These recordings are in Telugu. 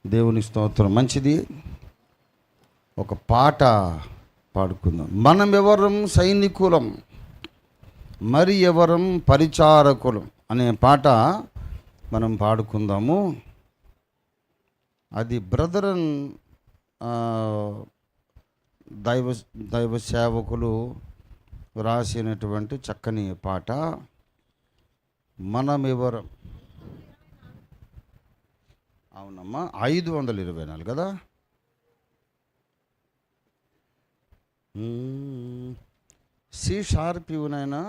దేవుని స్తోత్రం. మంచిది, ఒక పాట పాడుకుందాం. మనం ఎవరం సైనికులం, మరి ఎవరం పరిచారకులం అనే పాట మనం పాడుకుందాము. అది బ్రదరన్ దైవ సేవకులు రాసినటువంటి చక్కని పాట. మనం ఎవరం, అవునమ్మా, 524 కదా. సి షార్ప్ ఇవనైనా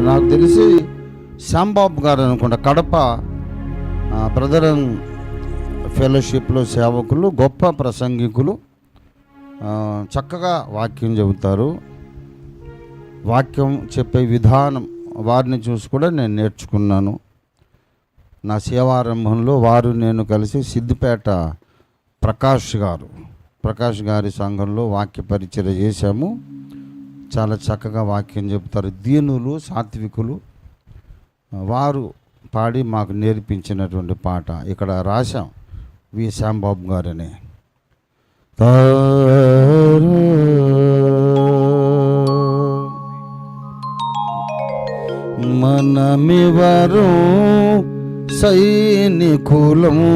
నాకు తెలిసి శ్యాంబాబు గారు అనుకుంటా, కడప బ్రదరన్ ఫెలోషిప్లో సేవకులు, గొప్ప ప్రసంగికులు, చక్కగా వాక్యం చెబుతారు. వాక్యం చెప్పే విధానం వారిని చూసి కూడా నేను నేర్చుకున్నాను. నా సేవారంభంలో వారు నేను కలిసి సిద్దిపేట ప్రకాష్ గారి సంఘంలో వాక్య పరిచర్య చేశాము. చాలా చక్కగా వాక్యం చెబుతారు. దీనులు, సాత్వికులు, వారు పాడి మాకు నేర్పించినటువంటి పాట ఇక్కడ రాశాం. వి శ్యాంబాబు గారని. మనమివరు సైనికులము,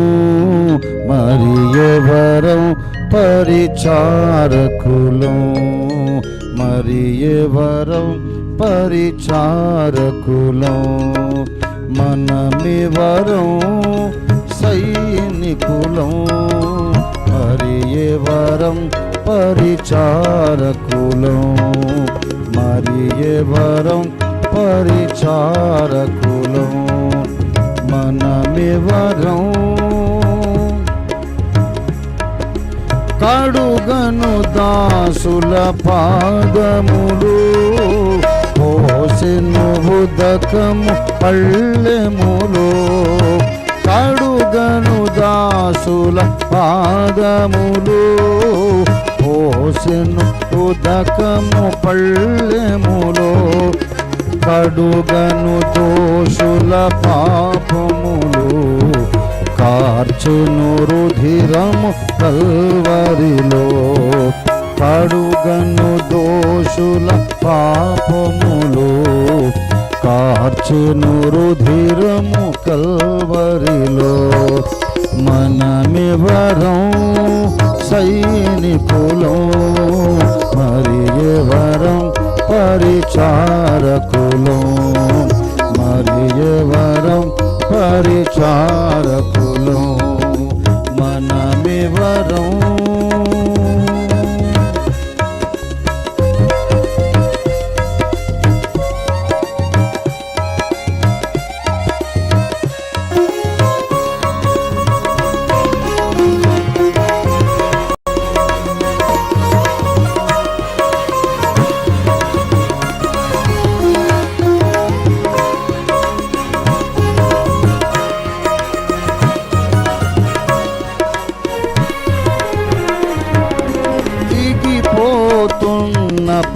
మరి ఎవరం పరిచారకులం, మరి ఎవరం పరిచారకులం. మనమివరం సైనికులం, మరి ఎవరం పరిచారకులం, మరి ఎవరం పరిచారకులం. మనమివరం కడుగను దాసుల పాదములు, పోసెను ఉదకము పళ్ళెములు. కడుగను దాసుల పాదములు, పోసెను ఉదకము పళ్ళెములు. కడుగను దోషుల పాపములు, కార్చెను రుధిరము కల్వరిలో. కడుగను దోషుల పాపములు, కార్చెను రుధిరము కల్వరిలో. మనమివరం సైనికులం, మరి ఎవరం పరిచారకులం, మరి ఎవరం పరిచారకులం. మనమివరం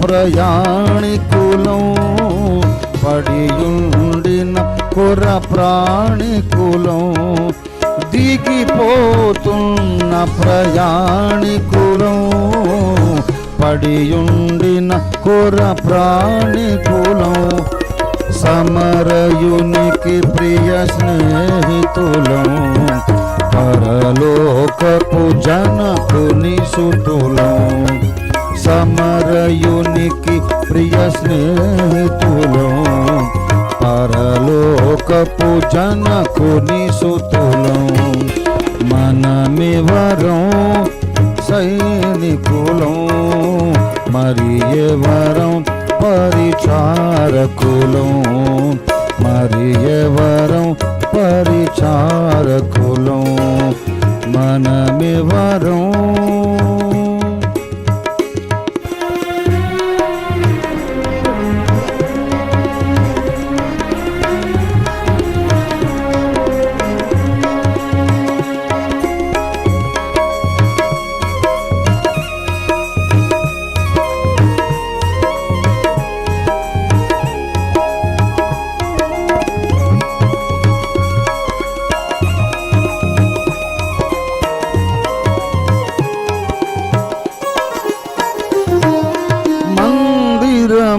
ప్రయాణికులం, పడియుండిన కుర్ర ప్రాణికులం. దిగిపోతున్న ప్రయాణికులం, పడియుండిన కుర్ర ప్రాణికులం. సమరయునికి ప్రియ స్నేహితులం, పరలోకపు జనకుని సుతులం. సమరయునికి ప్రియ స్నేహితులం, పరలోకపు జనకుని సుతులం. మనమివరం సైనికులం, మరి ఎవరం పరిచారకులం, మరి ఎవరం పరిచారకులం. మనమివరం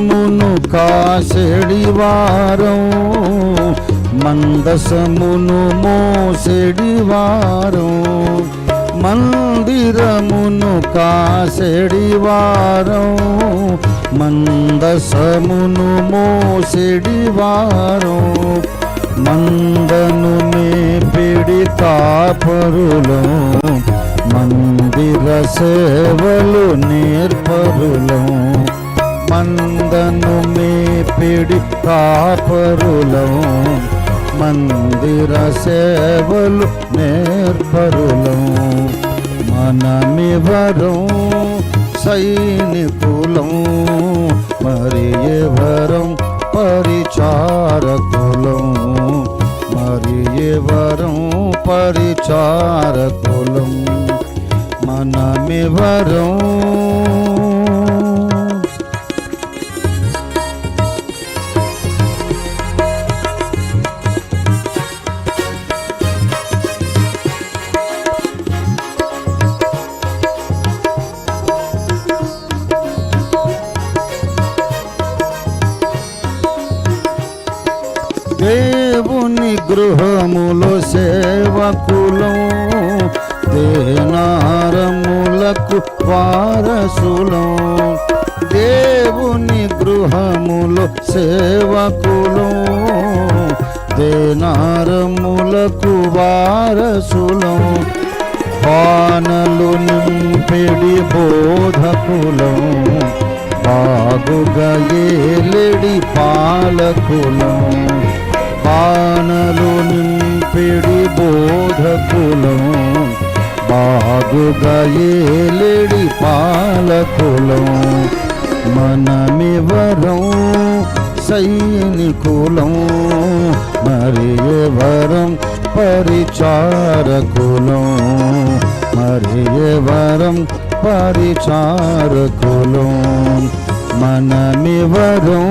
మందిరమును కాసెడివారం, మందసమును మోసెడివారం, మందిరమును కాసెడివారం, మందసమును మోసెడివారం, మందను మేపిడి కాపరులం, మందిర సేవలు నేర్పరులం, మందను మేపిడి కాపరులం, మందిర సేవలు నేర్పరులం. మనమివరం సైనికులం, మరి ఎవరం పరిచారకులం, మరి ఎవరం పరిచారకులం. మనమివరం దేవుని గృహములో సేవకులం, దేనారములకు వారసులం. దేవుని గృహములో సేవకులం, దేనారములకు వారసులం. పానలు నింపెడి బోధకులం, బాగుగా ఏలెడి పాలకులం. పానలు నింపెడి బోధకులం, బాగుగా ఏలెడి పాలకులం. మనమివరం సైనికులం, మరి ఎవరం పరిచారకులం, మరి ఎవరం పరిచారకులం. మనమివరం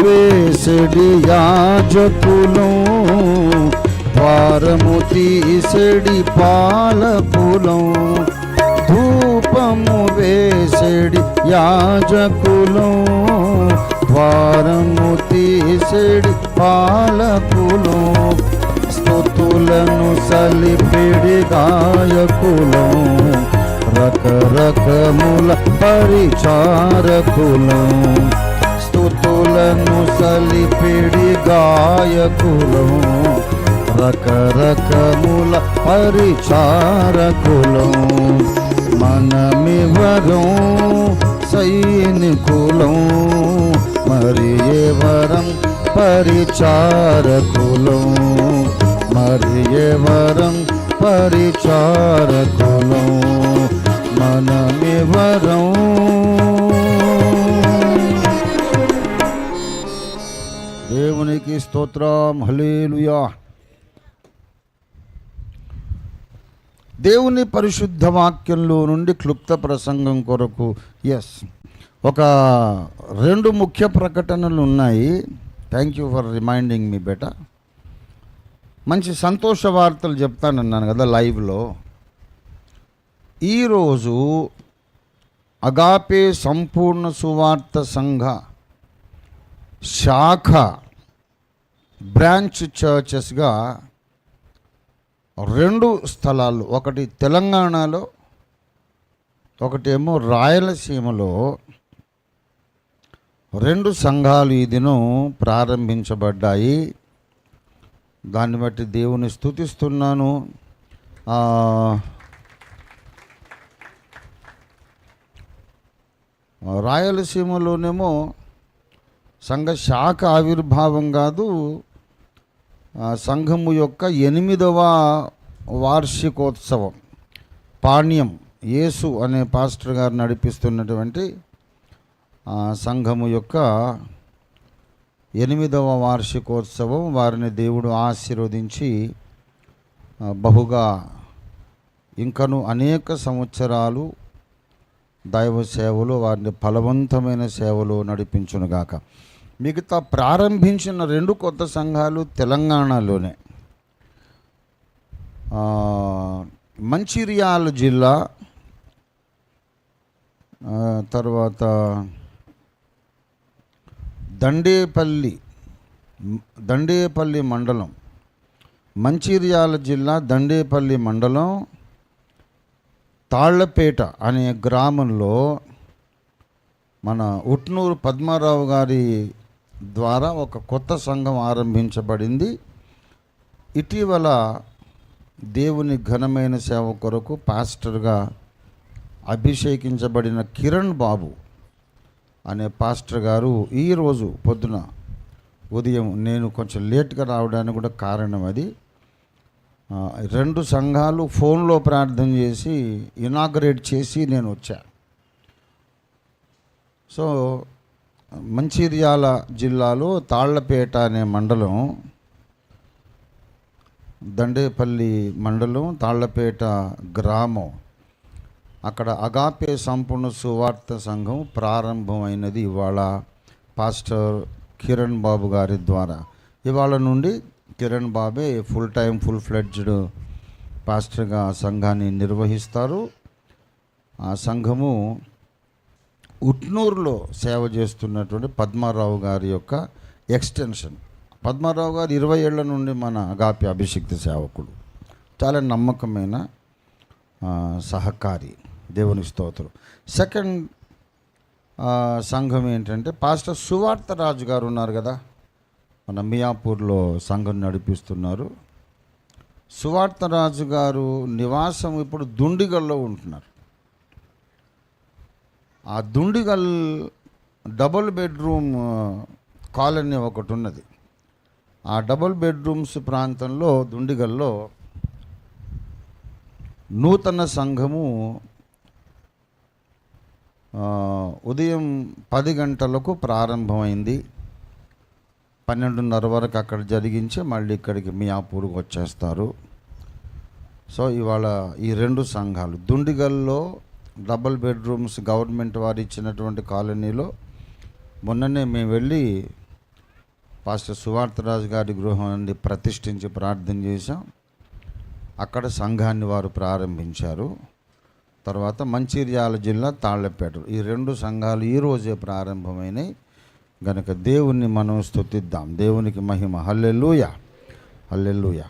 వేసెడి యాజకులం, ద్వారము తీసెడి పాలకులం. ధూపము వేసెడి యాజకులం, ద్వారము తీసెడి పాలకులం. స్తుతులను సలిపిడి గాయకులం, రకరకముల పరిచారకులం. స్తుతులను సలిపిడి గాయకులం, రకరకముల పరిచారకులం. మనమివరం సైనికులం, మరి ఎవరం పరిచారకులం, మరి ఎవరం పరిచారకులం. మనమివరం దేవునికి స్తోత్రం. హల్లెలూయా. దేవుని పరిశుద్ధ వాక్యంలో నుండి క్లుప్త ప్రసంగం కొరకు ఒక 2 ముఖ్య ప్రకటనలు ఉన్నాయి. Thank you for reminding me బేటా. మంచి సంతోష వార్తలు చెప్తానన్నాను కదా లైవ్లో. ఈరోజు అగాపే సంపూర్ణ సువార్త సంఘ శాఖ బ్రాంచ్ చర్చెస్గా 2 స్థలాలు, ఒకటి తెలంగాణలో, ఒకటేమో రాయలసీమలో 2 సంఘాలు ఈ దినం ప్రారంభించబడ్డాయి. దాన్ని బట్టి దేవుని స్తుతిస్తున్నాను. రాయలసీమలోనేమో సంఘ శాఖ ఆవిర్భావం కాదు, సంఘము యొక్క 8వ వార్షికోత్సవం. పాణ్యం యేసు అనే పాస్టర్ గారు నడిపిస్తున్నటువంటి సంఘము యొక్క 8వ వార్షికోత్సవం. వారిని దేవుడు ఆశీర్వదించి బహుగా ఇంకను అనేక సంవత్సరాలు దైవ సేవలు, వారిని ఫలవంతమైన సేవలు నడిపించునుగాక. మిగతా ప్రారంభించిన 2 కొత్త సంఘాలు తెలంగాణలోనే. మంచిర్యాల జిల్లా, తర్వాత దండేపల్లి మండలం, మంచిర్యాల జిల్లా దండేపల్లి మండలం తాళ్లపేట అనే గ్రామంలో మన ఉట్నూరు పద్మారావు గారి ద్వారా ఒక కొత్త సంఘం ఆరంభించబడింది. ఇటీవల దేవుని ఘనమైన సేవ కొరకు పాస్టర్గా అభిషేకించబడిన కిరణ్ బాబు అనే పాస్టర్ గారు ఈరోజు పొద్దున ఉదయం, నేను కొంచెం లేట్గా రావడానికి కూడా కారణం అది, 2 సంఘాలు ఫోన్లో ప్రార్థన చేసి ఇనాగరేట్ చేసి నేను వచ్చా. సో మంచిర్యాల జిల్లాలో తాళ్లపేట అనే మండలం, దండేపల్లి మండలం, తాళ్లపేట గ్రామం, అక్కడ అగాపే సంపూర్ణ సువార్త సంఘం ప్రారంభమైనది ఇవాళ పాస్టర్ కిరణ్ బాబు గారి ద్వారా. ఇవాళ నుండి కిరణ్ బాబే ఫుల్ ఫ్లెడ్జ్డ్ పాస్టర్గా సంఘాన్ని నిర్వహిస్తారు. ఆ సంఘము ఉట్నూరులో సేవ చేస్తున్నటువంటి పద్మారావు గారి యొక్క ఎక్స్టెన్షన్. పద్మారావు గారు 20 ఏళ్ల నుండి మన అగాపే అభిషిక్త సేవకుడు, చాలా నమ్మకమైన సహకారి. దేవుని స్తోత్రం. సెకండ్ సంఘం ఏంటంటే పాస్టర్ సువార్త రాజు గారు ఉన్నారు కదా, మన మియాపూర్లో సంఘం నడిపిస్తున్నారు. సువార్త రాజు గారు నివాసం ఇప్పుడు దుండిగల్లో ఉంటున్నారు. ఆ దుండిగల్ డబుల్ బెడ్రూమ్ కాలనీ ఒకటి ఉన్నది. ఆ డబుల్ బెడ్రూమ్స్ ప్రాంతంలో దుండిగల్లో నూతన సంఘము ఉదయం 10 గంటలకు ప్రారంభమైంది. 12:30 వరకు అక్కడ జరిగించి మళ్ళీ ఇక్కడికి మియాపూర్కి వచ్చేస్తారు. సో ఇవాళ ఈ 2 సంఘాలు దుండిగల్లో డబుల్ బెడ్రూమ్స్ గవర్నమెంట్ వారు ఇచ్చినటువంటి కాలనీలో మొన్ననే మేము వెళ్ళి పాస్టర్ సువార్తరాజు గారి గృహాన్ని ప్రతిష్ఠించి ప్రార్థన చేశాం. అక్కడ సంఘాన్ని వారు ప్రారంభించారు. తర్వాత మంచిర్యాల జిల్లా తాళ్లపేట, ఈ 2 సంఘాలు ఈరోజే ప్రారంభమైనాయి. గనుక దేవుణ్ణి మనం స్తుతిద్దాం. దేవునికి మహిమ. హల్లెలూయా, హల్లెలూయా.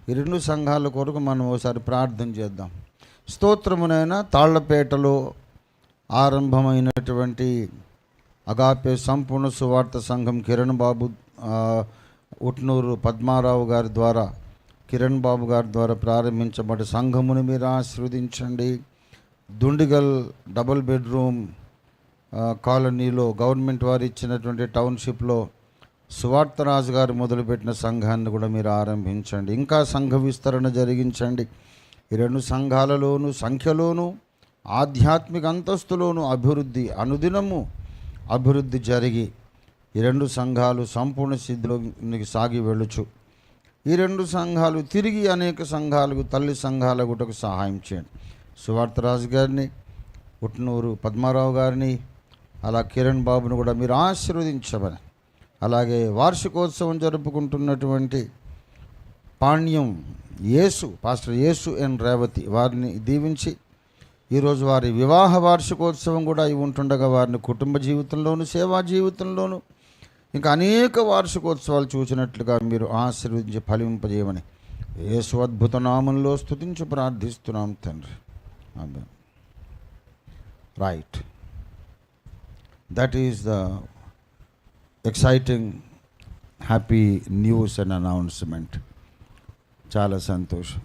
ఈ 2 సంఘాల కొరకు మనం ఒకసారి ప్రార్థన చేద్దాం. స్తోత్రమునైనా తాళ్లపేటలో ఆరంభమైనటువంటి అగాపే సంపూర్ణ సువార్త సంఘం కిరణ్ బాబు, ఉట్నూరు పద్మారావు గారి ద్వారా, కిరణ్ బాబు గారి ద్వారా ప్రారంభించబడి సంఘమును మీరు ఆశీర్వదించండి. దుండిగల్ డబుల్ బెడ్రూమ్ కాలనీలో గవర్నమెంట్ వారు ఇచ్చినటువంటి టౌన్షిప్లో సువార్తరాజు గారు మొదలుపెట్టిన సంఘాన్ని కూడా మీరు ఆరంభించండి. ఇంకా సంఘ విస్తరణ జరిగించండి. ఈ 2 సంఘాలలోనూ సంఖ్యలోనూ ఆధ్యాత్మిక అంతస్తులోనూ అనుదినము అభివృద్ధి జరిగి ఈ 2 సంఘాలు సంపూర్ణ సిద్ధిలోకి సాగి వెళ్ళుచు ఈ 2 సంఘాలు తిరిగి అనేక సంఘాలకు తల్లి సంఘాల గుటకు సహాయం చేయండి. సువార్తరాజు గారిని, ఉట్నూరు పద్మారావు గారిని, అలా కిరణ్ బాబును కూడా మీరు ఆశీర్వదించమని, అలాగే వార్షికోత్సవం జరుపుకుంటున్నటువంటి పాణ్యం పాస్టర్ యేసు ఎన్ రేవతి వారిని దీవించి, ఈరోజు వారి వివాహ వార్షికోత్సవం కూడా ఉంటుండగా వారిని కుటుంబ జీవితంలోను సేవా జీవితంలోను ఇంకా అనేక వార్షికోత్సవాలు చూసినట్లుగా మీరు ఆశీర్వదించి ఫలింపజేయమని యేసు అద్భుత నామంలో స్తుతించి ప్రార్థిస్తున్నాం తండ్రి. Amen. Right, that is the exciting happy news and announcement. చాలా సంతోషం.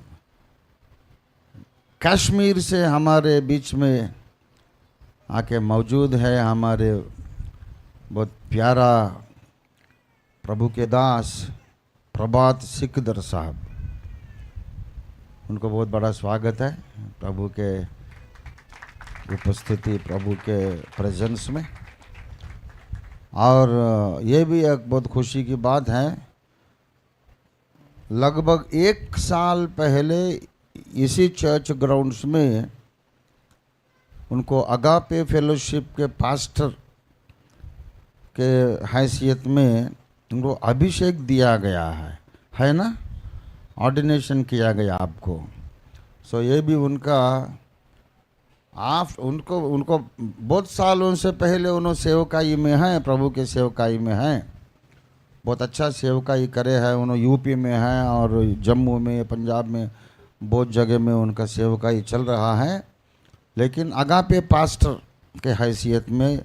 कश्मीर से हमारे बीच में आके मौजूद है हमारे बहुत प्यारा प्रभु के दास प्रभात सिकदर साहब, उनको बहुत बड़ा स्वागत है प्रभु के उपस्थिति, प्रभु के प्रेजेंस में। और ये भी एक बहुत खुशी की बात है, लगभग 1 साल पहले इसी चर्च ग्राउंड्स में उनको अगापे फेलोशिप के पास्टर के हैसियत में उनको अभिषेक दिया गया है ना, ऑर्डिनेशन किया गया आपको। सो ये भी उनका उनको बहुत सालों से पहले उन्होंने सेवकाई में हैं, प्रभु के सेवकाई में हैं, बहुत अच्छा सेवकाई करे हैं उन्होंने। यूपी में हैं और जम्मू में, पंजाब में, बहुत जगह में उनका सेवकाई चल रहा है। लेकिन अगापे पास्टर के हैसियत में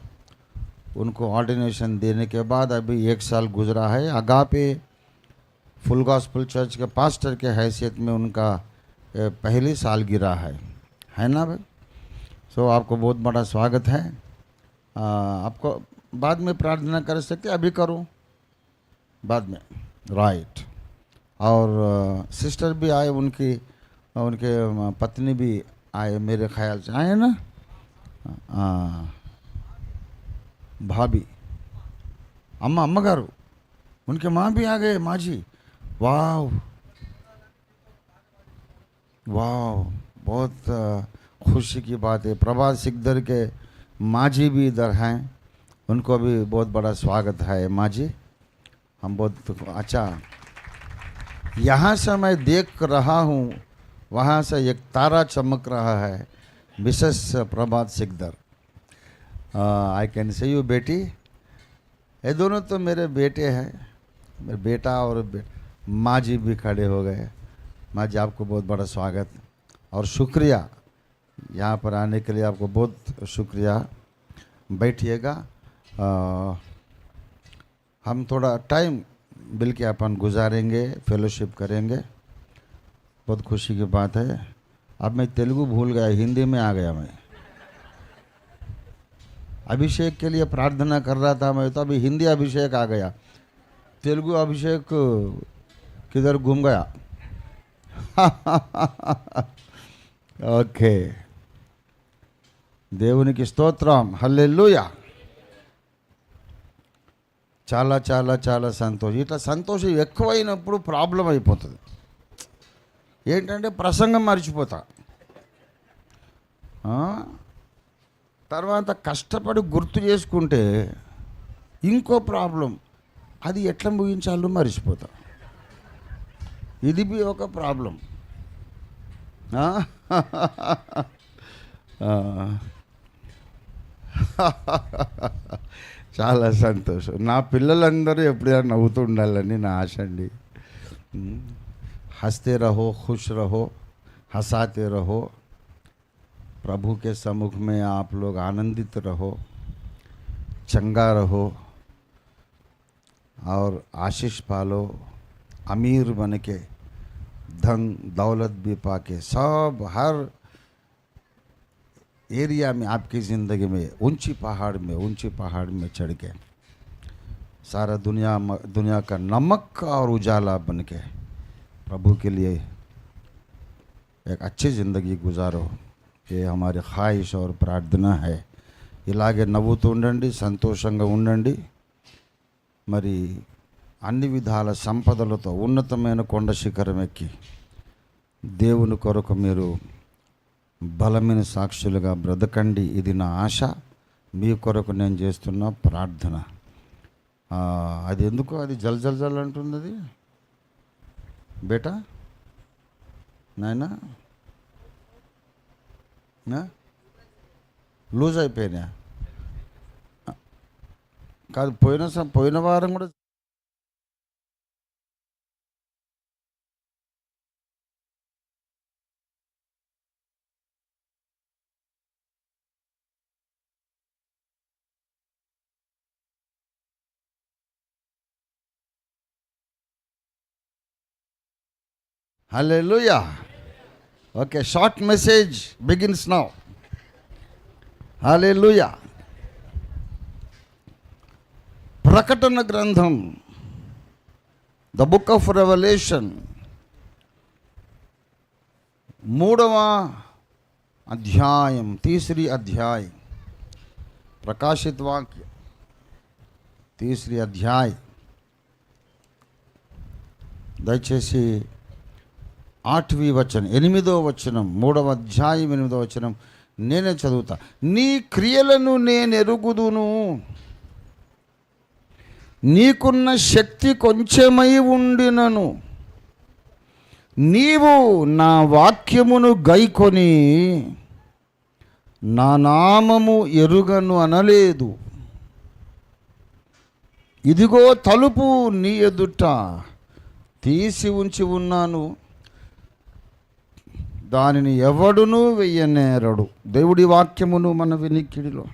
उनको ऑर्डिनेशन देने के बाद अभी 1 साल गुजरा है। अगापे फुल गॉस्पेल चर्च के पास्टर के हैसियत में उनका पहली सालगिरह है ना भाई। सो आपको बहुत बड़ा स्वागत है। आपको बाद में प्रार्थना कर सकते, अभी करूं बाद में, राइट। और सिस्टर भी आए, उनके पत्नी भी आए, मेरे ख्याल से आए ना, भाभी, अम्मा गारू, उनके माँ भी आ गए, माँ जी। वाह वाह, बहुत खुशी की बात है। प्रभात सिकदर के माँ जी भी इधर हैं, उनको भी बहुत बड़ा स्वागत है माँ जी। हम बहुत अच्छा, यहाँ से मैं देख रहा हूँ, वहाँ से एक तारा चमक रहा है, Mrs Prabhat Sikdar. I can say you बेटी, ये दोनों तो मेरे बेटे हैं, मेरे बेटा और माँ जी भी खड़े हो गए। माँ जी आपको बहुत बड़ा स्वागत और शुक्रिया, यहाँ पर आने के लिए आपको बहुत शुक्रिया। बैठिएगा, हम थोड़ा टाइम मिल के अपन गुजारेंगे, फेलोशिप करेंगे, बहुत खुशी की बात है। अब मैं तेलुगु भूल गया, हिंदी में आ गया। मैं अभिषेक के लिए प्रार्थना कर रहा था मैं, तो अभी हिंदी अभिषेक आ गया, तेलुगु अभिषेक किधर घूम गया। ఓకే, దేవునికి స్తోత్రం, హల్లెలూయా। చాలా చాలా చాలా సంతోషం. ఇట్లా సంతోషం ఎక్కువైనప్పుడు ప్రాబ్లం అయిపోతుంది. ఏంటంటే ప్రసంగం మర్చిపోతా, తర్వాత కష్టపడి గుర్తు చేసుకుంటే ఇంకో ప్రాబ్లం, అది ఎట్లా ముగించాలో మర్చిపోతా. ఇది బి ఒక ప్రాబ్లం. చాలా సంతోషం. నా పిల్లలందరూ ఎప్పుడైనా నవ్వుతూ ఉండాలని నా ఆశ అండి. हंसते रहो, खुश रहो, हंसाते रहो, प्रभु के सम्मुख में आप लोग आनंदित रहो, चंगा रहो और आशीष पालो, अमीर बन के, धन दौलत भी पाके, सब हर एरिया में आपकी ज़िंदगी में ऊंची पहाड़ में चढ़ के सारा दुनिया का नमक और उजाला बन के प्रभु के लिए एक अच्छी ज़िंदगी गुजारो, ये हमारी ख्वाहिश और प्रार्थना है. ఇలాగే నవ్వుతూ ఉండండి, సంతోషంగా ఉండండి. మరి అన్ని విధాల సంపదలతో ఉన్నతమైన కొండ శిఖరం ఎక్కి దేవుని కొరకు మీరు బలమైన సాక్షులుగా బ్రతకండి. ఇది నా ఆశ. మీ కొరకు నేను చేస్తున్న ప్రార్థన. అది ఎందుకో అది జల్ జల్ జల్ అంటున్నది బేటా, నాయనా లూజ్ అయిపోయినా కాదు. పోయిన వారం కూడా Hallelujah. Okay, short message begins now. Hallelujah. ప్రకటన గ్రంథం, ద బుక్ ఆఫ్ రెవల్యూషన్, 3వ అధ్యాయం, तीसरी अध्याय, प्रकाशित वाक्य 3री अध्याय, దయచేసి 8వ వచనం, 8వ వచనం, 3వ అధ్యాయం 8వ వచనం నేనే చదువుతా. నీ క్రియలను నేను ఎరుగుదును, నీకున్న శక్తి కొంచెమై ఉండినను నీవు నా వాక్యమును గైకొని నా నామము ఎరుగను అనలేదు. ఇదిగో తలుపు నీ ఎదుట తీసి ఉంచి ఉన్నాను, దానిని ఎవడునూ వెయ్యనేరడు. దేవుడి వాక్యమును మన వినికిడిలో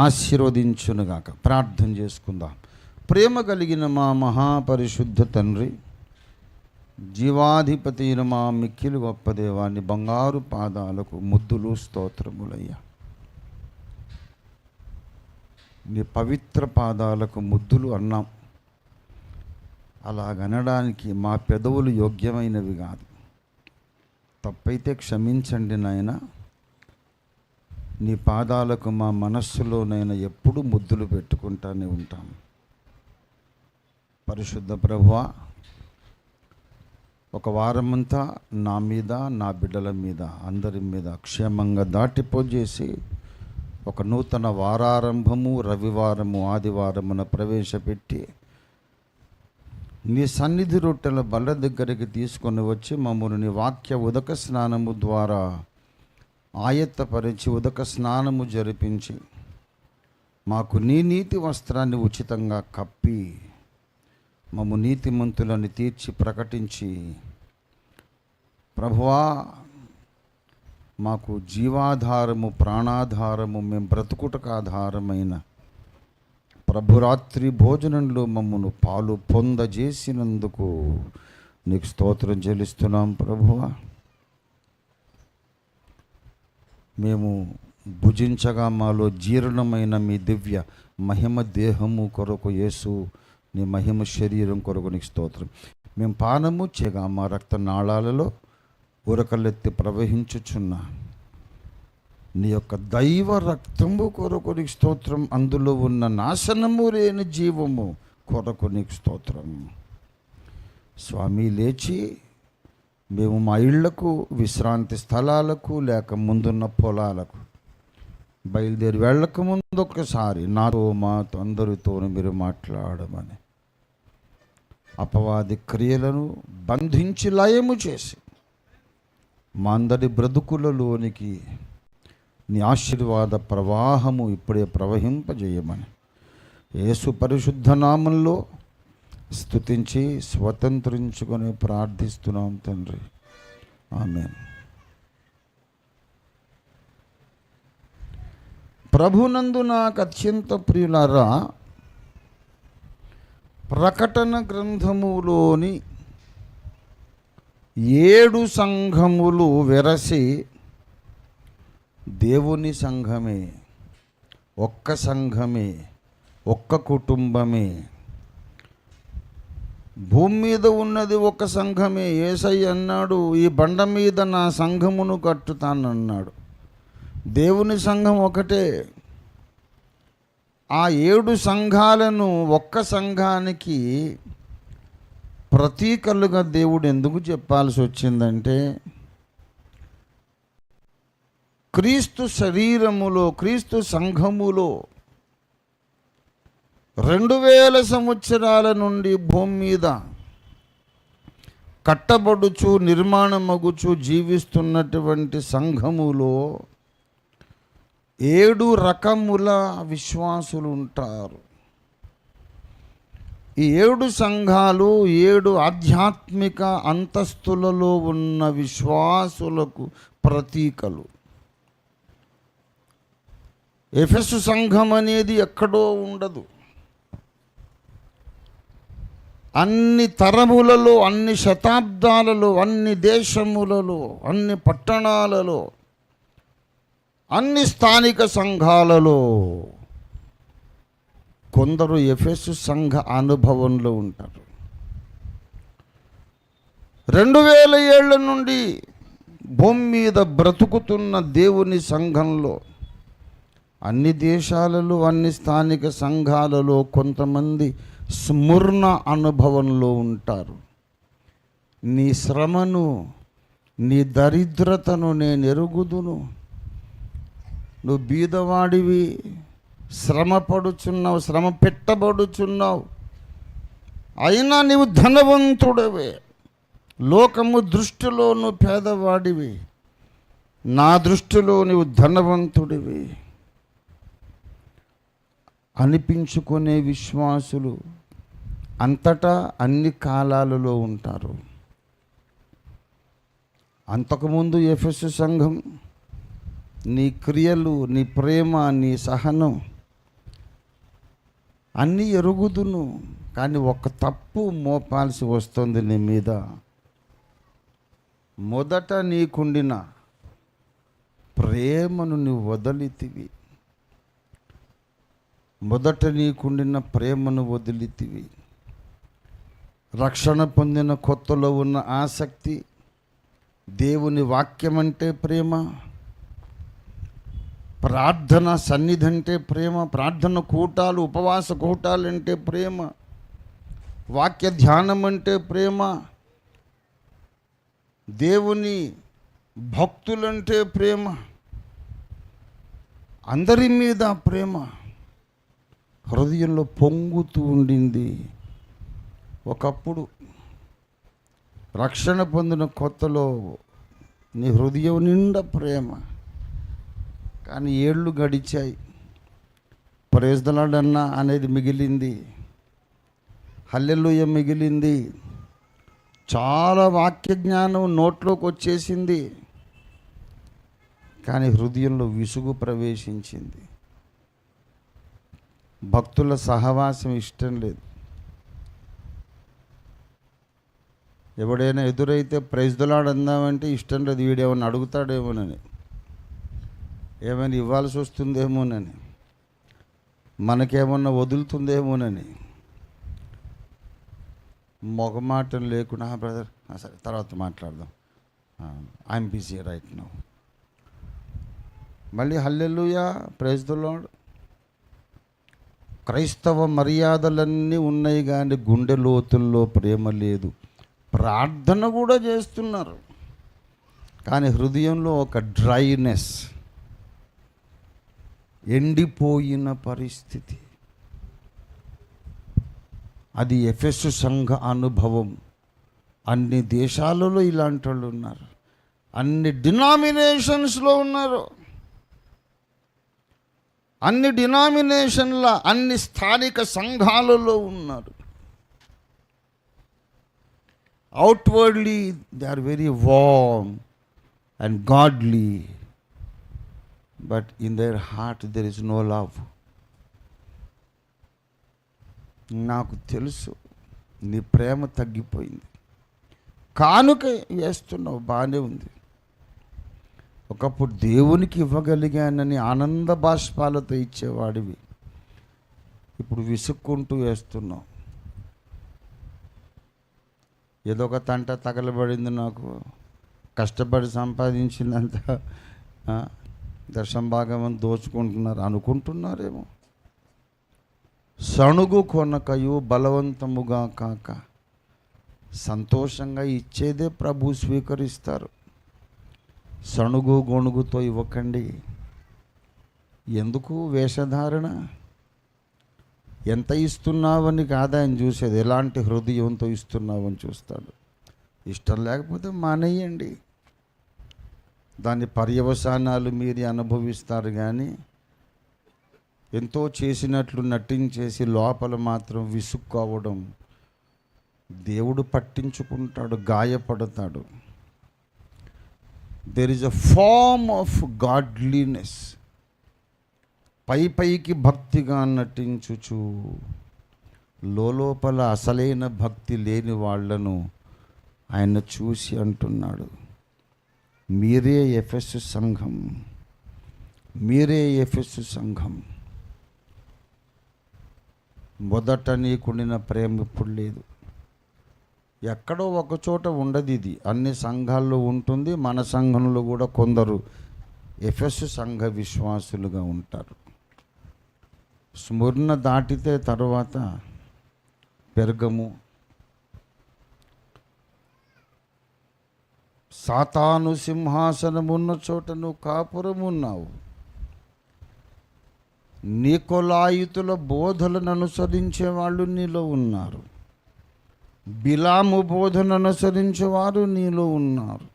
ఆశీర్వదించునుగాక. ప్రార్థన చేసుకుందాం. ప్రేమ కలిగిన మా మహాపరిశుద్ధ తండ్రి, జీవాధిపతి అయిన మా మిక్కిలి గొప్ప దేవాన్ని బంగారు పాదాలకు ముద్దులు స్తోత్రములయ్యా. నీ పవిత్ర పాదాలకు ముద్దులు అన్నాం. అలాగనడానికి మా పెదవులు యోగ్యమైనవి కాదు. తప్పైతే క్షమించండి నాయన. నీ పాదాలకు మా మనస్సులోనైనా ఎప్పుడు ముద్దులు పెట్టుకుంటానే ఉంటాం. పరిశుద్ధ ప్రభువా, ఒక వారమంతా నా మీద, నా బిడ్డల మీద, అందరి మీద క్షేమంగా దాటిపోజేసి ఒక నూతన వారారంభము, రవివారము, ఆదివారమున ప్రవేశపెట్టి నీ సన్నిధి రొట్టెల బల్ల దగ్గరికి తీసుకొని వచ్చి మమ్మల్ని నీ వాక్య ఉదక స్నానము ద్వారా ఆయత్తపరిచి ఉదక స్నానము జరిపించి మాకు నీ నీతి వస్త్రాన్ని ఉచితంగా కప్పి మమ్ము నీతిమంతులను తీర్చి ప్రకటించి, ప్రభువా, మాకు జీవాధారము, ప్రాణాధారము, మేము బ్రతుకుటకు ఆధారమైన ప్రభురాత్రి భోజనంలో మమ్మను పాలు పొందజేసినందుకు నీకు స్తోత్రం చెల్లిస్తున్నాం. ప్రభువా, మేము భుజించగా మాలో జీర్ణమైన మీ దివ్య మహిమ దేహము కొరకు యేసు నీ మహిమ శరీరం కొరకు నీకు స్తోత్రం. మేము పానము చేయగా మా రక్త నాళాలలో ఉరకలెత్తి ప్రవహించుచున్న నీ యొక్క దైవ రక్తము కొరకు నీకు స్తోత్రం. అందులో ఉన్న నాశనము లేని జీవము కొరకు నీకు స్తోత్రం. స్వామి, లేచి మేము మా ఇళ్లకు, విశ్రాంతి స్థలాలకు, లేక ముందున్న పొలాలకు బయలుదేరి వెళ్ళక ముందు ఒకసారి నాతో, మాతో, అందరితోనూ మీరు మాట్లాడమని అపవాది క్రియలను బంధించి లయము చేసి మా అందరి బ్రతుకులలోనికి నీ ఆశీర్వాద ప్రవాహము ఇప్పుడే ప్రవహింపజేయమని యేసు పరిశుద్ధ నామంలో స్తుతించి స్వతంత్రించుకొని ప్రార్థిస్తున్నాం తండ్రి. ఆమేన్. ప్రభునందు నాకు అత్యంత ప్రియులారా, ప్రకటన గ్రంథములోని 7 సంఘములు వెరసి దేవుని సంఘమే, ఒక్క సంఘమే, ఒక్క కుటుంబమే. భూమి మీద ఉన్నది ఒక సంఘమే. యేసయ్య అన్నాడు, ఈ బండ మీద నా సంఘమును కట్టుతానన్నాడు. దేవుని సంఘం ఒకటే. ఆ 7 సంఘాలను ఒక్క సంఘానికి ప్రతీకలుగా దేవుడు ఎందుకు చెప్పాల్సి వచ్చిందంటే, క్రీస్తు శరీరములో, క్రీస్తు సంఘములో 2000 సంవత్సరాల నుండి భూమి మీద కట్టబడుచు, నిర్మాణమగుచు జీవిస్తున్నటువంటి సంఘములో 7 రకముల విశ్వాసులు ఉంటారు. ఈ 7 సంఘాలు 7 ఆధ్యాత్మిక అంతస్తులలో ఉన్న విశ్వాసులకు ప్రతీకలు. ఎఫెసు సంఘం అనేది ఎక్కడో ఉండదు. అన్ని తరములలో, అన్ని శతాబ్దాలలో, అన్ని దేశములలో, అన్ని పట్టణాలలో, అన్ని స్థానిక సంఘాలలో కొందరు ఎఫెసు సంఘ అనుభవంలో ఉంటారు. 2000 ఏళ్ల నుండి భూమి మీద బ్రతుకుతున్న దేవుని సంఘంలో, అన్ని దేశాలలో, అన్ని స్థానిక సంఘాలలో కొంతమంది స్మరణ అనుభవంలో ఉంటారు. నీ శ్రమను, నీ దరిద్రతను నేను ఎరుగుదును. నువ్వు బీదవాడివి, శ్రమ పడుచున్నావు, శ్రమ పెట్టబడుచున్నావు, అయినా నీవు ధనవంతుడవే. లోకము దృష్టిలో నువ్వు పేదవాడివి, నా దృష్టిలో నీవు ధనవంతుడివి అనిపించుకునే విశ్వాసులు అంతటా అన్ని కాలాలలో ఉంటారు. అంతకుముందు ఎఫెసు సంఘం నీ క్రియలు, నీ ప్రేమ, నీ సహనం అన్నీ ఎరుగుదును, కానీ ఒక తప్పు మోపాల్సి వస్తుంది నీ మీద. మొదట నీకుండిన ప్రేమను నువ్వు వదిలితివి. మొదట నీకుండిన ప్రేమను వదిలితివి. రక్షణ పొందిన కొత్తలో ఉన్న ఆసక్తి, దేవుని వాక్యం అంటే ప్రేమ, ప్రార్థన సన్నిధి అంటే ప్రేమ, ప్రార్థన కూటాలు, ఉపవాస కూటాలు అంటే ప్రేమ, వాక్య ధ్యానం అంటే ప్రేమ, దేవుని భక్తులంటే ప్రేమ, అందరి మీద ప్రేమ హృదయంలో పొంగుతూ ఉండింది. ఒకప్పుడు రక్షణ పొందిన కొత్తలో నీ హృదయం నిండా ప్రేమ, కానీ ఏళ్ళు గడిచాయి, ప్రైజ్ ది లార్డ్ అన్నా అనేది మిగిలింది, హల్లెలూయా మిగిలింది, చాలా వాక్య జ్ఞానం నోట్లోకి వచ్చేసింది, కానీ హృదయంలో విసుగు ప్రవేశించింది. భక్తుల సహవాసం ఇష్టం లేదు. ఎవడైనా ఎదురైతే ప్రైజ్ ది లార్డ్ అందామంటే ఇష్టం లేదు, వీడేమన్నా అడుగుతాడేమోనని, ఏమైనా ఇవ్వాల్సి వస్తుందేమోనని, మనకేమన్నా వదులుతుందేమోనని, మొగమాటం లేకుండా బ్రదర్ సరే తర్వాత మాట్లాడదాం, ఐఎమ్ బిజీ రైట్ నౌ, మళ్ళీ హల్లెలూయా ప్రైజ్ ది లార్డ్. క్రైస్తవ మర్యాదలన్నీ ఉన్నాయి కానీ గుండె లోతుల్లో ప్రేమ లేదు. ప్రార్థన కూడా చేస్తున్నారు కానీ హృదయంలో ఒక డ్రైనెస్, ఎండిపోయిన పరిస్థితి. అది ఎఫెసు సంఘ అనుభవం. అన్ని దేశాలలో ఇలాంటి వాళ్ళు ఉన్నారు, అన్ని డినామినేషన్స్లో ఉన్నారు, అన్ని డినామినేషన్ల అన్ని స్థానిక సంఘాలలో ఉన్నారు. Outwardly they are very warm and godly, but in their heart there is no love. నాకు తెలుసు నీ ప్రేమ తగ్గిపోయింది. కానుక వేస్తున్నావు బాగానే ఉంది, ఒకప్పుడు దేవునికి ఇవ్వగలిగానని ఆనంద బాష్పాలతో ఇచ్చేవాడివి, ఇప్పుడు విసుక్కుంటూ వేస్తున్నావు. ఏదో ఒక తంట తగలబడింది నాకు, కష్టపడి సంపాదించిందంతా దశం భాగం దోచుకుంటున్నారు అనుకుంటున్నారేమో. సణుగు కొనకయు బలవంతముగా కాక సంతోషంగా ఇచ్చేదే ప్రభు స్వీకరిస్తారు. సణుగు గొణుగుతో ఇవ్వకండి. ఎందుకు వేషధారణ? ఎంత ఇస్తున్నావని కాదు ఆయన చూసేది, ఎలాంటి హృదయంతో ఇస్తున్నావని చూస్తాడు. ఇష్టం లేకపోతే మానేయండి, దాని పర్యవసానాలు మీరు అనుభవిస్తారు. కానీ ఎంతో చేసినట్లు నటించేసి లోపల మాత్రం విసుక్కోవడం, దేవుడు పట్టించుకుంటాడు, గాయపడతాడు. There is a form of godliness. పైకి భక్తిగా నటించుచు లోపల అసలైన భక్తి లేని వాళ్లను ఆయన చూసి అంటున్నాడు, మీరే ఎఫెసు సంఘం, మీరే ఎఫెసు సంఘం. మొదట నీకుండిన ప్రేమ ఇప్పుడు లేదు. ఎక్కడో ఒక చోట ఉండదు ఇది, అన్ని సంఘాల్లో ఉంటుంది. మన సంఘంలో కూడా కొందరు ఎఫెసు సంఘ విశ్వాసులుగా ఉంటారు. స్ముర్న దాటితే తర్వాత పెర్గము, సాతాను సింహాసనమున్న చోట నువ్వు కాపురమున్నావు. నికొలాయితుల బోధలను అనుసరించే వాళ్ళు నీలో ఉన్నారు. బిలాము బోధన అనుసరించేవారు నీలో ఉన్నారు.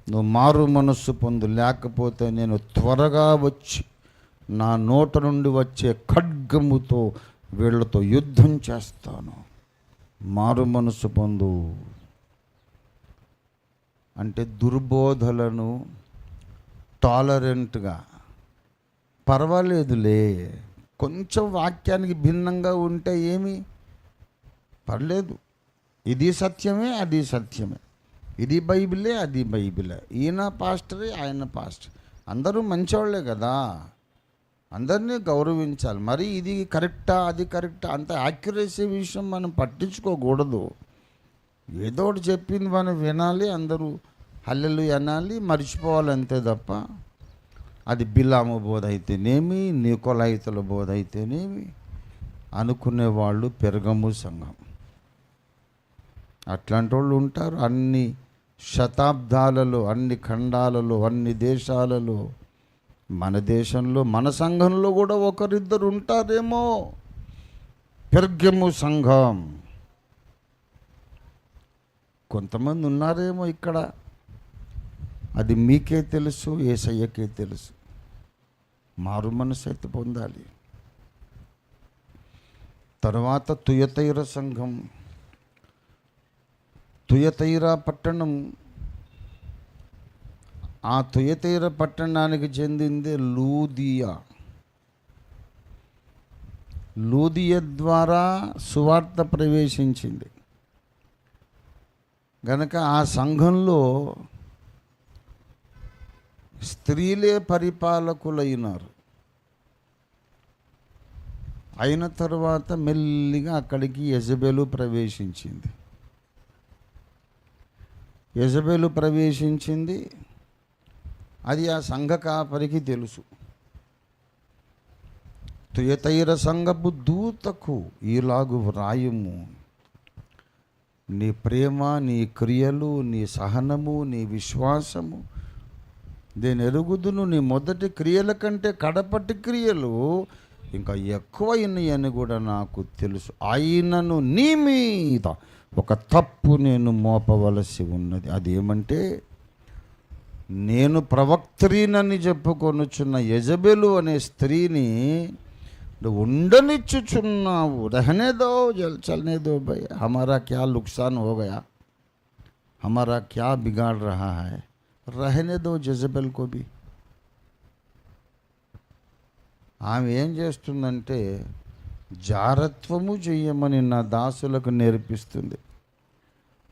నువ్వు మారు మనస్సు పొందు, లేకపోతే నేను త్వరగా వచ్చి నా నోట నుండి వచ్చే ఖడ్గముతో వీళ్ళతో యుద్ధం చేస్తాను. మారు మనస్సు పొందు అంటే దుర్బోధలను టాలరెంట్గా, పర్వాలేదులే కొంచెం వాక్యానికి భిన్నంగా ఉంటే ఏమి పర్లేదు, ఇది సత్యమే అది సత్యమే, ఇది బైబిలే అది బైబిలే, ఈయన పాస్టరే ఆయన పాస్టర్, అందరూ మంచివాళ్లే కదా, అందరినీ గౌరవించాలి. మరి ఇది కరెక్టా అది కరెక్టా అంత యాక్యురసీ విషయం మనం పట్టించుకోకూడదు. ఏదో ఒకటి చెప్పింది మనం వినాలి, అందరూ హల్లెలూయా అనాలి, మర్చిపోవాలి అంతే తప్ప అది బిలాము బోధ అయితేనేమి, నికొలాయితుల బోధ అయితేనేమి అనుకునేవాళ్ళు పెర్గము సంఘం. అట్లాంటి వాళ్ళు ఉంటారు అన్ని శతాబ్దాలలో, అన్ని ఖండాలలో, అన్ని దేశాలలో. మన దేశంలో మన సంఘంలో కూడా ఒకరిద్దరు ఉంటారేమో పెర్గము సంఘం, కొంతమంది ఉన్నారేమో ఇక్కడ. అది మీకే తెలుసు, యేసయ్యకే తెలుసు. మారు మనసు అయితే పొందాలి. తర్వాత తుయతైర సంఘం, తుయతైరా పట్టణం. ఆ తుయతైర పట్టణానికి చెందింది లూదియా. లూదియా ద్వారా సువార్త ప్రవేశించింది గనక ఆ సంఘంలో స్త్రీలే పరిపాలకులైనారు. అయిన తర్వాత మెల్లిగా అక్కడికి యెజబెలు ప్రవేశించింది. యెజబెలు ప్రవేశించింది, అది ఆ సంఘ కాపరికి తెలుసు. తుయతైర సంఘపు దూతకు ఈలాగు వ్రాయుము, నీ ప్రేమ, నీ క్రియలు, నీ సహనము, నీ విశ్వాసము నేను ఎరుగుదును. నీ మొదటి క్రియల కంటే కడపటి క్రియలు ఇంకా ఎక్కువైనాయని కూడా నాకు తెలుసు. ఆయనను నీ మీద ఒక తప్పు నేను మోపవలసి ఉన్నది. అదేమంటే, నేను ప్రవక్త్రీనని చెప్పుకొనుచున్న యెజబెలు అనే స్త్రీని ఉండనిచ్చుచున్నావు. रहने दो, चलने दो भाई, हमारा क्या नुकसान हो गया, हमारा क्या बिगाड़ रहा है, रहने दो జెజబెల్ को भी. ఆమె ఏం చేస్తుందంటే జారత్వము చెయ్యమని నా దాసులకు నేర్పిస్తుంది,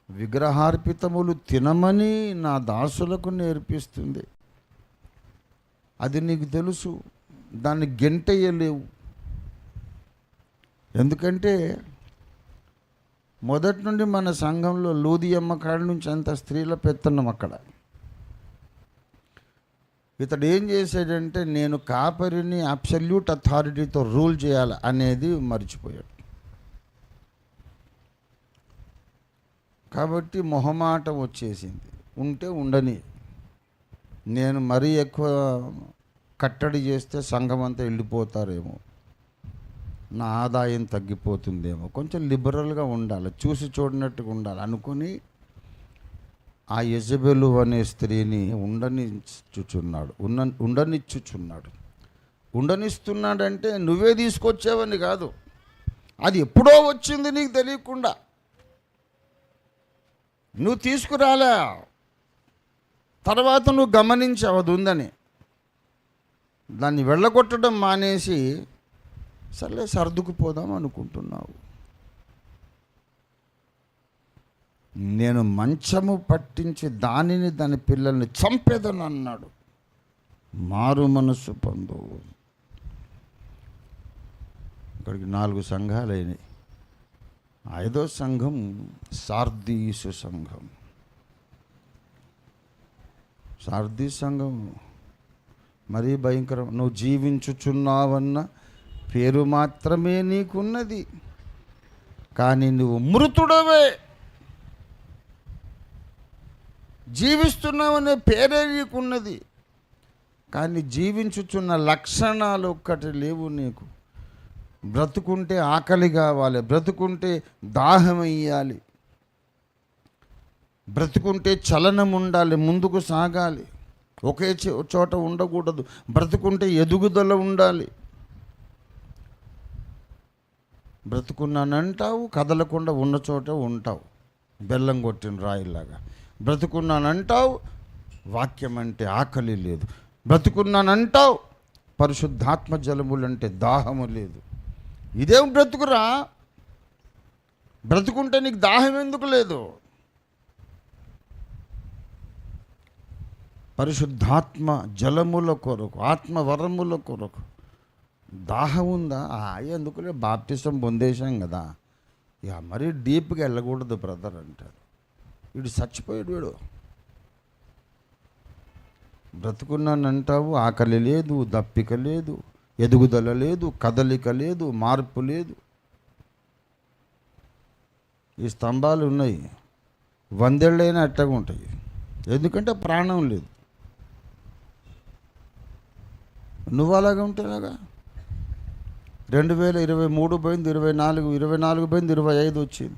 విగ్రహార్పితములు తినమని నా దాసులకు నేర్పిస్తుంది. అది నీకు తెలుసు, దాన్ని గెంటెయ్యలేవు. ఎందుకంటే మొదటి నుండి మన సంఘంలో లూదియమ్మ కాడ నుంచి అంత స్త్రీల పెత్తనం అక్కడ. ఇతడు ఏం చేశాడంటే, నేను కాపరిని అబ్సల్యూట్ అథారిటీతో రూల్ చేయాలి అనేది మర్చిపోయాడు. కాబట్టి మొహమాటం వచ్చేసింది. ఉంటే ఉండని, నేను మరీ ఎక్కువ కట్టడి చేస్తే సంఘం అంతా వెళ్ళిపోతారేమో, నా ఆదాయం తగ్గిపోతుందేమో, కొంచెం లిబరల్గా ఉండాలి, చూసి చూడనట్టుగా ఉండాలి అనుకుని ఆ యెజబెలు అనే స్త్రీని ఉండనిచ్చుచున్నాడు. ఉండనిస్తున్నాడంటే నువ్వే తీసుకొచ్చావని కాదు, అది ఎప్పుడో వచ్చింది నీకు తెలియకుండా. నువ్వు తీసుకురాలే, తర్వాత నువ్వు గమనించావు అది ఉందని. దాన్ని వెళ్ళగొట్టడం మానేసి సర్లే సర్దుకుపోదాం అనుకుంటున్నావు. నేను మంచము పట్టించి దాని పిల్లల్ని చంపేదని అన్నాడు. మారు మనసు పొందు. అక్కడికి 4 సంఘాలు అయినాయి. 5వ సంఘం సార్దీసు సంఘం. సార్దీస్ సంఘం మరీ భయంకరం. నువ్వు జీవించుచున్నావన్న పేరు మాత్రమే నీకున్నది, కానీ నువ్వు మృతుడవే. జీవిస్తున్నావనే పేరే నీకున్నది, కానీ జీవించుచున్న లక్షణాలు ఒక్కటి లేవు నీకు. బ్రతుకుంటే ఆకలి కావాలి, బ్రతుకుంటే దాహం వేయాలి, బ్రతుకుంటే చలనం ఉండాలి, ముందుకు సాగాలి, ఒకే చోట ఉండకూడదు. బ్రతుకుంటే ఎదుగుదల ఉండాలి. బ్రతుకున్నానంటావు, కదలకుండా ఉన్న చోట ఉంటావు, బెల్లం కొట్టిన రాయిలాగా. బ్రతుకున్నానంటావు, వాక్యం అంటే ఆకలి లేదు. బ్రతుకున్నానంటావు, పరిశుద్ధాత్మ జలములంటే దాహము లేదు. ఇదేం బ్రతుకురా? బ్రతుకుంటే నీకు దాహం ఎందుకు లేదు? పరిశుద్ధాత్మ జలముల కొరకు, ఆత్మవరముల కొరకు దాహం ఉందా? ఎందుకులే, బాప్టిజం పొందేశాం కదా, ఇక మరీ డీప్గా వెళ్ళకూడదు బ్రదర్ అంటారు. వీడు చచ్చిపోయాడు. వీడు బ్రతుకున్నానంటావు, ఆకలి లేదు, దప్పిక లేదు, ఎదుగుదల లేదు, కదలిక లేదు, మార్పు లేదు. ఈ స్తంభాలు ఉన్నాయి, 100 ఏళ్ళైనా అట్టగా ఉంటాయి, ఎందుకంటే ప్రాణం లేదు. నువ్వు అలాగా ఉంటేలాగా 2023 పోయింది, 24 పోయింది, 25 వచ్చింది.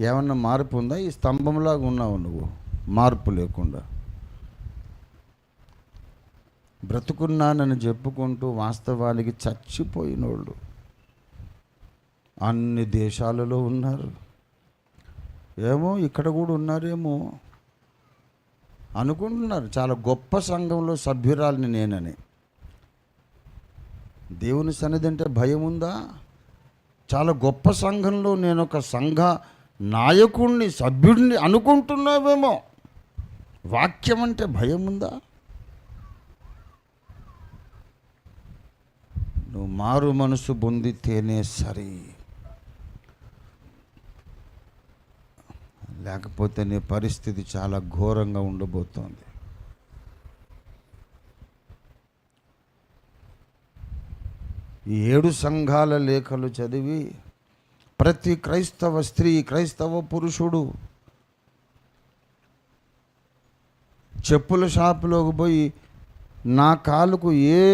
ఏమన్నా మార్పు ఉందా? ఈ స్తంభంలాగా ఉన్నావు నువ్వు, మార్పు లేకుండా. బ్రతుకున్నానని చెప్పుకుంటూ వాస్తవానికి చచ్చిపోయినోళ్ళు అన్ని దేశాలలో ఉన్నారు. ఏమో ఇక్కడ కూడా ఉన్నారేమో అనుకుంటున్నారు. చాలా గొప్ప సంఘంలో సభ్యురాలిని నేనని. దేవుని సన్నిధి అంటే భయం ఉందా? చాలా గొప్ప సంఘంలో నేను ఒక సంఘ నాయకుడిని, సభ్యుడిని అనుకుంటున్నావేమో. వాక్యం అంటే భయం ఉందా? నువ్వు మారు మనసు పొందితేనే సరి, లేకపోతే నీ పరిస్థితి చాలా ఘోరంగా ఉండబోతోంది. ఈ 7 సంఘాల లేఖలు చదివి ప్రతి క్రైస్తవ స్త్రీ, క్రైస్తవ పురుషుడు చెప్పుల షాపులోకి పోయి నా కాలుకు ఏ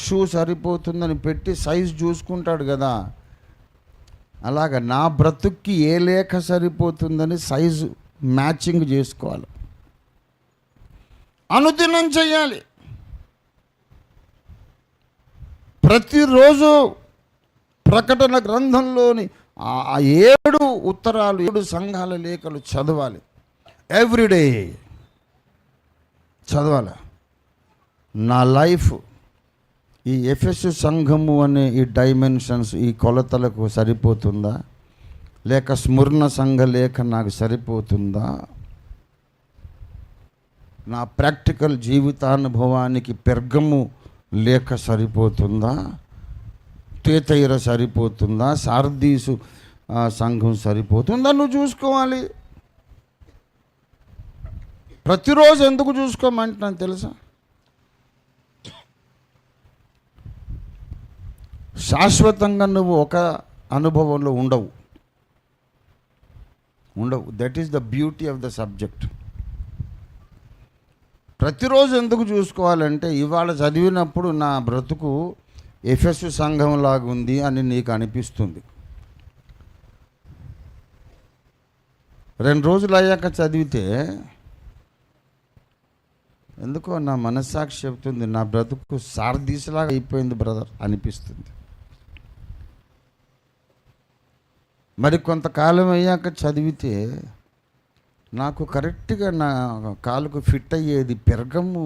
షూ సరిపోతుందని పెట్టి సైజు చూసుకుంటాడు కదా, అలాగ నా బ్రతుక్కి ఏ లేఖ సరిపోతుందని సైజు మ్యాచింగ్ చేసుకోవాలి. అనుదినం చెయ్యాలి. ప్రతిరోజు ప్రకటన గ్రంథంలోని ఆ 7 ఉత్తరాలు, 7 సంఘాల లేఖలు చదవాలి. ఎవ్రీడే చదవాలి. నా లైఫ్ ఈ ఎఫెసు సంఘము అనే ఈ డైమెన్షన్స్, ఈ కొలతలకు సరిపోతుందా, లేక స్మరణ సంఘ లేఖ నాకు సరిపోతుందా? నా ప్రాక్టికల్ జీవితానుభవానికి పెర్గము లేఖ సరిపోతుందా, తేతైర సరిపోతుందా, సార్దీసు సంఘం సరిపోతుందా? నువ్వు చూసుకోవాలి. ప్రతిరోజు ఎందుకు చూసుకోమంటున్నాను తెలుసా? శాశ్వతంగా నువ్వు ఒక అనుభవంలో ఉండవు. That is the beauty of the subject. ప్రతిరోజు ఎందుకు చూసుకోవాలంటే, ఇవాళ చదివినప్పుడు నా బ్రతుకు ఎఫెసు సంఘం లాగా ఉంది అని నీకు అనిపిస్తుంది. 2 రోజులు అయ్యాక చదివితే ఎందుకో నా మనస్సాక్షి చెప్తుంది, నా బ్రతుకు సార్దీసులాగా అయిపోయింది బ్రదర్ అనిపిస్తుంది. మరి కొంతకాలం అయ్యాక చదివితే నాకు కరెక్ట్గా నా కాలుకు ఫిట్ అయ్యేది పెర్గము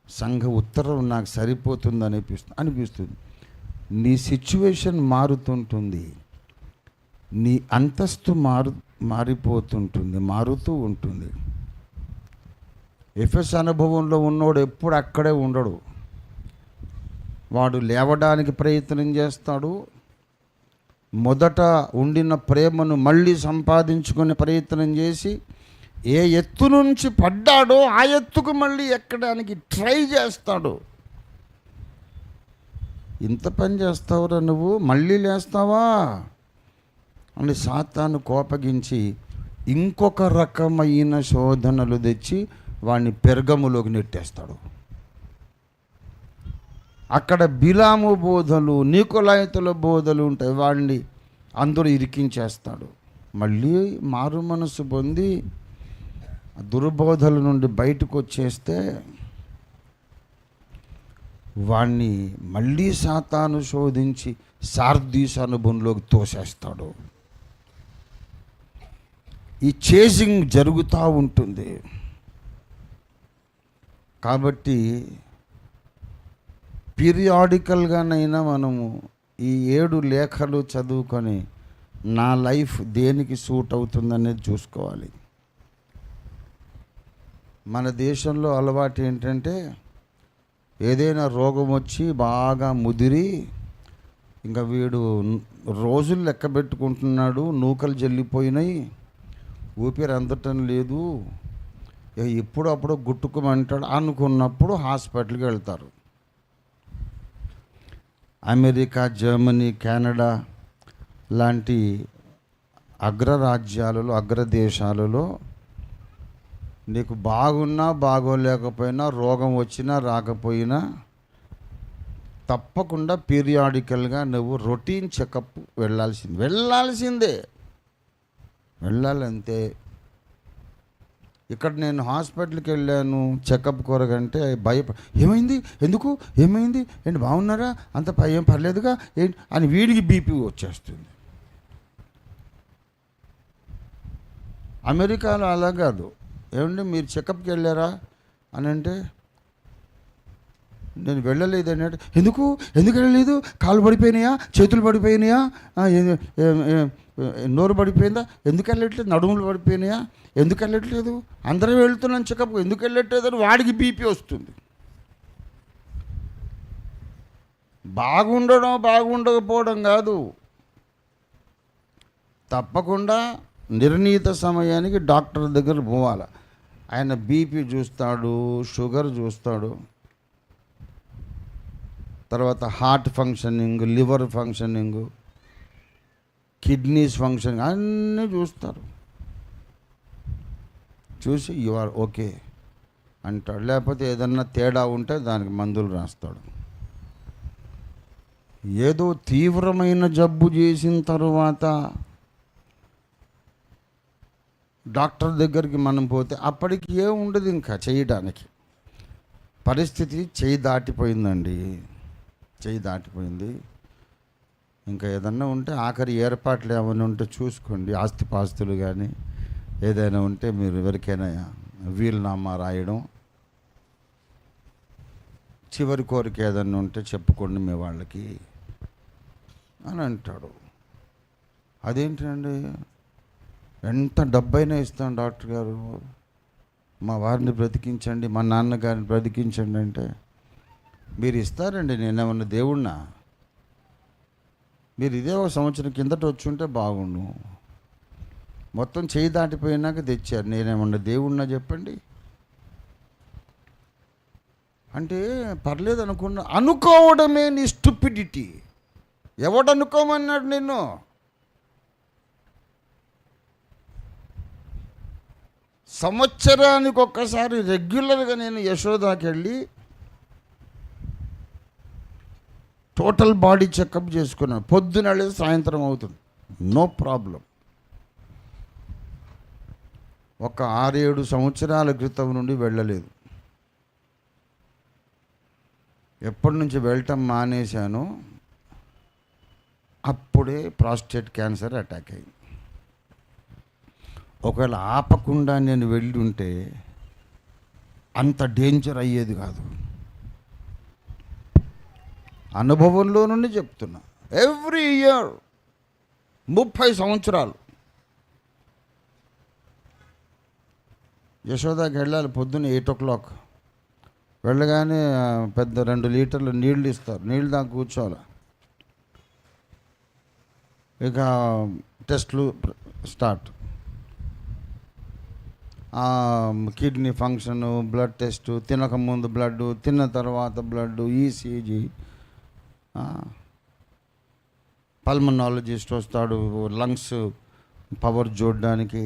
సంఘ ఉత్తరం నాకు సరిపోతుంది అనిపిస్తుంది. నీ సిచ్యువేషన్ మారుతుంటుంది, నీ అంతస్తు మారిపోతుంటుంది, మారుతూ ఉంటుంది. ఎఫెస్ అనుభవంలో ఉన్నోడు ఎప్పుడు అక్కడే ఉండడు. వాడు లేవడానికి ప్రయత్నం చేస్తాడు, మొదట ఉండిన ప్రేమను మళ్ళీ సంపాదించుకునే ప్రయత్నం చేసి ఏ ఎత్తు నుంచి పడ్డాడో ఆ ఎత్తుకు మళ్ళీ ఎక్కడానికి ట్రై చేస్తాడు. ఇంత పని చేస్తావురా నువ్వు, మళ్ళీ లేస్తావా అని సాతాను కోపగించి ఇంకొక రకమైన శోధనలు తెచ్చి వాడిని పెర్గములోకి నెట్టేస్తాడు. అక్కడ బిలాము బోధలు, నికొలాయితుల బోధలు ఉంటాయి, వాడిని అందరూ ఇరికించేస్తాడు. మళ్ళీ మారు మనసు పొంది దుర్బోధల నుండి బయటకు వచ్చేస్తే వాణ్ణి మళ్ళీ సాతాను శోధించి సార్దీస్ అనుభవంలోకి తోసేస్తాడు. ఈ చేజింగ్ జరుగుతూ ఉంటుంది. కాబట్టి పీరియాడికల్గానైనా మనము ఈ 7 లేఖలు చదువుకొని నా లైఫ్ దేనికి సూట్ అవుతుందనేది చూసుకోవాలి. మన దేశంలో అలవాటు ఏంటంటే ఏదైనా రోగం వచ్చి బాగా ముదిరి ఇంకా వీడు రోజులు లెక్క పెట్టుకుంటున్నాడు, నూకలు జల్లిపోయినాయి, ఊపిరి అందటం లేదు, ఎప్పుడు అప్పుడు గుట్టుకోమంటాడు అనుకున్నప్పుడు హాస్పిటల్కి వెళ్తారు. అమెరికా, జర్మనీ, కెనడా లాంటి అగ్రరాజ్యాలలో, అగ్రదేశాలలో నీకు బాగున్నా బాగోలేకపోయినా, రోగం వచ్చినా రాకపోయినా తప్పకుండా పీరియాడికల్గా నువ్వు రొటీన్ చెకప్ వెళ్ళాల్సిందే వెళ్ళాలంతే. ఇక్కడ నేను హాస్పిటల్కి వెళ్ళాను చెకప్ కొరకంటే ఏమైంది, ఎందుకు, ఏమైంది, ఏంటి, బాగున్నారా, అంత ఏం పర్లేదుగా ఏంటి అని వీడికి బీపీ వచ్చేస్తుంది. అమెరికాలో అలా కాదు. ఏమండి మీరు చెకప్కి వెళ్ళారా అని అంటే నేను వెళ్ళలేదు అన్నట్టు. ఎందుకు వెళ్ళలేదు, కాళ్ళు పడిపోయినాయా, చేతులు పడిపోయినాయా, నోరు పడిపోయిందా, ఎందుకు వెళ్ళట్లేదు, నడుములు పడిపోయినాయా, ఎందుకు వెళ్ళట్లేదు, అందరూ వెళ్తున్నాను చెకప్, ఎందుకు వెళ్ళట్లేదు అని వాడికి బీపీ వస్తుంది. బాగుండకపోవడం కాదు, తప్పకుండా నిర్ణీత సమయానికి డాక్టర్ దగ్గర పోవాలి. ఆయన బీపీ చూస్తాడు, షుగర్ చూస్తాడు, తర్వాత heart functioning, liver functioning, kidneys functioning అన్నీ చూస్తారు. చూసి యు ఆర్ ఓకే అంటాడు. లేకపోతే ఏదన్నా తేడా ఉంటే దానికి మందులు రాస్తాడు. ఏదో తీవ్రమైన జబ్బు చేసిన తరువాత డాక్టర్ దగ్గరికి మనం పోతే అప్పటికి ఉండదు ఇంకా చేయడానికి. పరిస్థితి చేయి దాటిపోయిందండి, చేయి దాటిపోయింది. ఇంకా ఏదన్నా ఉంటే ఆఖరి ఏర్పాట్లు ఏమైనా ఉంటే చూసుకోండి. ఆస్తిపాస్తులు కానీ ఏదైనా ఉంటే మీరు ఎవరికైనా వీలునామా రాయడం, చివరి కోరిక ఏదన్నా ఉంటే చెప్పుకోండి మీ వాళ్ళకి అని అంటాడు. అదేంటండి, ఎంత డబ్బైనా ఇస్తాను డాక్టర్ గారు, మా వారిని బ్రతికించండి, మా నాన్నగారిని బ్రతికించండి అంటే మీరు ఇస్తారండి. నేనేమన్నా దేవుణ్ణా? మీరు ఇదే ఒక సంవత్సరం కిందట వచ్చుంటే బాగుండు, మొత్తం చేయి దాటిపోయినాక తెచ్చారు, నేనేమన్నా దేవుణ్ణా చెప్పండి అంటే పర్లేదు అనుకోవడమే నీ స్టూపిడిటీ. ఎవడనుకోమన్నాడు నిన్ను? సంవత్సరానికి ఒక్కసారి రెగ్యులర్గా నేను యశోదాకి వెళ్ళి టోటల్ బాడీ చెకప్ చేసుకున్నాను. పొద్దున వెళ్ళేది సాయంత్రం అవుతుంది, నో ప్రాబ్లం. ఒక 6-7 సంవత్సరాల క్రితం నుండి వెళ్ళలేదు. ఎప్పటి నుంచి వెళ్ళటం మానేశాను అప్పుడే ప్రాస్టేట్ క్యాన్సర్ అటాక్ అయింది. ఒకవేళ ఆపకుండా నేను వెళ్ళి ఉంటే అంత డేంజర్ అయ్యేది కాదు. అనుభవంలో నుండి చెప్తున్నా. ఎవ్రీ ఇయర్ 30 సంవత్సరాలు యశోదాకి వెళ్ళాలి. పొద్దున్న 8 o'clock వెళ్ళగానే పెద్ద 2 లీటర్లు నీళ్ళు ఇస్తారు, నీళ్ళు దాకా కూర్చోవాలి. ఇక టెస్ట్లు start. Kidney function, blood test, తినకముందు బ్లడ్, తిన్న తర్వాత బ్లడ్, ఈసీజీ, పల్మనాలజిస్ట్ వస్తాడు లంగ్స్ పవర్ చూడడానికి.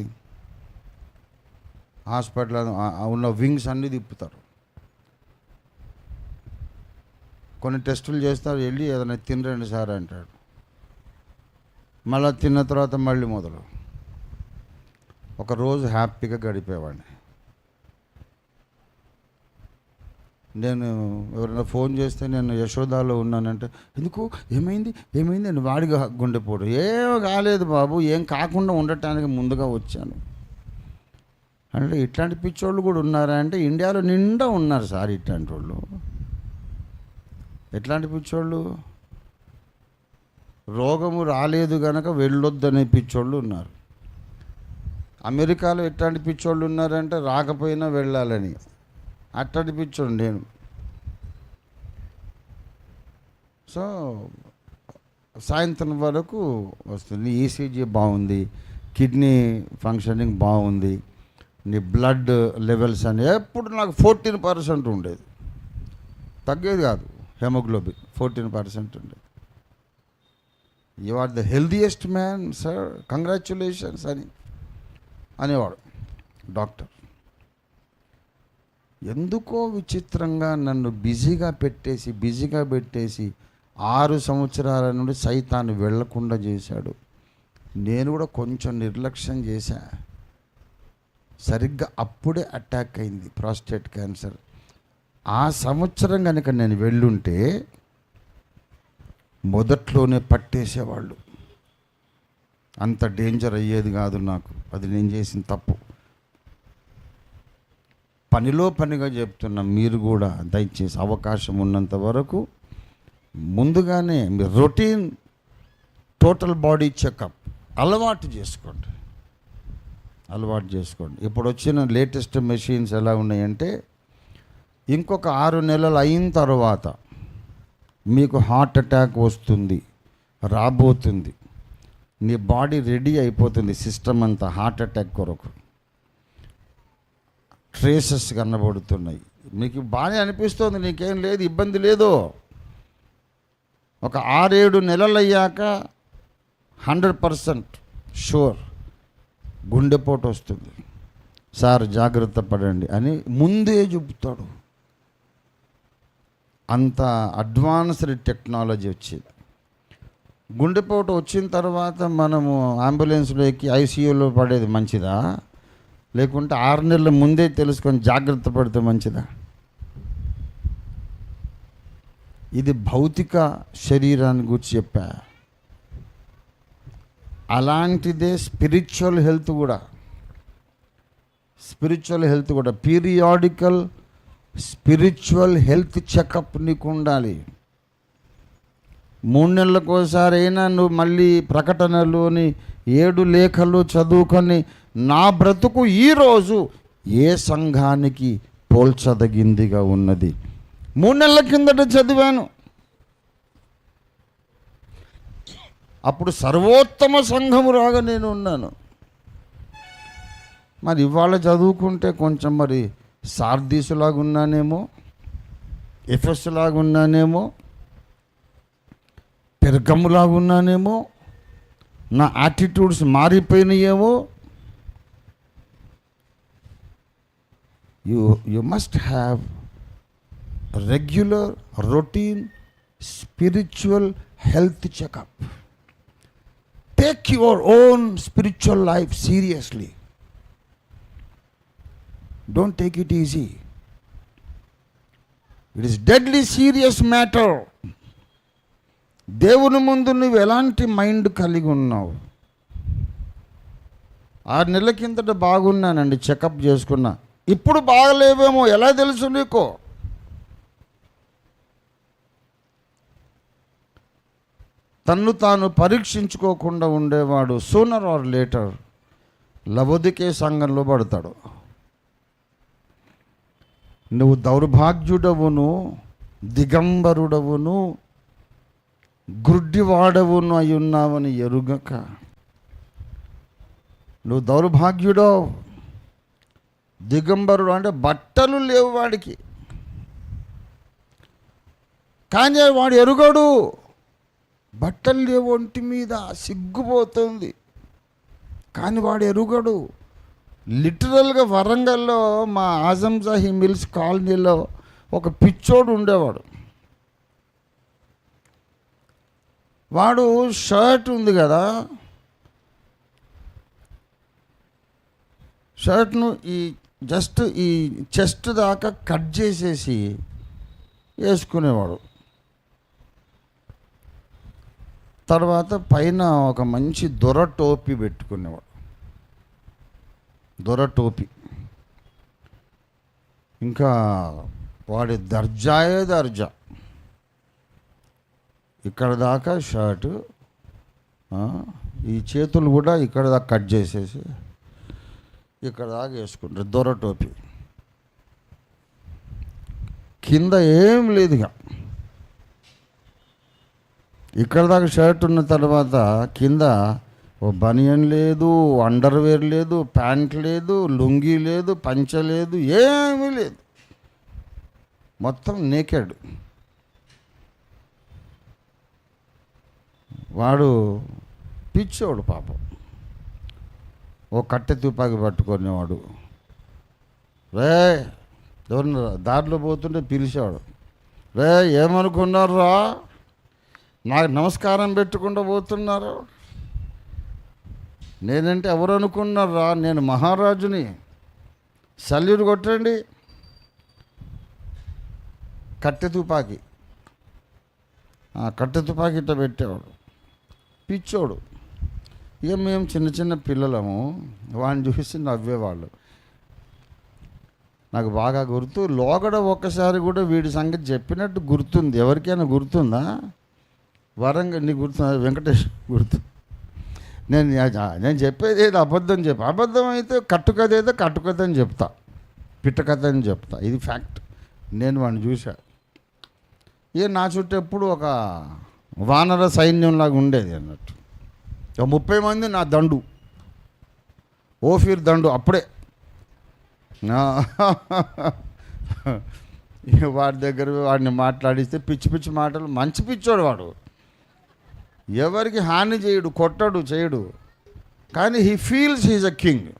హాస్పిటల్ ఉన్న వింగ్స్ అన్నీ తిప్పుతారు. కొన్ని టెస్టులు చేస్తారు, వెళ్ళి ఏదైనా తినరండి సార్ అంటాడు. మళ్ళీ తిన్న తర్వాత మళ్ళీ మొదలు. ఒకరోజు హ్యాపీగా గడిపేవాడిని. నేను ఎవరైనా ఫోన్ చేస్తే నేను యశోదాలో ఉన్నానంటే, ఎందుకు ఏమైంది నేను వాడిగా గుండెపోడు. ఏమో కాలేదు బాబు, ఏం కాకుండా ఉండటానికి ముందుగా వచ్చాను అంటే. ఇట్లాంటి పిచ్చోళ్ళు కూడా ఉన్నారా అంటే ఇండియాలో నిండా ఉన్నారు సార్ ఇట్లాంటి వాళ్ళు. ఎట్లాంటి పిచ్చోళ్ళు? రోగము రాలేదు కనుక వెళ్ళొద్దనే పిచ్చోళ్ళు ఉన్నారు. అమెరికాలో ఎట్లాంటి పిచ్చోళ్ళు ఉన్నారంటే రాకపోయినా వెళ్ళాలని. అట్లాంటి పిచ్చోడు నేను. సో సాయంత్రం వరకు వస్తుంది. ఈసీజీ బాగుంది, కిడ్నీ ఫంక్షనింగ్ బాగుంది, నీ బ్లడ్ లెవెల్స్ అని ఎప్పుడు నాకు 14% ఉండేది, తగ్గేది కాదు. హెమోగ్లోబిన్ 14% ఉండేది. You are the healthiest man sir, congratulations అని అనేవాడు డాక్టర్. ఎందుకో విచిత్రంగా నన్ను బిజీగా పెట్టేసి 6 సంవత్సరాల నుండి సైతాన్ని వెళ్లకుండా చేశాడు. నేను కూడా కొంచెం నిర్లక్ష్యం చేశా. సరిగ్గా అప్పుడే అటాక్ అయింది ప్రాస్టేట్ క్యాన్సర్. ఆ సంవత్సరం కనుక నేను వెళ్ళుంటే మొదట్లోనే పట్టేసేవాళ్ళు. అంత డేంజర్ అయ్యేది కాదు నాకు. అది నేను చేసిన తప్పు. పనిలో పనిగా చెప్తున్నా, మీరు కూడా దయచేసి అవకాశం ఉన్నంత వరకు ముందుగానే మీరు రొటీన్ టోటల్ బాడీ చెకప్ అలవాటు చేసుకోండి. ఇప్పుడు వచ్చిన లేటెస్ట్ మెషిన్స్ ఎలా ఉన్నాయంటే, ఇంకొక 6 నెలలు అయిన తర్వాత మీకు హార్ట్ అటాక్ వస్తుంది, రాబోతుంది, నీ బాడీ రెడీ అయిపోతుంది, సిస్టమ్ అంతా హార్ట్ అటాక్ కొరకు. ట్రేసెస్ కనబడుతున్నాయి. మీకు బాగా అనిపిస్తుంది, నీకేం లేదు, ఇబ్బంది లేదు. ఒక 6-7 నెలలు అయ్యాక 100% షూర్ గుండెపోటు వస్తుంది సార్, జాగ్రత్త పడండి అని ముందే చెబుతాడు. అంత అడ్వాన్స్డ్ టెక్నాలజీ వచ్చేది. గుండెపోటు వచ్చిన తర్వాత మనము అంబులెన్స్లో ఎక్కి ఐసీయూలో పడేది మంచిదా, లేకుంటే 6 నెలల ముందే తెలుసుకొని జాగ్రత్త పడితే మంచిదా? ఇది భౌతిక శరీరాన్ని గురించి చెప్పా. అలాంటిదే స్పిరిచువల్ హెల్త్ కూడా. పీరియాడికల్ స్పిరిచువల్ హెల్త్ చెకప్ నీకు ఉండాలి. 3 నెలలకోసారి అయినా నువ్వు మళ్ళీ ప్రకటనలోని 7 లేఖలు చదువుకొని నా బ్రతుకు ఈరోజు ఏ సంఘానికి పోల్చదగిందిగా ఉన్నది, 3 నెలల కిందట చదివాను. అప్పుడు సర్వోత్తమ సంఘము రాగా నేను ఉన్నాను. మరి ఇవాళ చదువుకుంటే కొంచెం మరి సార్దీసులాగా ఉన్నానేమో, ఎఫెస్లాగా ఉన్నానేమో, పెర్గములాగా ఉన్నానేమో, నా యాటిట్యూడ్స్ మారిపోయినాయేమో. You must have regular routine spiritual health checkup. Take your own spiritual life seriously. Don't take it easy. It is deadly serious matter. దేవుని ముందు నువ్వు ఎలాంటి మైండ్ కలిగి ఉన్నావు? 6 నెలల కిందట బాగున్నానండి, చెకప్ చేసుకున్నా, ఇప్పుడు బాగలేవేమో ఎలా తెలుసు నీకు? తన్ను తాను పరీక్షించుకోకుండా ఉండేవాడు సూనర్ ఆర్ లేటర్ లవోదికే సంఘంలో పడతాడు. నువ్వు దౌర్భాగ్యుడవును, దిగంబరుడవును, గుడ్డివాడవును అయి ఉన్నావని ఎరుగక నువ్వు దౌర్భాగ్యుడో, దిగంబరుడు అంటే బట్టలు లేవు వాడికి, కానీ వాడు ఎరుగడు. బట్టలు లేవు, ఒంటి మీద సిగ్గుపోతుంది, కానీ వాడు ఎరుగడు. లిటరల్గా వరంగల్లో మా ఆజంజాహి మిల్స్ కాలనీలో ఒక పిచ్చోడు ఉండేవాడు. వాడు షర్ట్ ఉంది కదా, షర్ట్ను జస్ట్ ఈ చెస్ట్ దాకా కట్ చేసేసి వేసుకునేవాడు. తర్వాత పైన ఒక మంచి దొర టోపీ పెట్టుకునేవాడు. దొర టోపీ. ఇంకా వాడి దర్జాయే దర్జా. ఇక్కడ దాకా షర్టు, ఈ చేతులు కూడా ఇక్కడ దాకా కట్ చేసేసి ఇక్కడ దాకా వేసుకుంటారు దొర టోపీ. కింద ఏం లేదుగా. ఇక్కడ దాకా షర్ట్ ఉన్న తర్వాత కింద ఓ బనియన్ లేదు, అండర్వేర్ లేదు, ప్యాంట్ లేదు, లుంగీ లేదు, పంచ లేదు, ఏమీ లేదు, మొత్తం నేకెడ్. వాడు పిచ్చోడు పాపం. ఓ కట్టె తుపాకి పట్టుకునేవాడు. రే ఎవరిని దారిలో పోతుంటే పిలిచేవాడు, రే ఏమనుకున్నారా, నాకు నమస్కారం పెట్టుకుంటూ పోతున్నారు, నేనంటే ఎవరు అనుకున్నారా, నేను మహారాజుని, సల్యూట్ కొట్టండి. కట్టె తుపాకి ఇట్ట పెట్టేవాడు. పిచ్చోడు. ఇక మేము చిన్న చిన్న పిల్లలము, వాడిని చూసి నవ్వేవాళ్ళు. నాకు బాగా గుర్తు, లోగడ ఒక్కసారి కూడా వీడి సంగతి చెప్పినట్టు గుర్తుంది. ఎవరికైనా గుర్తుందా? వరంగల్ నీకు గుర్తు? వెంకటేష్ గుర్తు. నేను చెప్పేది ఏదో అబద్ధం అయితే కట్టుకథ ఏదో కట్టుకథ అని చెప్తా, పిట్టకథ అని చెప్తా. ఇది ఫ్యాక్ట్. నేను వాడిని చూసా. ఇక నా చుట్టూ ఎప్పుడు ఒక వానర సైన్యంలాగా ఉండేది అన్నట్టు. ఒక 30 మంది నా దండు, ఓఫీర్ దండు. అప్పుడే వాడి దగ్గర వాడిని మాట్లాడిస్తే పిచ్చి పిచ్చి మాటలు. మంచి పిచ్చోడు వాడు, ఎవరికి హాని చేయడు, కొట్టడు, చేయడు, కానీ he feels he's a king.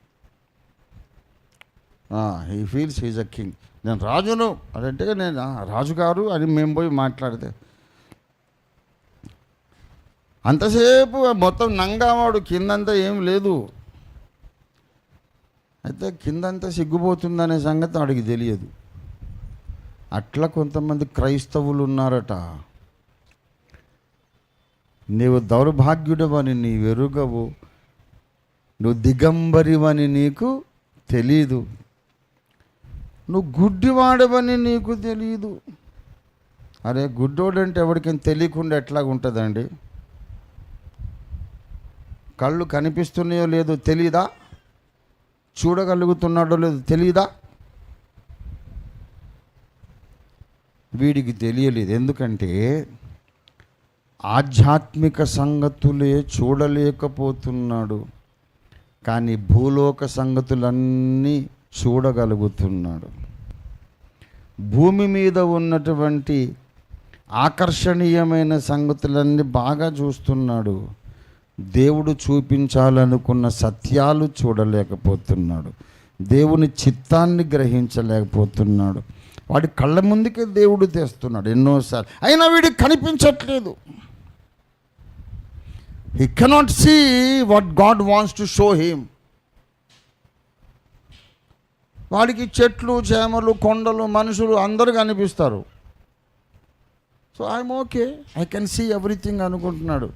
నేను రాజును అదంటే నేను రాజుగారు అని మేము పోయి మాట్లాడితే అంతసేపు మొత్తం నంగావాడు, కిందంతా ఏం లేదు. అయితే కిందంతా సిగ్గుపోతుందనే సంగతి వాడికి తెలియదు. అట్లా కొంతమంది క్రైస్తవులు ఉన్నారట. నీవు దౌర్భాగ్యుడవని నీవు ఎరుగవు, నువ్వు దిగంబరివని నీకు తెలీదు, నువ్వు గుడ్డివాడవని నీకు తెలియదు. అరే గుడ్డోడంటే ఎవరికైనా తెలియకుండా ఎట్లాగుంటుందండి? కళ్ళు కనిపిస్తున్నాయో లేదో తెలీదా? చూడగలుగుతున్నాడో లేదో తెలీదా? వీడికి తెలియలేదు. ఎందుకంటే ఆధ్యాత్మిక సంగతులే చూడలేకపోతున్నాడు, కానీ భూలోక సంగతులన్నీ చూడగలుగుతున్నాడు. భూమి మీద ఉన్నటువంటి ఆకర్షణీయమైన సంగతులన్నీ బాగా చూస్తున్నాడు. దేవుడు చూపించాలనుకున్న సత్యాలు చూడలేకపోతున్నాడు, దేవుని చిత్తాన్ని గ్రహించలేకపోతున్నాడు. వాడి కళ్ళ ముందుకే దేవుడు తెస్తున్నాడు ఎన్నోసార్లు, అయినా వీడికి కనిపించట్లేదు. He cannot see what God wants to show him. వాడికి చెట్లు, చేమలు, కొండలు, మనుషులు అందరూ కనిపిస్తారు. So I'm okay, I can see everything అనుకుంటున్నాడు.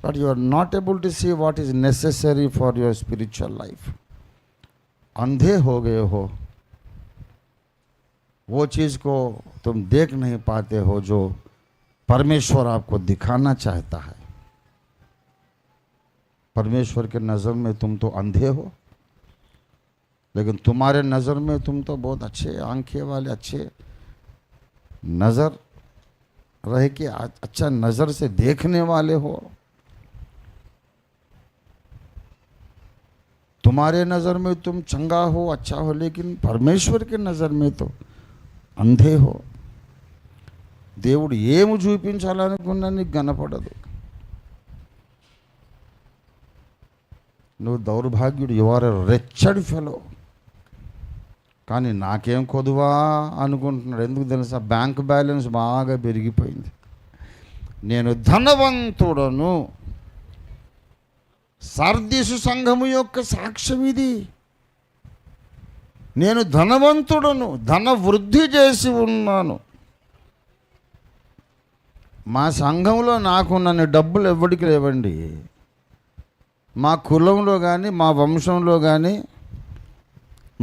But you are not able to see what is necessary for your spiritual life. अंधे हो गए हो, वो चीज़ को तुम देख नहीं पाते हो जो परमेश्वर आपको दिखाना चाहता है. परमेश्वर के नज़र में तुम तो अंधे हो, लेकिन तुम्हारे नज़र में तुम तो बहुत अच्छे, आंखें वाले, अच्छे नज़र रह के अच्छा नज़र से देखने वाले हो। तुम्हारे नज़र में तुम चंगा हो, अच्छा हो, लेकिन परमेश्वर के नज़र में तो अंधे हो। దేవుడు ఏమి చూపించాలనుకున్నా నీకు కనపడదు. నువ్వు దౌర్భాగ్యుడు, యు ఆర్ ఎ రెచ్చడ్ ఫెలో. కానీ నాకేం కొదువా అనుకుంటున్నాడు. ఎందుకు తెలుసా? బ్యాంక్ బ్యాలెన్స్ బాగా పెరిగిపోయింది. నేను ధనవంతుడను. సార్దీసు సంఘము యొక్క సాక్ష్యం ఇది. నేను ధనవంతుడను, ధన వృద్ధి చేసి ఉన్నాను. మా సంఘంలో నాకున్న డబ్బులు ఎవరికి లేవండి. మా కులంలో కానీ, మా వంశంలో కానీ,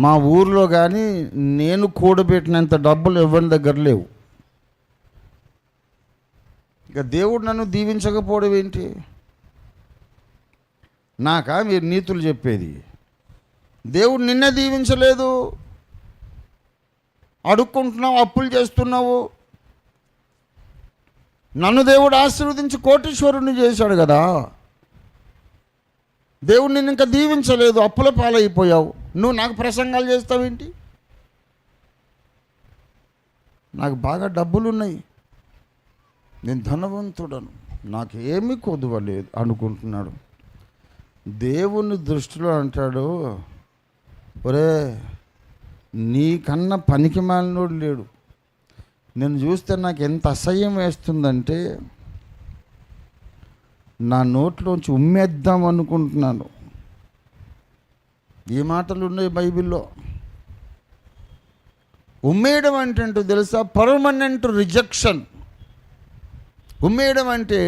మా ఊర్లో కానీ నేను కూడబెట్టినంత డబ్బులు ఎవరి దగ్గర లేవు. ఇక దేవుడు నన్ను దీవించకపోవడం ఏంటి? నాకా మీరు నీతులు చెప్పేది? దేవుడు నిన్నే దీవించలేదు. అడుక్కుంటున్నావు, అప్పులు చేస్తున్నావు. నన్ను దేవుడు ఆశీర్వదించి కోటీశ్వరుని చేశాడు కదా. దేవుడు నిన్ను ఇంకా దీవించలేదు, అప్పుల పాలైపోయావు. నువ్వు నాకు ప్రసంగాలు చేస్తావేంటి? నాకు బాగా డబ్బులు ఉన్నాయి, నేను ధనవంతుడను, నాకు ఏమీ కొదువలేదు అనుకుంటున్నాడు. దేవుని దృష్టిలో అంటాడు, ఒరే నీకన్నా పనికి మాలినోడు లేడు. నేను చూస్తే నాకు ఎంత అసహ్యం వేస్తుందంటే నా నోట్లోంచి ఉమ్మేద్దాం అనుకుంటున్నాను. ఈ మాటలు ఉన్నాయి బైబిల్లో. ఉమ్మేయడం అంటే తెలుసా? Permanent rejection. ఉమ్మేయడం అంటే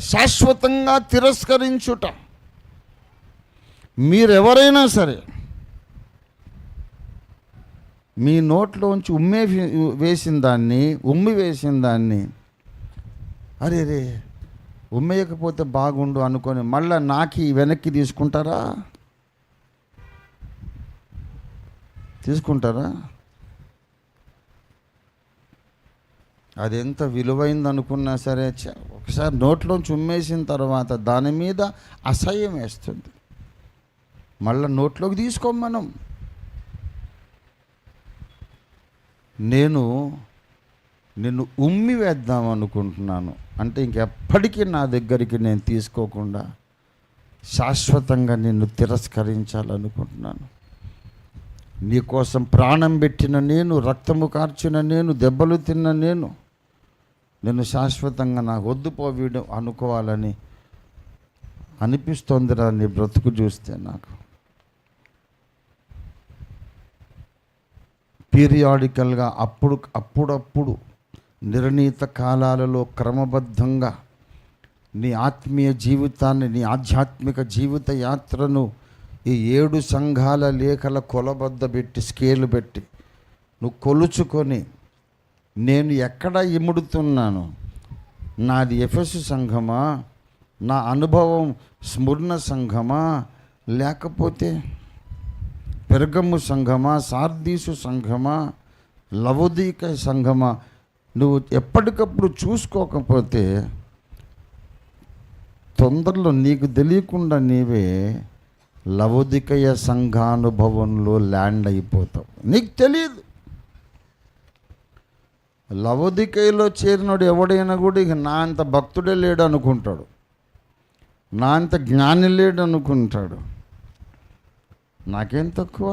శాశ్వతంగా తిరస్కరించుట. మీరెవరైనా సరే మీ నోట్లోంచి ఉమ్మి వేసిన దాన్ని అరే రే ఉమ్మేయకపోతే బాగుండు అనుకొని మళ్ళీ నాకి వెనక్కి తీసుకుంటారా? అది ఎంత విలువైంది అనుకున్నా సరే ఒకసారి నోట్లోంచి ఉమ్మేసిన తర్వాత దాని మీద అసహ్యం వేస్తుంది. మళ్ళీ నోట్లోకి తీసుకోం మనం. నేను నిన్ను ఉమ్మి వేద్దాం అనుకుంటున్నాను అంటే ఇంకెప్పటికీ నా దగ్గరికి నేను తీసుకోకుండా శాశ్వతంగా నిన్ను తిరస్కరించాలనుకుంటున్నాను. నీకోసం ప్రాణం పెట్టిన నేను, రక్తము కార్చిన నేను, దెబ్బలు తిన్న నేను శాశ్వతంగా నాకు వద్దుపోవడం అనుకోవాలని అనిపిస్తోందిరా నీ బ్రతుకు చూస్తే. నాకు పీరియాడికల్గా అప్పుడప్పుడు నిర్ణీత కాలాలలో క్రమబద్ధంగా నీ ఆత్మీయ జీవితాన్ని, నీ ఆధ్యాత్మిక జీవిత యాత్రను ఈ 7 సంఘాల లేఖల కొలబద్ద పెట్టి, స్కేలు పెట్టి నువ్వు కొలుచుకొని, నేను ఎక్కడ ఇముడుతున్నాను, నాది ఎఫెసు సంఘమా, నా అనుభవం స్ముర్ణ సంఘమా, లేకపోతే పెర్గము సంఘమా, సార్దీసు సంఘమా, లవోదీక సంఘమా, నువ్వు ఎప్పటికప్పుడు చూసుకోకపోతే తొందరలో నీకు తెలియకుండా నీవే లవోదికయ సంఘానుభవంలో ల్యాండ్ అయిపోతావు. నీకు తెలియదు. లవోదికయలో చేరినాడు ఎవడైనా కూడా ఇక నా అంత భక్తుడే లేడు అనుకుంటాడు, నా అంత జ్ఞాని లేడు అనుకుంటాడు. నాకేం తక్కువ?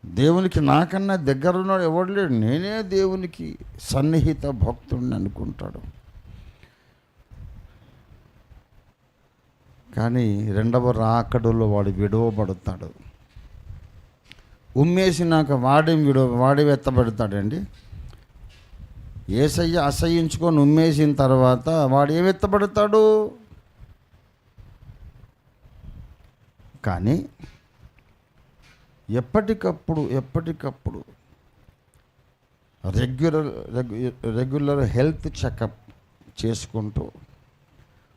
దేవునికి నాకన్నా దగ్గర ఉన్నాడు ఎవడు లేడు, నేనే దేవునికి సన్నిహిత భక్తుడిని అనుకుంటాడు. కానీ రెండవ రాకడలో వాడు విడవబడతాడు. ఉమ్మేసినాక వాడి ఎత్తబడతాడండి. యేసయ్య అసహ్యించుకొని ఉమ్మేసిన తర్వాత వాడు ఏమి ఎత్తబడతాడు? కానీ ఎప్పటికప్పుడు రెగ్యులర్ హెల్త్ చెకప్ చేసుకుంటూ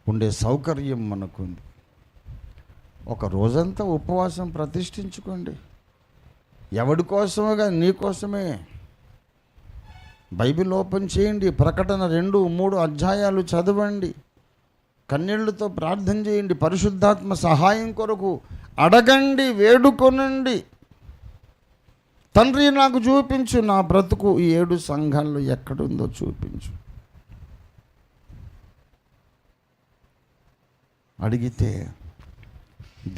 ఉండే సౌకర్యం మనకుంది. ఒక రోజంతా ఉపవాసం ప్రతిష్ఠించుకోండి. ఎవడి కోసమో కానీ నీ కోసమే. బైబిల్ ఓపెన్ చేయండి, ప్రకటన 2-3 అధ్యాయాలు చదవండి, కన్నీళ్లతో ప్రార్థన చేయండి, పరిశుద్ధాత్మ సహాయం కొరకు అడగండి, వేడుకొనండి. తండ్రి నాకు చూపించు, నా బ్రతుకు ఈ 7 సంఘాల్లో ఎక్కడుందో చూపించు. అడిగితే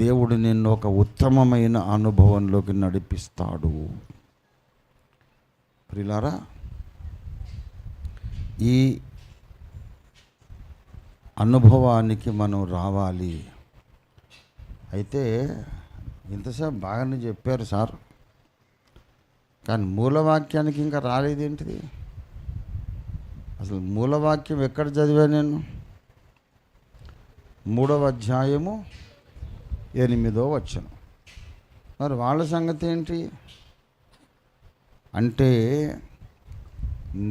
దేవుడు నిన్ను ఒక ఉత్తమమైన అనుభవంలోకి నడిపిస్తాడు. ప్రియులారా, ఈ అనుభవానికి మనం రావాలి. అయితే ఇంతసేపు బాగానే చెప్పారు సార్, కానీ మూలవాక్యానికి ఇంకా రాలేదేంటిది? అసలు మూలవాక్యం ఎక్కడ చదివా నేను? 3వ అధ్యాయము 8వ వచనం. మరి వాళ్ళ సంగతి ఏంటి అంటే,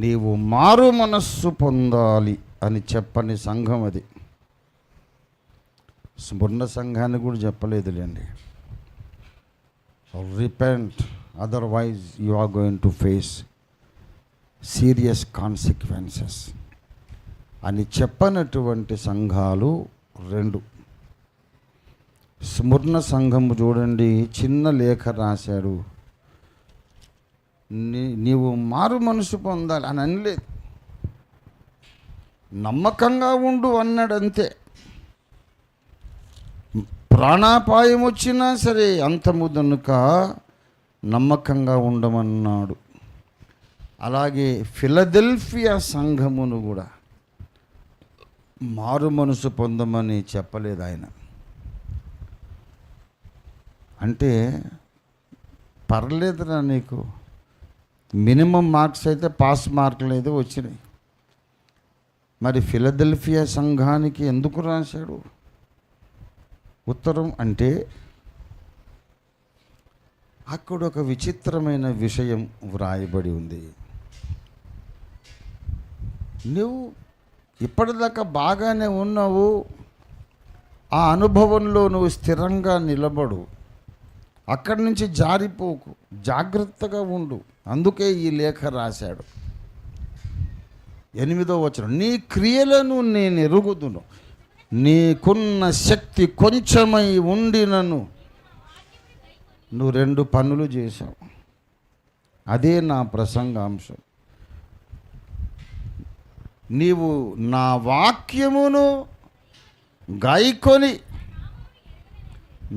నీవు మారు మనస్సు పొందాలి అని చెప్పని సంఘం అది. స్మరణ సంఘాన్ని కూడా చెప్పలేదులేండి. Repent, otherwise you are going to face serious consequences అని చెప్పనటువంటి సంఘాలు 2. స్మరణ సంఘము చూడండి, చిన్న లేఖ రాశాడు, నీవు మారు మనసు పొందాలి అని అనలేదు, నమ్మకంగా ఉండు అన్నాడంతే. ప్రాణాపాయం వచ్చినా సరే అంతము దనుక నమ్మకంగా ఉండమన్నాడు. అలాగే ఫిలదెల్ఫియా సంఘమును కూడా మారు మనసు పొందమని చెప్పలేదు ఆయన. అంటే పర్లేదురా, నీకు మినిమం మార్క్స్ అయితే పాస్ మార్కులు అయితే వచ్చినాయి. మరి ఫిలదెల్ఫియా సంఘానికి ఎందుకు రాశాడు ఉత్తరం అంటే, అక్కడ ఒక విచిత్రమైన విషయం వ్రాయబడి ఉంది. నువ్వు ఇప్పటిదాకా బాగానే ఉన్నావు, ఆ అనుభవంలో నువ్వు స్థిరంగా నిలబడు, అక్కడి నుంచి జారిపోకు, జాగ్రత్తగా ఉండు. అందుకే ఈ లేఖ రాశాడు. 8వ వచనం, నీ క్రియలను నేను ఎరుగుదును, నీకున్న శక్తి కొంచెమై ఉండినను నువ్వు 2 పనులు చేశావు. అదే నా ప్రసంగాంశం. నీవు నా వాక్యమును గాయకొని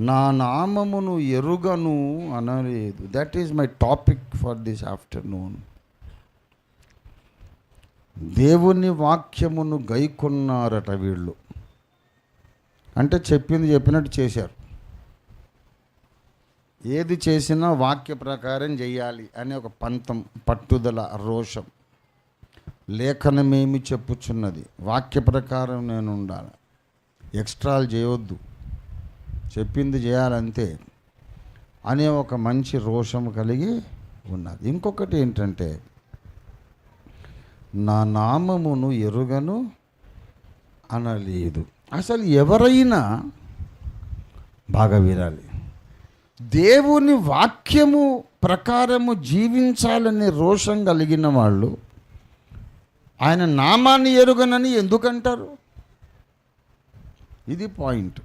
నా నామమును ఎరుగను అనలేదు. That is my topic for this afternoon. దేవుని వాక్యమును గైకొన్నారట వీళ్ళు. అంటే చెప్పినట్టు చేశారు. ఏది చేసినా వాక్య ప్రకారం చేయాలి అనే ఒక పంతం, పట్టుదల, రోషం. లేఖనమేమి చెప్పుచున్నది, వాక్య ప్రకారం నేను ఉండాలి, ఎక్స్ట్రాలు చేయవద్దు, చెప్పింది చేయాలంతే అనే ఒక మంచి రోషం కలిగి ఉన్నది. ఇంకొకటి ఏంటంటే, నా నామమును ఎరుగను అనలేదు. అసలు ఎవరైనా బాగా వినాలి, దేవుని వాక్యము ప్రకారము జీవించాలనే రోషం కలిగిన వాళ్ళు ఆయన నామాన్ని ఎరుగనని ఎందుకంటారు? ఇది పాయింట్.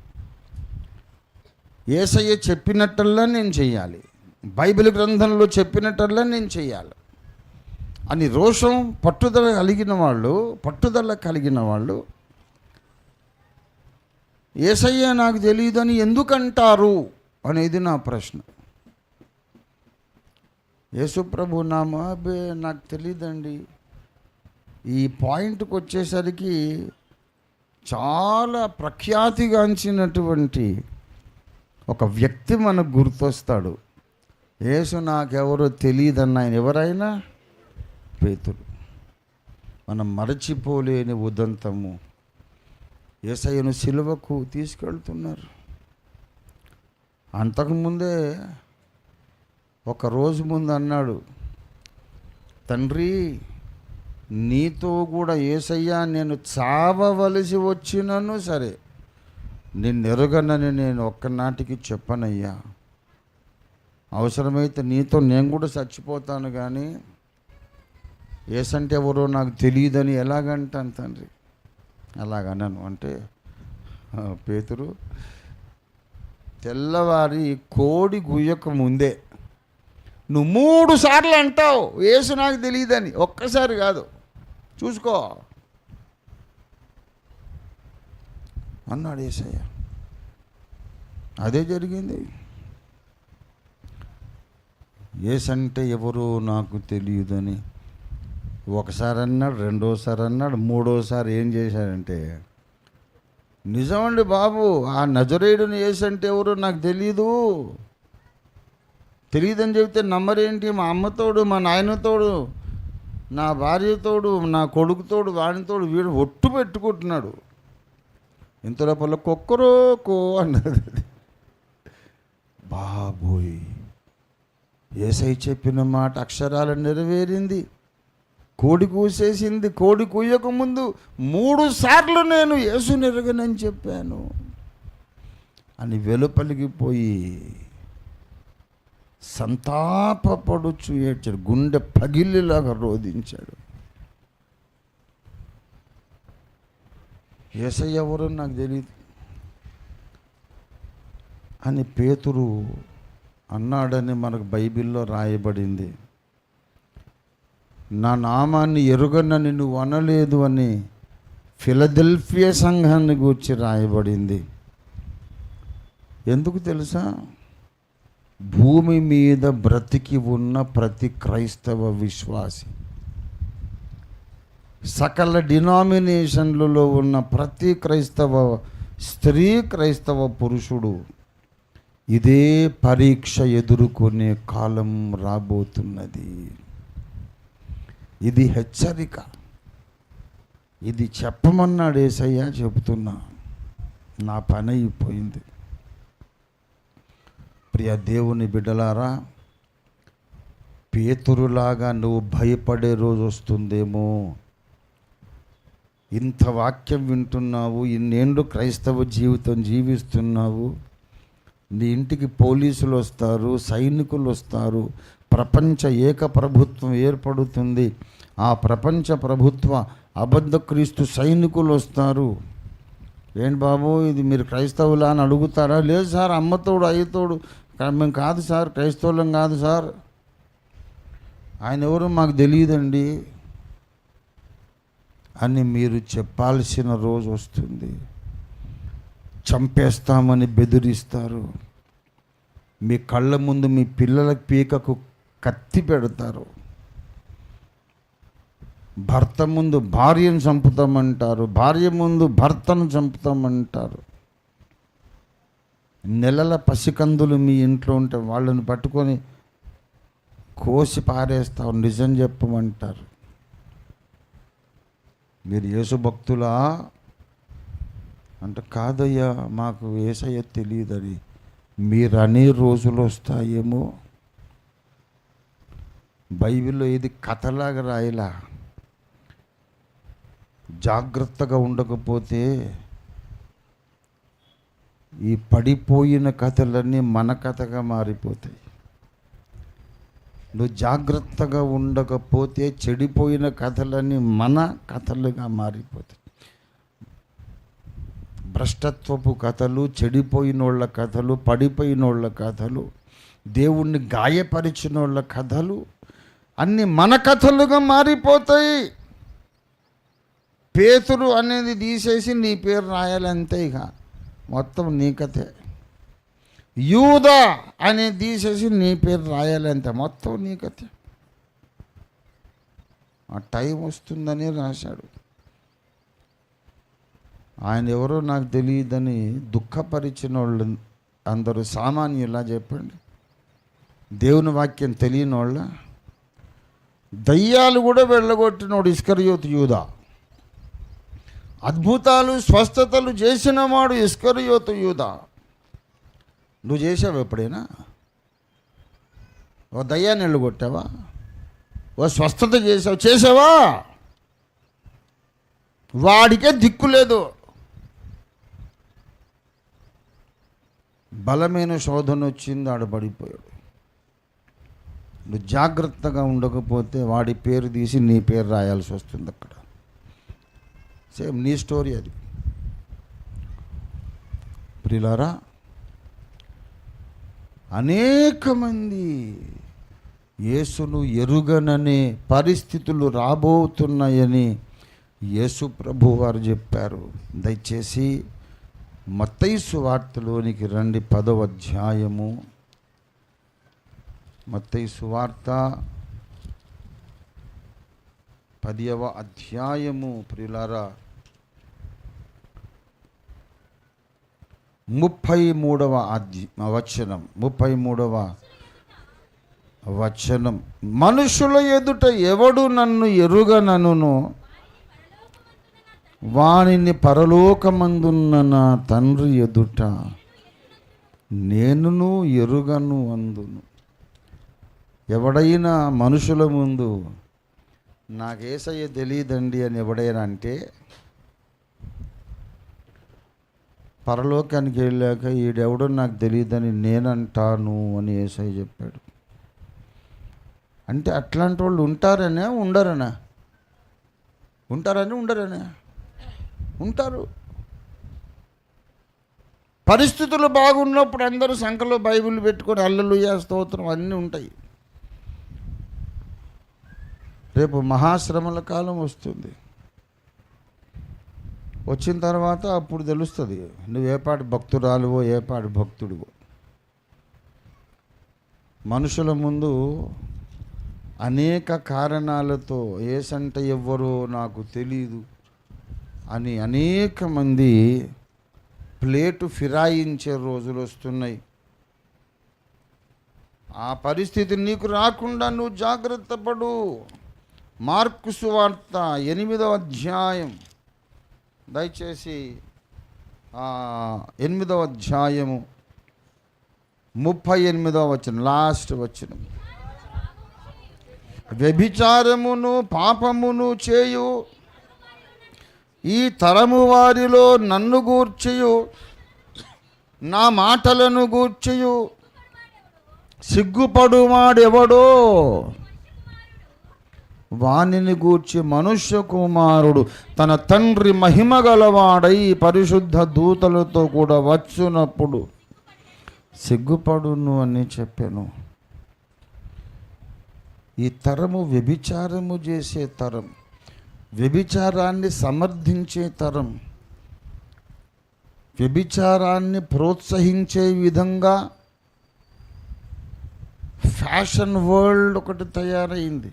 యేసయ్య చెప్పినట్టల్లా నేను చెయ్యాలి, బైబిల్ గ్రంథంలో చెప్పినట్టల్లా నేను చెయ్యాలి అని రోషం, పట్టుదల కలిగిన వాళ్ళు యేసయ్య నాకు తెలియదని ఎందుకంటారు అనేది నా ప్రశ్న. యేసుప్రభు నామాబే నాకు తెలియదండి. ఈ పాయింట్కి వచ్చేసరికి చాలా ప్రఖ్యాతిగాంచినటువంటి ఒక వ్యక్తి మనకు గుర్తొస్తాడు. యేసు నాకెవరో తెలియదన్న ఆయన ఎవరైనా పేతురు. మనం మరచిపోలేని ఉదంతము. యేసయ్యను సిలువకు తీసుకెళ్తున్నారు. అంతకుముందే ఒక రోజు ముందు అన్నాడు, తండ్రి నీతో కూడా యేసయ్యా నేను చావవలసి వచ్చినను సరే నిన్నెరుగనని నేను ఒక్కనాటికి చెప్పనయ్యా, అవసరమైతే నీతో నేను కూడా చచ్చిపోతాను, కానీ యేసంటే ఎవరో నాకు తెలియదని ఎలాగంటాను తండ్రి. అలాగన్నాను అంటే పేతురు తెల్లవారి కోడి గుయ్యక ముందే నువ్వు 3 సార్లు అంటావు యేసు నాకు తెలియదని. ఒక్కసారి కాదు, చూసుకో అన్నాడు యేసయ్య. అదే జరిగింది. యేసంటే ఎవరో నాకు తెలియదని ఒకసారి అన్నాడు, రెండోసారి అన్నాడు, మూడోసారి ఏం చేశాడంటే, నిజమండి బాబు, ఆ నజరేయుడుని యేసంటే ఎవరో నాకు తెలియదని చెబితే నమ్మరేంటి? మా అమ్మతోడు, మా నాయనతోడు, నా భార్యతోడు, నా కొడుకుతోడు, వాడితోడు వీడు ఒట్టు పెట్టుకుంటున్నాడు. ఇంత లోపల కొక్కరోకో అన్నది. బాబోయ్, యేసయ్య చెప్పిన మాట అక్షరాలు నెరవేరింది. కోడి కూసేసింది. కోడి కూయక ముందు 3 సార్లు నేను యేసుని ఎరగనని చెప్పాను అని వెలుపలికి పోయి సంతాపపడుచు ఏడ్చాడు. గుండె పగిలిలాగా రోధించాడు. యేసయ్య ఎవరో నాకు తెలియదు అని పేతురు అన్నాడని మనకు బైబిల్లో రాయబడింది. నా నామాన్ని ఎరుగనని నువ్వు అనలేదు అని ఫిలదెల్ఫియా సంఘాన్ని గూర్చి రాయబడింది. ఎందుకు తెలుసా? భూమి మీద బ్రతికి ఉన్న ప్రతి క్రైస్తవ విశ్వాసి, సకల డినామినేషన్లలో ఉన్న ప్రతి క్రైస్తవ స్త్రీ, క్రైస్తవ పురుషుడు ఇదే పరీక్ష ఎదుర్కొనే కాలం రాబోతున్నది. ఇది హెచ్చరిక. ఇది చెప్పమన్నాడు యేసయ్య, చెబుతున్నా. నా పని అయిపోయింది. ప్రియ దేవుని బిడ్డలారా, పేతురులాగా నువ్వు భయపడే రోజు వస్తుందేమో. ఇంత వాక్యం వింటున్నావు, ఇన్నేళ్ళు క్రైస్తవ జీవితం జీవిస్తున్నావు, నీ ఇంటికి పోలీసులు వస్తారు, సైనికులు వస్తారు, ప్రపంచ ఏక ప్రభుత్వం ఏర్పడుతుంది. ఆ ప్రపంచ ప్రభుత్వ అబద్ధ క్రీస్తు సైనికులు వస్తారు. ఏంటి బాబు ఇది మీరు క్రైస్తవులా అని అడుగుతారా? లేదు సార్, అమ్మతోడు అయ్యతోడు మేము కాదు సార్, క్రైస్తవులం కాదు సార్, ఆయన ఎవరో మాకు తెలియదండి అని మీరు చెప్పాల్సిన రోజు వస్తుంది. చంపేస్తామని బెదిరిస్తారు. మీ కళ్ళ ముందు మీ పిల్లల పీకకు కత్తి పెడతారు. భర్త ముందు భార్యను చంపుతామంటారు, భార్య ముందు భర్తను చంపుతామంటారు. నెలల పసికందులు మీ ఇంట్లో ఉంటే వాళ్ళని పట్టుకొని కోసి పారేస్తావు, నిజం చెప్పమంటారు. మీరు యేసు భక్తులా అంటే, కాదయ్యా మాకు యేసయ్య తెలియదని మీరు అనే రోజులు వస్తాయేమో. బైబిల్లో ఇది కథలాగా రాయలా. జాగ్రత్తగా ఉండకపోతే ఈ పడిపోయిన కథలన్నీ మన కథగా మారిపోతాయి. నువ్వు జాగ్రత్తగా ఉండకపోతే చెడిపోయిన కథలన్నీ మన కథలుగా మారిపోతాయి. భ్రష్టత్వపు కథలు, చెడిపోయినోళ్ళ కథలు, పడిపోయినోళ్ళ కథలు, దేవుణ్ణి గాయపరిచినోళ్ళ కథలు అన్నీ మన కథలుగా మారిపోతాయి. పేతురు అనేది తీసేసి నీ పేరు రాయాలి అంతే, ఇక మొత్తం నీ కథే. యూదా అనేది తీసేసి నీ పేరు రాయాలి అంతే, మొత్తం నీ కథే. ఆ టైం వస్తుందని రాశాడు. ఆయన ఎవరో నాకు తెలియదని దుఃఖపరిచిన వాళ్ళు అందరూ సామాన్యులా చెప్పండి? దేవుని వాక్యం తెలియని వాళ్ళ? దయ్యాలు కూడా వెళ్ళగొట్టినోడు ఇస్కరియోతు యూదా. అద్భుతాలు స్వస్థతలు చేసినవాడు ఇస్కరియోతు యూదా. నువ్వు చేసావు ఎప్పుడైనా? ఓ దయ్యాన్ని వెళ్ళగొట్టావా? ఓ స్వస్థత చేసావా? వాడికే దిక్కు లేదు. బలమైన శోధన వచ్చింది, ఆడ పడిపోయాడు. నువ్వు జాగ్రత్తగా ఉండకపోతే వాడి పేరు తీసి నీ పేరు రాయాల్సి వస్తుంది అక్కడ. సేమ్ నీ స్టోరీ అది. ప్రియులారా, అనేక మంది యేసును ఎరుగననే పరిస్థితులు రాబోతున్నాయని యేసు ప్రభు వారు చెప్పారు. దయచేసి మత్తయి సువార్తలోనికి రండి. 10వ అధ్యాయము, మత్తయి సువార్త 10వ అధ్యాయము ప్రియులారా, 33వ వచనం. 33వ వచనం. మనుషుల ఎదుట ఎవడు నన్ను ఎరుగనను వానిని పరలోకమందున్న నా తండ్రి ఎదుట నేనును ఎరుగను అందును. ఎవడైనా మనుషుల ముందు నాకేసయ్య తెలియదండి అని ఎవడైనా అంటే, పరలోకానికి వెళ్ళాక ఈడెవడో నాకు తెలియదని నేనంటాను అని యేసయ్య చెప్పాడు. అంటే అట్లాంటి వాళ్ళు ఉంటారనే ఉండరనా? ఉంటారని ఉండరనే? ఉంటారు. పరిస్థితులు బాగున్నప్పుడు అందరూ సంఖలో బైబిల్ పెట్టుకొని హల్లెలూయా స్తోత్రం అన్నీ ఉంటాయి. రేపు మహాశ్రమల కాలం వస్తుంది. వచ్చిన తర్వాత అప్పుడు తెలుస్తుంది నువ్వు ఏపాటి భక్తురాలువో ఏపాటి భక్తుడివో. మనుషుల ముందు అనేక కారణాలతో ఏసంట ఎవ్వరో నాకు తెలీదు అని అనేక మంది ప్లేటు ఫిరాయించే రోజులు వస్తున్నాయి. ఆ పరిస్థితి నీకు రాకుండా నువ్వు జాగ్రత్త పడు. మార్కు సువార్త 8వ అధ్యాయం, దయచేసి 8వ అధ్యాయము 38వ వచనం, లాస్ట్ వచనం. వ్యభిచారమును పాపమును చేయు ఈ తరము వారిలో నన్ను గూర్చియు నా మాటలను గూర్చియు సిగ్గుపడువాడెవడో వానిని గూర్చి మనుష్య కుమారుడు తన తండ్రి మహిమ గలవాడై పరిశుద్ధ దూతలతో కూడా వచ్చునప్పుడు సిగ్గుపడును అని చెప్పాను. ఈ తరము వ్యభిచారము చేసే తరం, వ్యభిచారాన్ని సమర్థించే తరం, వ్యభిచారాన్ని ప్రోత్సహించే విధంగా ఫ్యాషన్ వరల్డ్ ఒకటి తయారైంది.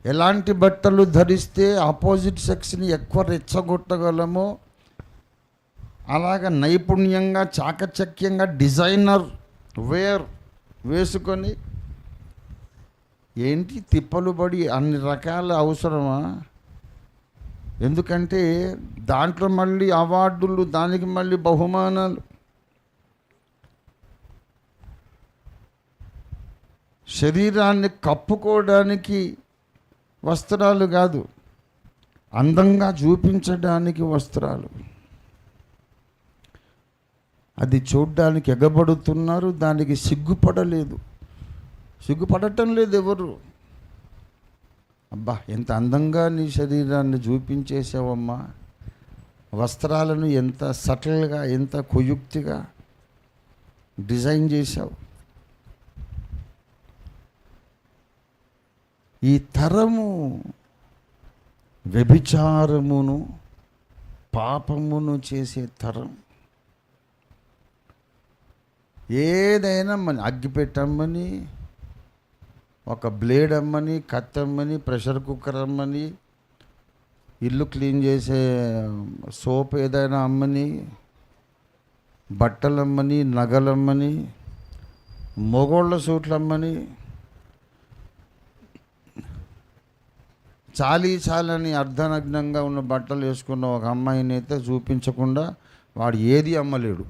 ఎలాంటి బట్టలు ధరిస్తే ఆపోజిట్ సెక్స్ని ఎక్కువ రెచ్చగొట్టగలమో అలాగ నైపుణ్యంగా చాకచక్యంగా డిజైనర్ వేర్ వేసుకొని ఏంటి తిప్పలు పడి అన్ని రకాల అవసరమా? ఎందుకంటే దాంట్లో మళ్ళీ అవార్డులు, దానికి మళ్ళీ బహుమానాలు. శరీరాన్ని కప్పుకోవడానికి వస్త్రాలు కాదు, అందంగా చూపించడానికి వస్త్రాలు. అది చూడ్డానికి ఎగబడుతున్నారు, దానికి సిగ్గుపడటం లేదు ఎవరు. అబ్బా ఎంత అందంగా నీ శరీరాన్ని చూపించేసావమ్మా, వస్త్రాలను ఎంత సటిల్గా ఎంత కుయుక్తిగా డిజైన్ చేశావు. ఈ తరము వ్యభిచారమును పాపమును చేసే తరం. ఏదైనా మన అగ్గిపెట్టమ్మని, ఒక బ్లేడ్ అమ్మని, కత్తి అమ్మని, ప్రెషర్ కుక్కర్ అమ్మని, ఇల్లు క్లీన్ చేసే సోప్ ఏదైనా అమ్మని, బట్టలమ్మని, నగలమ్మని, మొగోళ్ళ సూట్లు అమ్మని, చాలని అర్ధనగ్నంగా ఉన్న బట్టలు వేసుకున్న ఒక అమ్మాయిని అయితే చూపించకుండా వాడు ఏది అమ్మలేడు.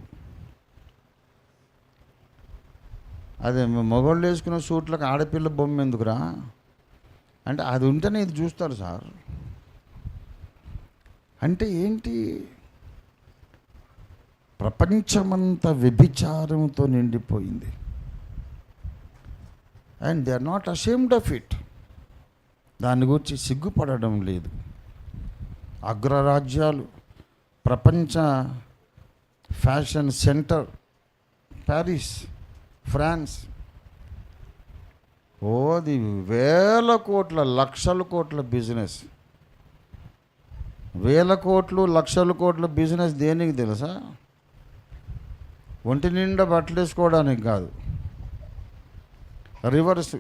అదే మగవాళ్ళు వేసుకున్న సూట్లకు ఆడపిల్ల బొమ్మ ఎందుకురా అంటే అది ఉంటేనే ఇది చూస్తారు సార్. అంటే ఏంటి? ప్రపంచమంతా వ్యభిచారంతో నిండిపోయింది. And they are not ashamed of it. దాని గురించి సిగ్గుపడడం లేదు. అగ్రరాజ్యాలు, ప్రపంచ ఫ్యాషన్ సెంటర్ ప్యారిస్, ఫ్రాన్స్, అది వేల కోట్ల లక్షల కోట్ల బిజినెస్. వేల కోట్లు లక్షల కోట్ల బిజినెస్ దేనికి తెలుసా? ఒంటి నిండా బట్టలు వేసుకోవడానికి కాదు, రివర్స్.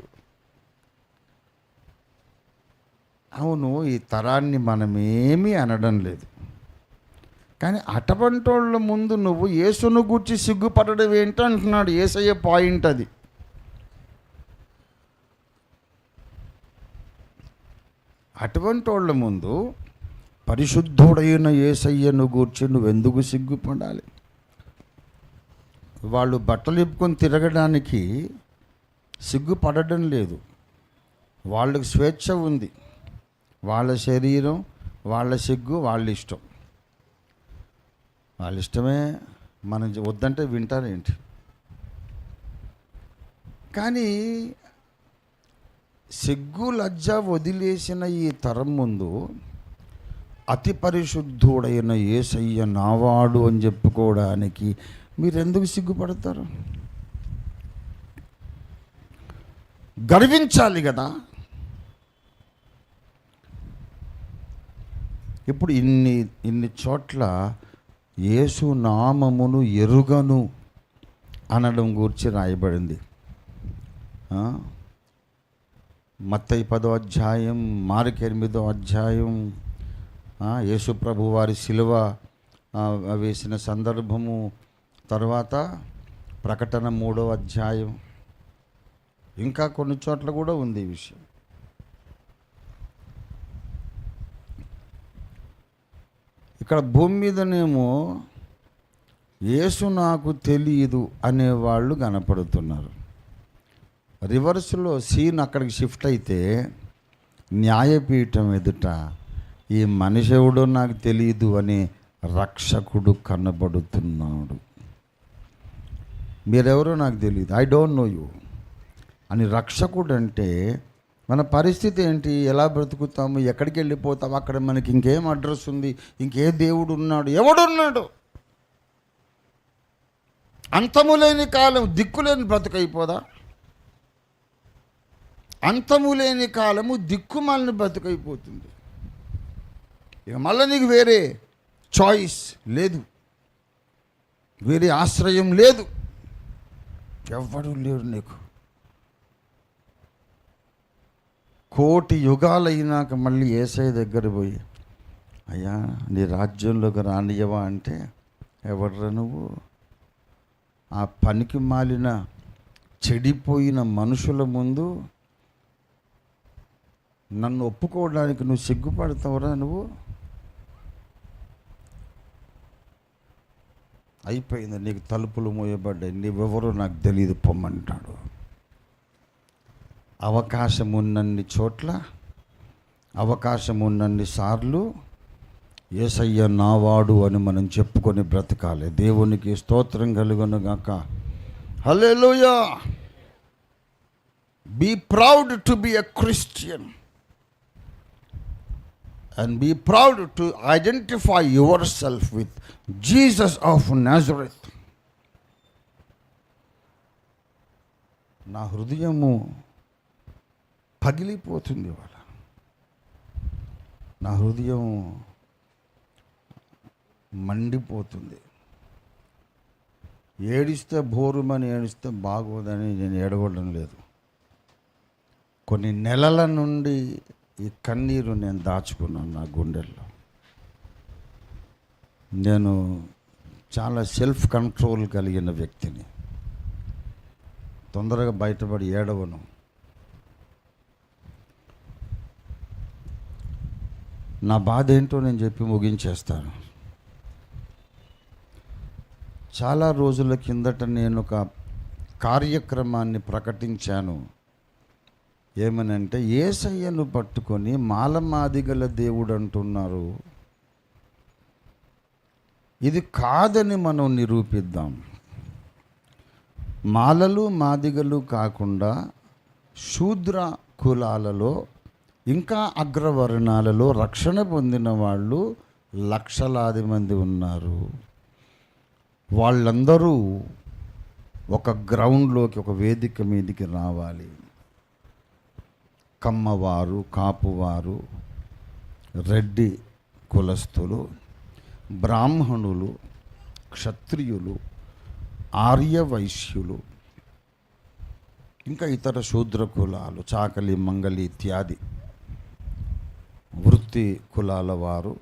అవును, ఈ తరాన్ని మనమేమీ అనడం లేదు, కానీ అటువంటి వాళ్ళ ముందు నువ్వు యేసును గూర్చి సిగ్గుపడడం ఏంటో అంటున్నాడు. యేసయ్య పాయింట్ అది. అటువంటి వాళ్ళ ముందు పరిశుద్ధుడైన యేసయ్యను గూర్చి నువ్వెందుకు సిగ్గుపడాలి? వాళ్ళు బట్టలు ఇప్పుకొని తిరగడానికి సిగ్గుపడడం లేదు. వాళ్ళకి స్వేచ్ఛ ఉంది. వాళ్ళ శరీరం, వాళ్ళ సిగ్గు, వాళ్ళ ఇష్టం. వాళ్ళ ఇష్టమే. మనం వద్దంటే వింటారేంటి? కానీ సిగ్గు లజ్జ వదిలేసిన ఈ తరం ముందు అతి పరిశుద్ధుడైన యేసయ్య నావాడు అని చెప్పుకోవడానికి మీరెందుకు సిగ్గుపడతారు? గర్వించాలి కదా. ఇప్పుడు ఇన్ని చోట్ల యేసు నామమును ఎరుగను అనడం గురించి రాయబడింది. మత్తయి 10వ అధ్యాయం, మార్కు 8వ అధ్యాయం, యేసు ప్రభు వారి శిలువ వేసిన సందర్భము, తర్వాత ప్రకటన 3వ అధ్యాయం, ఇంకా కొన్ని చోట్ల కూడా ఉంది ఈ విషయం. ఇక్కడ భూమి మీదనేమో యేసు నాకు తెలియదు అనేవాళ్ళు కనపడుతున్నారు. రివర్స్లో సీన్ అక్కడికి షిఫ్ట్ అయితే న్యాయపీఠం ఎదుట ఈ మనిషి ఎవడో నాకు తెలియదు అనే రక్షకుడు కనబడుతున్నాడు. మీరెవరో నాకు తెలియదు, ఐ డోంట్ నో యూ అని రక్షకుడు అంటే మన పరిస్థితి ఏంటి? ఎలా బ్రతుకుతాము? ఎక్కడికి వెళ్ళిపోతాము? అక్కడ మనకి ఇంకేం అడ్రస్ ఉంది? ఇంకే దేవుడు ఉన్నాడు? ఎవడున్నాడు? అంతము లేని కాలం దిక్కులేని బ్రతుకైపోదా? అంతము లేని కాలము దిక్కుమాలిన బ్రతుకైపోతుంది. ఇక మళ్ళీ నీకు వేరే చాయిస్ లేదు, వేరే ఆశ్రయం లేదు, ఎవ్వడు లేడు నీకు. కోటి యుగాలైనాక మళ్ళీ యేసయ్య దగ్గర పోయి, అయ్యా నీ రాజ్యంలోకి రానియవా అంటే, ఎవడ్రా నువ్వు? ఆ పనికి మాలిన చెడిపోయిన మనుషుల ముందు నన్ను ఒప్పుకోవడానికి నువ్వు సిగ్గుపడతావురా? నువ్వు అయిపోయింది, నీకు తలుపులు మూయబడ్డాయి, నీవెవరో నాకు తెలియదు, పొమ్మంటాడు. అవకాశం ఉన్నన్ని చోట్ల, అవకాశం ఉన్నన్ని సార్లు యేసయ్య నావాడు అని మనం చెప్పుకొని బ్రతకాలి. దేవునికి స్తోత్రం కలుగును గాక. Hallelujah. Be proud to be a Christian and be proud to identify yourself with Jesus of Nazareth. నా హృదయము పగిలిపోతుంది ఇవాళ. నా హృదయం మండిపోతుంది. ఏడిస్తే బోరుమని ఏడిస్తే బాగోదని నేను ఏడవడం లేదు. కొన్ని నెలల నుండి ఈ కన్నీరు నేను దాచుకున్నాను నా గుండెల్లో. నేను చాలా సెల్ఫ్ కంట్రోల్ కలిగిన వ్యక్తిని. తొందరగా బయటపడి ఏడవను. నా బాధ ఏంటో నేను చెప్పి ముగించేస్తాను. చాలా రోజుల కిందట నేను ఒక కార్యక్రమాన్ని ప్రకటించాను. ఏమనంటే, యేసయ్యను పట్టుకొని మాలమాదిగల దేవుడు అంటున్నారు, ఇది కాదని మనం నిరూపిద్దాం. మాలలు మాదిగలు కాకుండా శూద్ర కులాలలో ఇంకా అగ్రవర్ణాలలో రక్షణ పొందిన వాళ్ళు లక్షలాది మంది ఉన్నారు. వాళ్ళందరూ ఒక గ్రౌండ్లోకి, ఒక వేదిక మీదకి రావాలి. కమ్మవారు, కాపువారు, రెడ్డి కులస్తులు, బ్రాహ్మణులు, క్షత్రియులు, ఆర్యవైశ్యులు, ఇంకా ఇతర శూద్ర కులాలు, చాకలి, మంగలి ఇత్యాది వృత్తి కులాల వారు,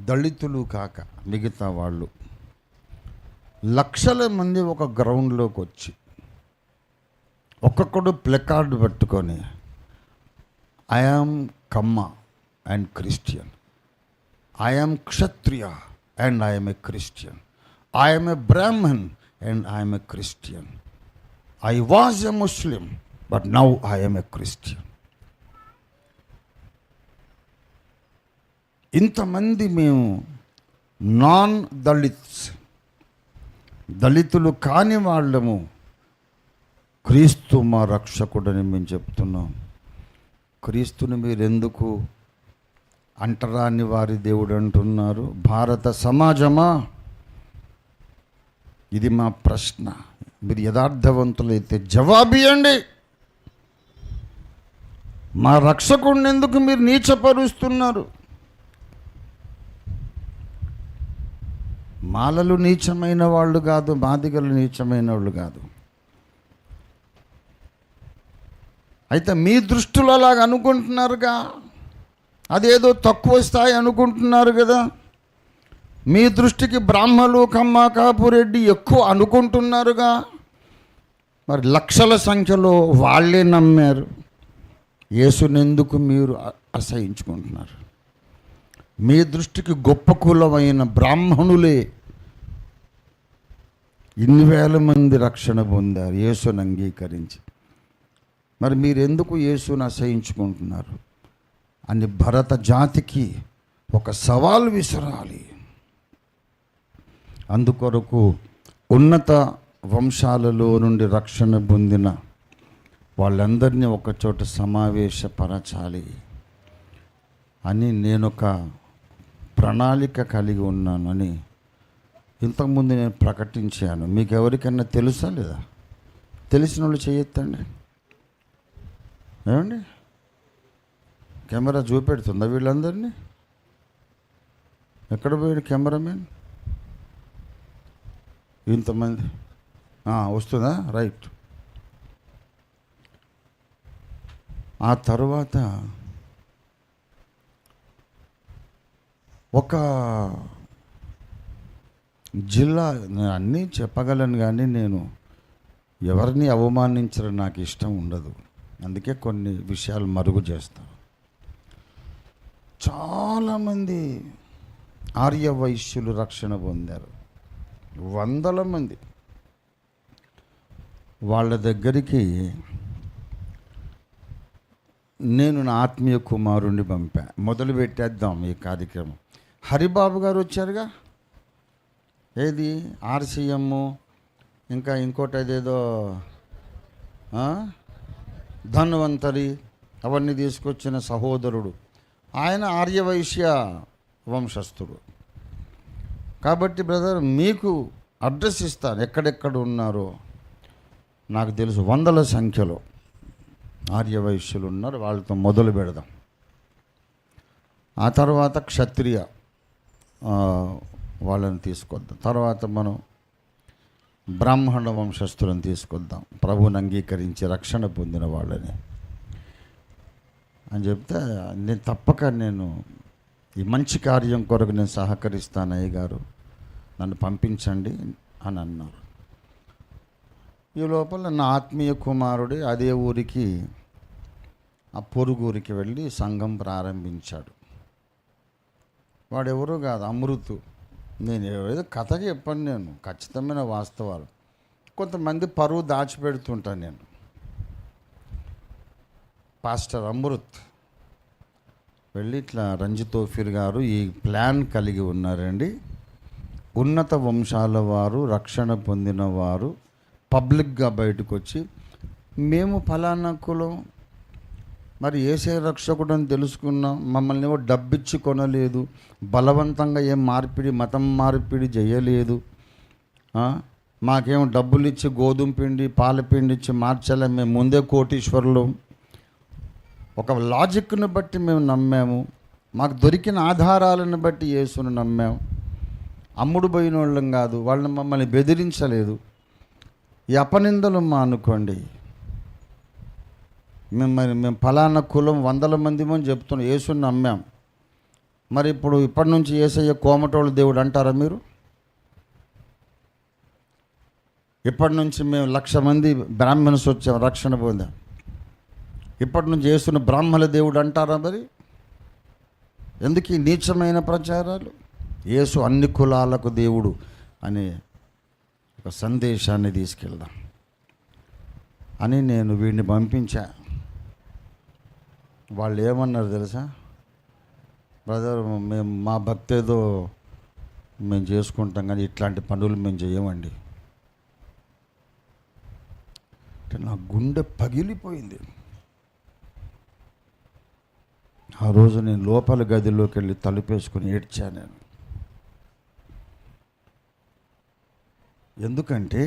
దళితులు కాక మిగతా వాళ్ళు లక్షల మంది ఒక గ్రౌండ్లోకి వచ్చి ఒక్కొక్కడు ప్లెకార్డు పట్టుకొని I am Kamma and Christian, I am Kshatriya and I am a Christian, I am a Brahmin and I am a Christian, I was a Muslim but now I am a Christian. ఇంతమంది మేము నాన్ దళితులు కాని వాళ్ళము క్రీస్తు మా రక్షకుడని మేము చెప్తున్నాం. క్రీస్తుని మీరు ఎందుకు అంటరాని వారి దేవుడు అంటున్నారు? భారత సమాజమా, ఇది మా ప్రశ్న. మీరు యథార్థవంతులైతే జవాబియండి. మా రక్షకుడిని ఎందుకు మీరు నీచపరుస్తున్నారు? మాలలు నీచమైన వాళ్ళు కాదు, మాదిగలు నీచమైన వాళ్ళు కాదు. అయితే మీ దృష్టిలో అలాగ అనుకుంటున్నారుగా, అదేదో తక్కువ స్థాయి అనుకుంటున్నారు కదా. మీ దృష్టికి బ్రాహ్మలు, కమ్మ, కాపురెడ్డి ఎక్కువ అనుకుంటున్నారుగా. మరి లక్షల సంఖ్యలో వాళ్ళే నమ్మారు. యేసునెందుకు మీరు అసహించుకుంటున్నారు? మీ దృష్టికి గొప్ప కులమైన బ్రాహ్మణులే ఇన్ని వేల మంది రక్షణ పొందారు యేసుని అంగీకరించి. మరి మీరెందుకు యేసుని అసహించుకుంటున్నారు అని భరత జాతికి ఒక సవాల్ విసరాలి. అందుకొరకు ఉన్నత వంశాలలో నుండి రక్షణ పొందిన వాళ్ళందరినీ ఒకచోట సమావేశపరచాలి అని నేనొక ప్రణాళిక కలిగి ఉన్నానని ఇంతకుముందు నేను ప్రకటించాను. మీకు ఎవరికైనా తెలుసా లేదా? తెలిసిన వాళ్ళు చేయొద్దండి. ఏమండి, కెమెరా చూపెడుతుందా వీళ్ళందరినీ? ఎక్కడ పోయాడు కెమెరామెన్? ఇంతమంది వస్తుందా? రైట్. ఆ తర్వాత ఒక జిల్లా, నేను అన్నీ చెప్పగలను కానీ నేను ఎవరిని అవమానించడం నాకు ఇష్టం ఉండదు. అందుకే కొన్ని విషయాలు మరుగు చేస్తాను. చాలామంది ఆర్యవైశ్యులు రక్షణ పొందారు, వందల మంది. వాళ్ళ దగ్గరికి నేను నా ఆత్మీయ కుమారుణ్ణి పంపా. మొదలు పెట్టేద్దాం ఈ కార్యక్రమం. హరిబాబు గారు వచ్చారుగా, ఏది ఆర్సీఎం, ఇంకా ఇంకోటి అదేదో ధన్వంతరి, అవన్నీ తీసుకొచ్చిన సహోదరుడు. ఆయన ఆర్యవైశ్య వంశస్థుడు. కాబట్టి బ్రదర్, మీకు అడ్రస్ ఇస్తాను, ఎక్కడెక్కడ ఉన్నారో నాకు తెలుసు. వందల సంఖ్యలో ఆర్యవైశ్యులు ఉన్నారు. వాళ్ళతో మొదలు పెడదాం. ఆ తర్వాత క్షత్రియ వాళ్ళని తీసుకొద్దాం. తర్వాత మనం బ్రాహ్మణ వంశస్థులను తీసుకొద్దాం, ప్రభువుని అంగీకరించి రక్షణ పొందిన వాళ్ళని అని చెప్తే, నేను తప్పక నేను ఈ మంచి కార్యం కొరకు నేను సహకరిస్తాను అయ్య గారు, నన్ను పంపించండి అని అన్నారు. ఈ లోపల నా ఆత్మీయ కుమారుడు అదే ఊరికి, ఆ పొరుగురికి వెళ్ళి సంఘం ప్రారంభించాడు. వాడెవరూ కాదు, అమృతు. నేను ఏదో కథకి చెప్పాను, నేను ఖచ్చితమైన వాస్తవాలు. కొంతమంది పరువు దాచిపెడుతుంటాను నేను. పాస్టర్ అమృత్ వెళ్ళి ఇట్లా రంజితోఫీర్ గారు ఈ ప్లాన్ కలిగి ఉన్నారండి. ఉన్నత వంశాల వారు, రక్షణ పొందిన వారు పబ్లిక్గా బయటకు వచ్చి మేము ఫలానా కులం, మరి యేసే రక్షకుడు అని తెలుసుకున్నాం, మమ్మల్ని ఏమో డబ్బిచ్చి కొనలేదు, బలవంతంగా ఏం మతం మార్పిడి చేయలేదు, మాకేమో డబ్బులు ఇచ్చి గోధుమ పిండి పాల పిండి ఇచ్చి మార్చాలి, మేము ముందే కోటీశ్వరులు, ఒక లాజిక్ను బట్టి మేము నమ్మాము, మాకు దొరికిన ఆధారాలను బట్టి యేసును నమ్మాము, అమ్ముడు పోయిన వాళ్ళం కాదు, వాళ్ళని మమ్మల్ని బెదిరించలేదు. ఈ అపనిందలు మానుకోండి. మేము ఫలానా కులం 100 మంది అని చెప్తున్నాం, యేసుని నమ్మాం. మరి ఇప్పటి నుంచి యేసయ్య కోమటోళ్ళ దేవుడు అంటారా మీరు? ఇప్పటి నుంచి మేము 1,00,000 మంది బ్రాహ్మణ్స్ వచ్చాం, రక్షణ పొందాం, ఇప్పటి నుంచి యేసుని బ్రాహ్మణ దేవుడు అంటారా? మరి ఎందుకు ఈ నీచమైన ప్రచారాలు? యేసు అన్ని కులాలకు దేవుడు అనే ఒక సందేశాన్ని తీసుకెళ్దాం అని నేను వీడిని పంపించా. వాళ్ళు ఏమన్నారు తెలుసా? బ్రదర్, మా భక్తి ఏదో మేము చేసుకుంటాం కానీ ఇట్లాంటి పనులు మేము చేయమండి. అంటే నా గుండె పగిలిపోయింది. ఆ రోజు నేను లోపల గదిలోకి వెళ్ళి తలుపేసుకుని ఏడ్చాను నేను. ఎందుకంటే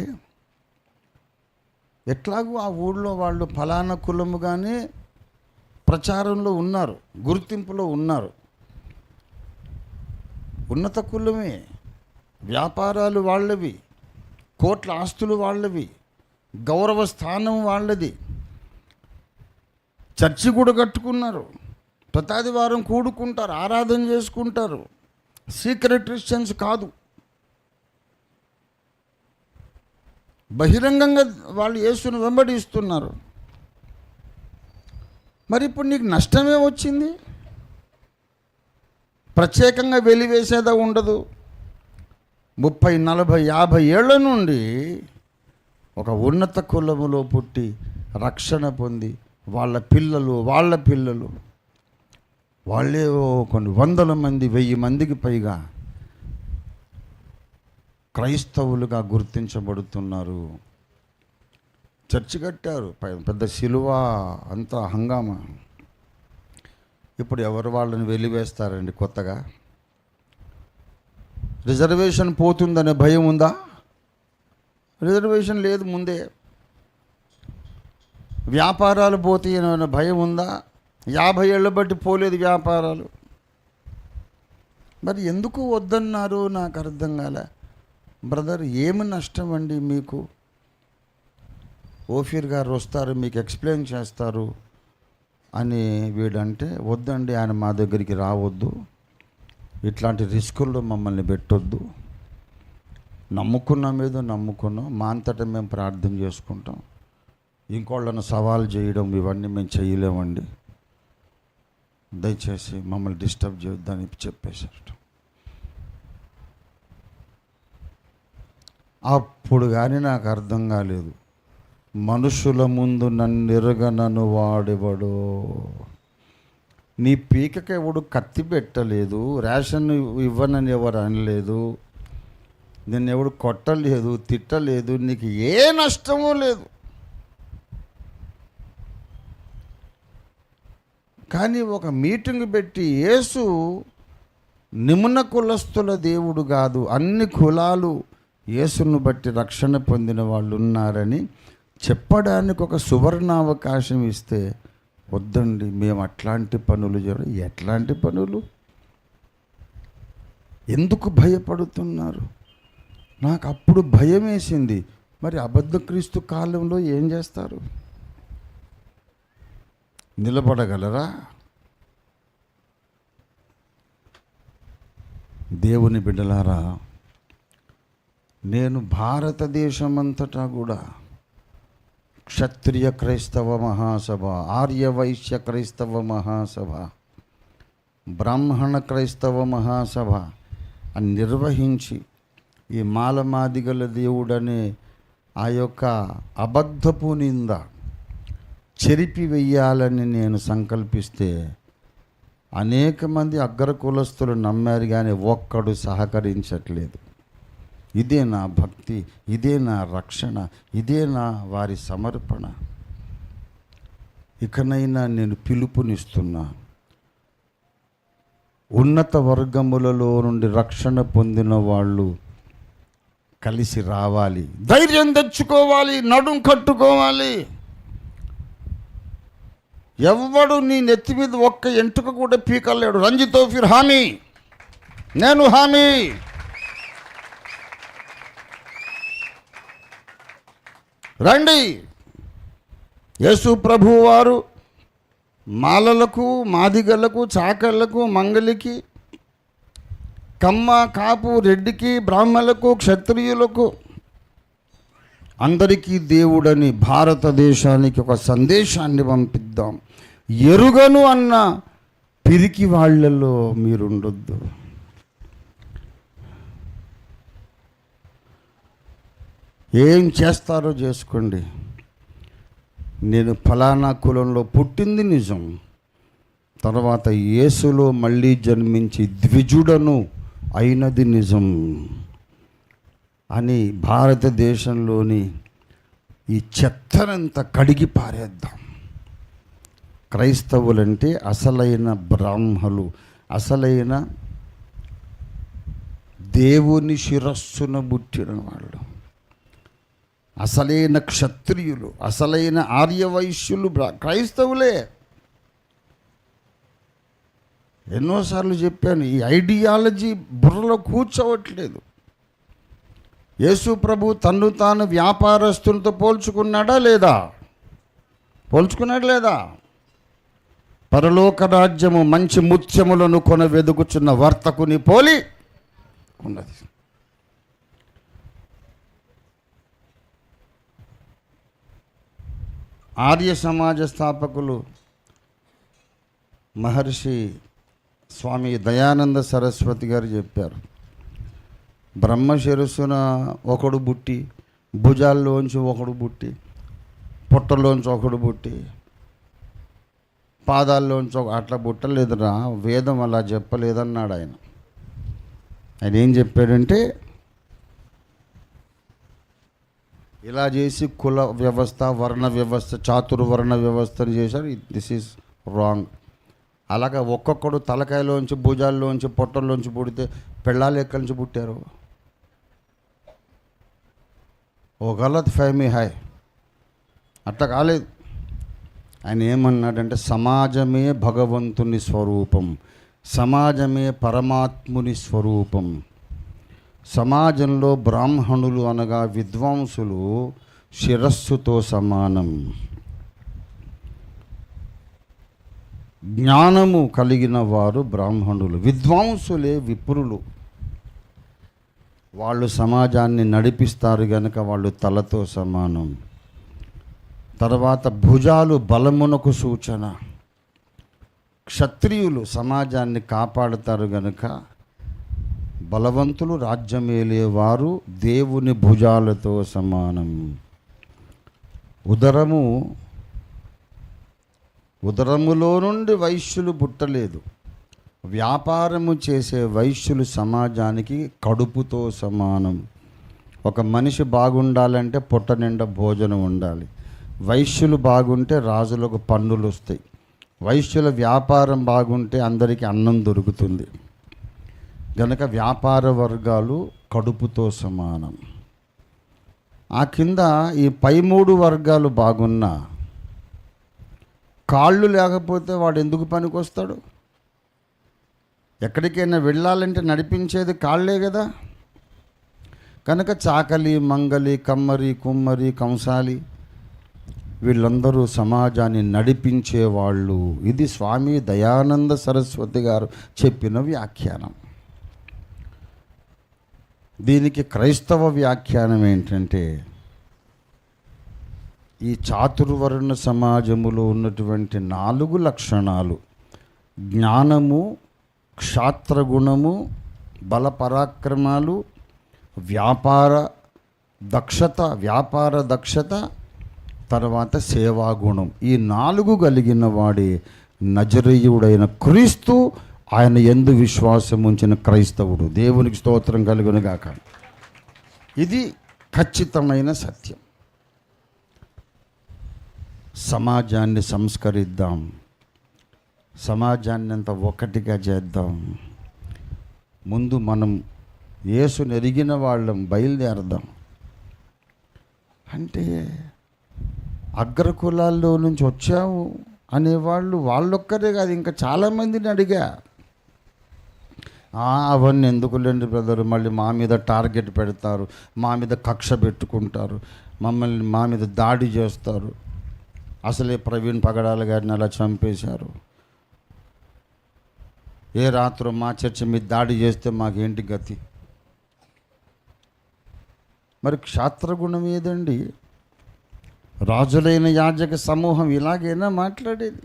ఎట్లాగూ ఆ ఊళ్ళో వాళ్ళు ఫలానా కులముగానే ప్రచారంలో ఉన్నారు, గుర్తింపులో ఉన్నారు, ఉన్నత కులమే, వ్యాపారాలు వాళ్ళవి, కోట్ల ఆస్తులు వాళ్ళవి, గౌరవ స్థానం వాళ్ళది, చర్చి కూడా కట్టుకున్నారు, ప్రతి ఆదివారం కూడుకుంటారు, ఆరాధన చేసుకుంటారు, సీక్రెట్ క్రిస్టియన్స్ కాదు, బహిరంగంగా వాళ్ళు యేసుని వెంబడిస్తున్నారు. మరి ఇప్పుడు నీకు నష్టమే వచ్చింది? ప్రత్యేకంగా వెలివేసేదా ఉండదు. 30, 40, 50 ఏళ్ల నుండి ఒక ఉన్నత కులములో పుట్టి రక్షణ పొంది వాళ్ళ పిల్లలు వాళ్ళే కొన్ని 100 మంది 1000 మందికి పైగా క్రైస్తవులుగా గుర్తించబడుతున్నారు. చర్చి కట్టారు, పెద్ద శిలువ, అంతా హంగామా. ఇప్పుడు ఎవరు వాళ్ళని వెలివేస్తారండి కొత్తగా? రిజర్వేషన్ పోతుందనే భయం ఉందా? రిజర్వేషన్ లేదు ముందే. వ్యాపారాలు పోతాయనే భయం ఉందా? 50 ఏళ్ళ బట్టి పోలేదు వ్యాపారాలు. మరి ఎందుకు వద్దన్నారు నాకు అర్థం కాలే. బ్రదర్, ఏమి నష్టం అండి మీకు? ఓఫీర్ గారు వస్తారు, మీకు ఎక్స్ప్లెయిన్ చేస్తారు అని వీడంటే, వద్దండి, ఆయన మా దగ్గరికి రావద్దు, ఇట్లాంటి రిస్కుల్లో మమ్మల్ని పెట్టొద్దు, నమ్ముకున్నాం, ఏదో నమ్ముకున్నాం, మా అంతటా మేము ప్రార్థన చేసుకుంటాం, ఇంకోళ్ళను సవాల్ చేయడం ఇవన్నీ మేము చేయలేమండి, దయచేసి మమ్మల్ని డిస్టర్బ్ చేయొద్దని చెప్పేశారు. అప్పుడు కానీ నాకు అర్థం కాలేదు, మనుషుల ముందు నన్ను ఎరగనను వాడెవడో. నీ పీకకి ఎవడు కత్తి పెట్టలేదు, రేషన్ ఇవ్వనని ఎవరు అనలేదు, నిన్ను ఎవడు కొట్టలేదు, తిట్టలేదు, నీకు ఏ నష్టమూ లేదు. కానీ ఒక మీటింగ్ పెట్టి యేసు నిమ్న కులస్తుల దేవుడు కాదు, అన్ని కులాలు యేసును బట్టి రక్షణ పొందిన వాళ్ళు ఉన్నారని చెప్పడానికి ఒక సువర్ణావకాశం ఇస్తే, వద్దండి, మేము అట్లాంటి పనులు చేయడం. ఎట్లాంటి పనులు? ఎందుకు భయపడుతున్నారు? నాకు అప్పుడు భయం వేసింది. మరి అబద్ధ క్రీస్తు కాలంలో ఏం చేస్తారు? నిలబడగలరా? దేవుని బిడ్డలారా, నేను భారతదేశమంతటా కూడా క్షత్రియ క్రైస్తవ మహాసభ, ఆర్య వైశ్య క్రైస్తవ మహాసభ, బ్రాహ్మణ క్రైస్తవ మహాసభ అని నిర్వహించి ఈ మాలమాదిగల దేవుడనే ఆ యొక్క అబద్ధపు నింద చెరిపి వెయ్యాలని నేను సంకల్పిస్తే అనేక మంది అగ్ర కులస్తులు నమ్మారు, కానీ ఒక్కడు సహకరించట్లేదు. ఇదే నా భక్తి, ఇదే నా రక్షణ, ఇదే నా వారి సమర్పణ. ఇకనైనా నేను పిలుపునిస్తున్నా, ఉన్నత వర్గములలో నుండి రక్షణ పొందిన వాళ్ళు కలిసి రావాలి, ధైర్యం తెచ్చుకోవాలి, నడుం కట్టుకోవాలి. ఎవ్వడు నీ నెత్తి మీద ఒక్క ఎంటుక కూడా పీకలేడు. రంజితో ఫిర్ హామీ, నేను హామీ. రండి. యేసు ప్రభువు వారు మాలలకు, మాదిగలకు, చాకళ్లకు, మంగలికి, కమ్మ, కాపు, రెడ్డికి, బ్రాహ్మణులకు, క్షత్రియులకు, అందరికీ దేవుడని భారతదేశానికి ఒక సందేశాన్ని పంపిద్దాం. ఎరుగను అన్న పిరికి వాళ్ళలో మీరుండొద్దు. ఏం చేస్తారో చేసుకోండి. నేను ఫలానా కులంలో పుట్టింది నిజం, తర్వాత యేసులో మళ్ళీ జన్మించి ద్విజుడను అయినది నిజం అని భారతదేశంలోని ఈ చెత్తనంతా కడిగి పారేద్దాం. క్రైస్తవులంటే అసలైన బ్రాహ్మలు, అసలైన దేవుని శిరస్సున పుట్టిన వాళ్ళు, అసలైన క్షత్రియులు, అసలైన ఆర్యవైశ్యులు క్రైస్తవులే. ఎన్నోసార్లు చెప్పాను, ఈ ఐడియాలజీ బుర్రలో కూర్చోవట్లేదు. యేసు ప్రభు తన్ను తాను వ్యాపారస్తులతో పోల్చుకున్నాడా లేదా? పోల్చుకున్నాడు లేదా? పరలోక రాజ్యము మంచి ముత్యములను వెదుకుచున్న వర్తకుని పోలి ఉన్నది. ఆర్య సమాజ స్థాపకులు మహర్షి స్వామి దయానంద సరస్వతి గారు చెప్పారు, బ్రహ్మ శిరస్సున ఒకడు బుట్టి, భుజాల్లోంచి ఒకడు బుట్టి, పొట్టలోంచి ఒకడు బుట్టి, పాదాల్లోంచి అట్లా బుట్టలేదురా, వేదం అలా చెప్పలేదన్నాడు ఆయన. ఆయన ఏం చెప్పాడంటే, ఇలా చేసి కుల వ్యవస్థ, వర్ణ వ్యవస్థ, చాతుర్వర్ణ వ్యవస్థను చేశారు. This is wrong. అలాగా ఒక్కొక్కడు తలకాయలోంచి, భుజాల్లోంచి, పొట్టల్లోంచి పుడితే పెళ్ళాలు ఎక్కడి నుంచి పుట్టారు? ఓ గలత్ ఫహమీ హాయ్, అట్లా కాలేదు. ఆయన ఏమన్నాడంటే, సమాజమే భగవంతుని స్వరూపం, సమాజమే పరమాత్ముని స్వరూపం. సమాజంలో బ్రాహ్మణులు అనగా విద్వాంసులు శిరస్సుతో సమానం. జ్ఞానము కలిగిన వారు బ్రాహ్మణులు, విద్వాంసులే విప్రులు. వాళ్ళు సమాజాన్ని నడిపిస్తారు గనుక వాళ్ళు తలతో సమానం. తర్వాత భుజాలు బలమునకు సూచన. క్షత్రియులు సమాజాన్ని కాపాడుతారు గనుక బలవంతులు, రాజ్యమేలేవారు దేవుని భుజాలతో సమానం. ఉదరములో నుండి వైశ్యులు పుట్టలేదు. వ్యాపారము చేసే వైశ్యులు సమాజానికి కడుపుతో సమానం. ఒక మనిషి బాగుండాలంటే పొట్ట నిండా భోజనం ఉండాలి. వైశ్యులు బాగుంటే రాజులకు పన్నులు వస్తాయి. వైశ్యుల వ్యాపారం బాగుంటే అందరికీ అన్నం దొరుకుతుంది. గనక వ్యాపార వర్గాలు కడుపుతో సమానం. ఆ కింద ఈ పై 3 వర్గాలు బాగున్నా కాళ్ళు లేకపోతే వాడు ఎందుకు పనికొస్తాడు? ఎక్కడికైనా వెళ్ళాలంటే నడిపించేది కాళ్ళే కదా. కనుక చాకలి, మంగలి, కమ్మరి, కుమ్మరి, కంసాలి వీళ్ళందరూ సమాజాన్ని నడిపించేవాళ్ళు. ఇది స్వామి దయానంద సరస్వతి గారు చెప్పిన వ్యాఖ్యానం. దీనికి క్రైస్తవ వ్యాఖ్యానం ఏంటంటే, ఈ చాతుర్వర్ణ సమాజములో ఉన్నటువంటి 4 లక్షణాలు, జ్ఞానము, క్షాత్రగుణము, బలపరాక్రమాలు, వ్యాపార దక్షత, తర్వాత సేవాగుణం, ఈ 4 కలిగిన వాడే నజరేయుడైన క్రీస్తు, ఆయన యందు విశ్వాసం ఉంచిన క్రైస్తవుడు. దేవునికి స్తోత్రం కలుగును గాక. ఇది ఖచ్చితమైన సత్యం. సమాజాన్ని సంస్కరిద్దాం, సమాజాన్ని అంతా ఒకటిగా చేద్దాం. ముందు మనం యేసుని ఎరిగిన వాళ్ళం బయలుదేరదాం. అంటే అగ్రకులాల్లో నుంచి వచ్చాము అనేవాళ్ళు వాళ్ళొక్కరే కాదు, ఇంకా చాలామందిని అడిగా. అవన్నీ ఎందుకులేండి బ్రదర్, మళ్ళీ మా మీద టార్గెట్ పెడతారు, మా మీద కక్ష పెట్టుకుంటారు, మా మీద దాడి చేస్తారు. అసలే ప్రవీణ్ పగడాల గారిని అలా చంపేశారు. ఏ రాత్రి మా చర్చ మీద దాడి చేస్తే మాకేంటి గతి? మరి క్షాత్రగుణం ఏదండి? రాజులైన యాజక సమూహం ఇలాగైనా మాట్లాడేది?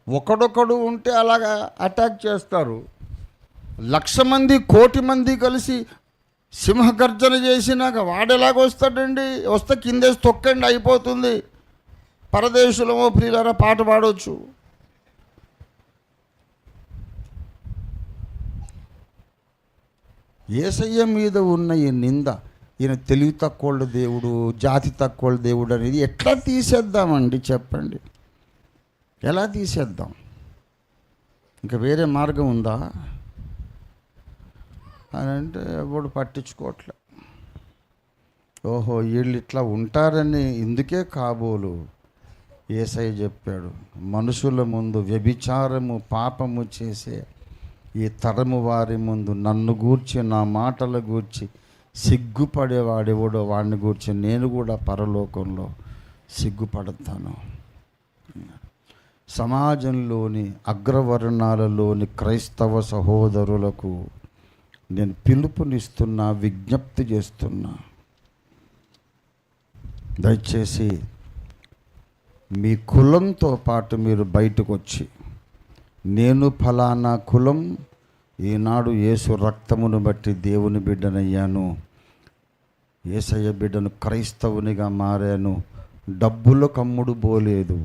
ఒకడొకడు ఉంటే అలాగా అటాక్ చేస్తారు. 1,00,000 మంది 1,00,00,000 మంది కలిసి సింహగర్జన చేసినాక వాడెలాగొస్తాడండి? వస్తే కిందేసి తొక్కండి, అయిపోతుంది. పరదేశులమో ప్రియులారా పాట పాడవచ్చు. యేసయ్య మీద ఉన్న ఈ నింద, ఈయన తెలివి తక్కువ దేవుడు, జాతి తక్కువ దేవుడు అనేది ఎట్లా తీసేద్దామండి చెప్పండి? ఎలా తీసేద్దాం? ఇంకా వేరే మార్గం ఉందా అని అంటే ఎవడు పట్టించుకోవట్లే. ఓహో వీళ్ళు ఇట్లా ఉంటారని ఇందుకే కాబోలు యేసయ్య చెప్పాడు, మనుషుల ముందు వ్యభిచారము పాపము చేసే ఈ తరము వారి ముందు నన్ను గూర్చి, నా మాటల గూర్చి సిగ్గుపడేవాడెవడో వాడిని గూర్చి నేను కూడా పరలోకంలో సిగ్గుపడతాను. సమాజంలోని అగ్రవర్ణాలలోని క్రైస్తవ సహోదరులకు నేను పిలుపునిస్తున్నా, విజ్ఞప్తి చేస్తున్నా. దయచేసి మీ కులంతో పాటు మీరు బయటకు వచ్చి, నేను ఫలానా కులం, ఈనాడు యేసు రక్తమును బట్టి దేవుని బిడ్డనయ్యాను, యేసయ్య బిడ్డను, క్రైస్తవునిగా మారాను, డబ్బులు కమ్ముడు పోలేదు,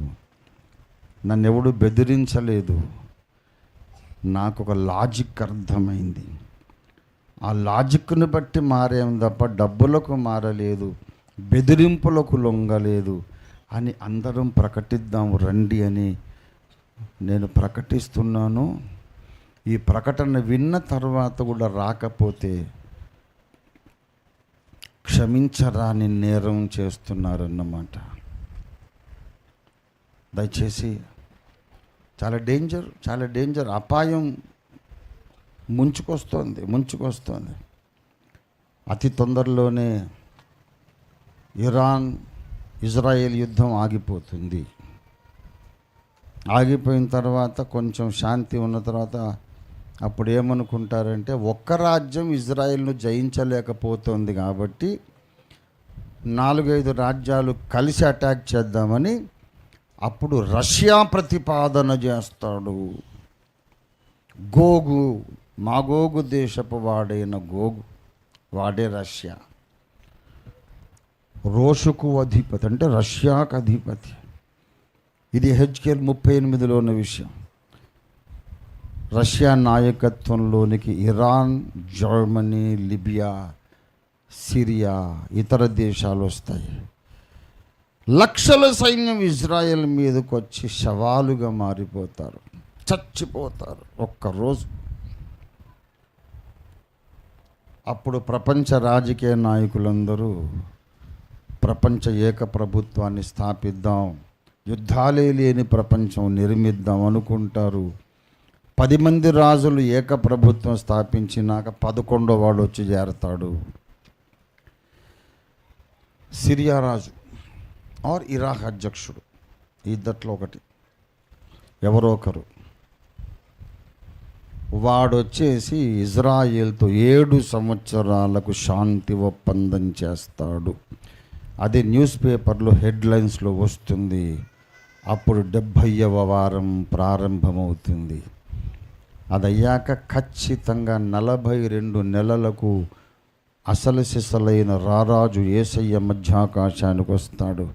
నన్ను ఎవడు బెదిరించలేదు, నాకు ఒక లాజిక్ అర్థమైంది, ఆ లాజిక్ను బట్టి మారాము తప్ప డబ్బులకు మారలేదు, బెదిరింపులకు లొంగలేదు అని అందరం ప్రకటిద్దాం రండి అని నేను ప్రకటిస్తున్నాను. ఈ ప్రకటన విన్న తర్వాత కూడా రాకపోతే క్షమించరాని నేరం చేస్తున్నారన్నమాట. దయచేసి చాలా డేంజర్, అపాయం ముంచుకొస్తోంది. అతి తొందరలోనే ఇరాన్ ఇజ్రాయెల్ యుద్ధం ఆగిపోతుంది. ఆగిపోయిన తర్వాత కొంచెం శాంతి ఉన్న తర్వాత అప్పుడు ఏమనుకుంటారంటే, ఒక్క రాజ్యం ఇజ్రాయెల్ను జయించలేకపోతుంది కాబట్టి 4-5 రాజ్యాలు కలిసి అటాక్ చేద్దామని అప్పుడు రష్యా ప్రతిపాదన చేస్తాడు. గోగు, మాగోగు దేశపు వాడైన గోగు, వాడే రష్యా. రోషుకు అధిపతి అంటే రష్యాకు అధిపతి. ఇది హెజ్కేల్ 38లో ఉన్న విషయం. రష్యా నాయకత్వంలోనికి ఇరాన్, జర్మనీ, లిబియా, సిరియా, ఇతర దేశాలు వస్తాయి. లక్షల సైన్యం ఇజ్రాయెల్ మీదకి వచ్చి శవాలుగా మారిపోతారు, చచ్చిపోతారు ఒక్కరోజు. అప్పుడు ప్రపంచ రాజకీయ నాయకులందరూ ప్రపంచ ఏక ప్రభుత్వాన్ని స్థాపిద్దాం, యుద్ధాలే లేని ప్రపంచం నిర్మిద్దాం అనుకుంటారు. 10 మంది రాజులు ఏక ప్రభుత్వం స్థాపించినాక 11వ వాడు వచ్చి చేరతాడు. సిరియా రాజు ఆర్ ఇరాక్ అధ్యక్షుడు, ఇద్దట్లో ఒకటి, ఎవరో ఒకరు. వాడు వచ్చేసి ఇజ్రాయేల్తో 7 సంవత్సరాలకు శాంతి ఒప్పందం చేస్తాడు. అది న్యూస్ పేపర్లో హెడ్లైన్స్లో వస్తుంది. అప్పుడు 70వ వారం ప్రారంభమవుతుంది. అదయ్యాక ఖచ్చితంగా 42 నెలలకు అసలు సిసలైన రారాజు యేసయ్య మధ్యాకాశానికి వస్తాడు,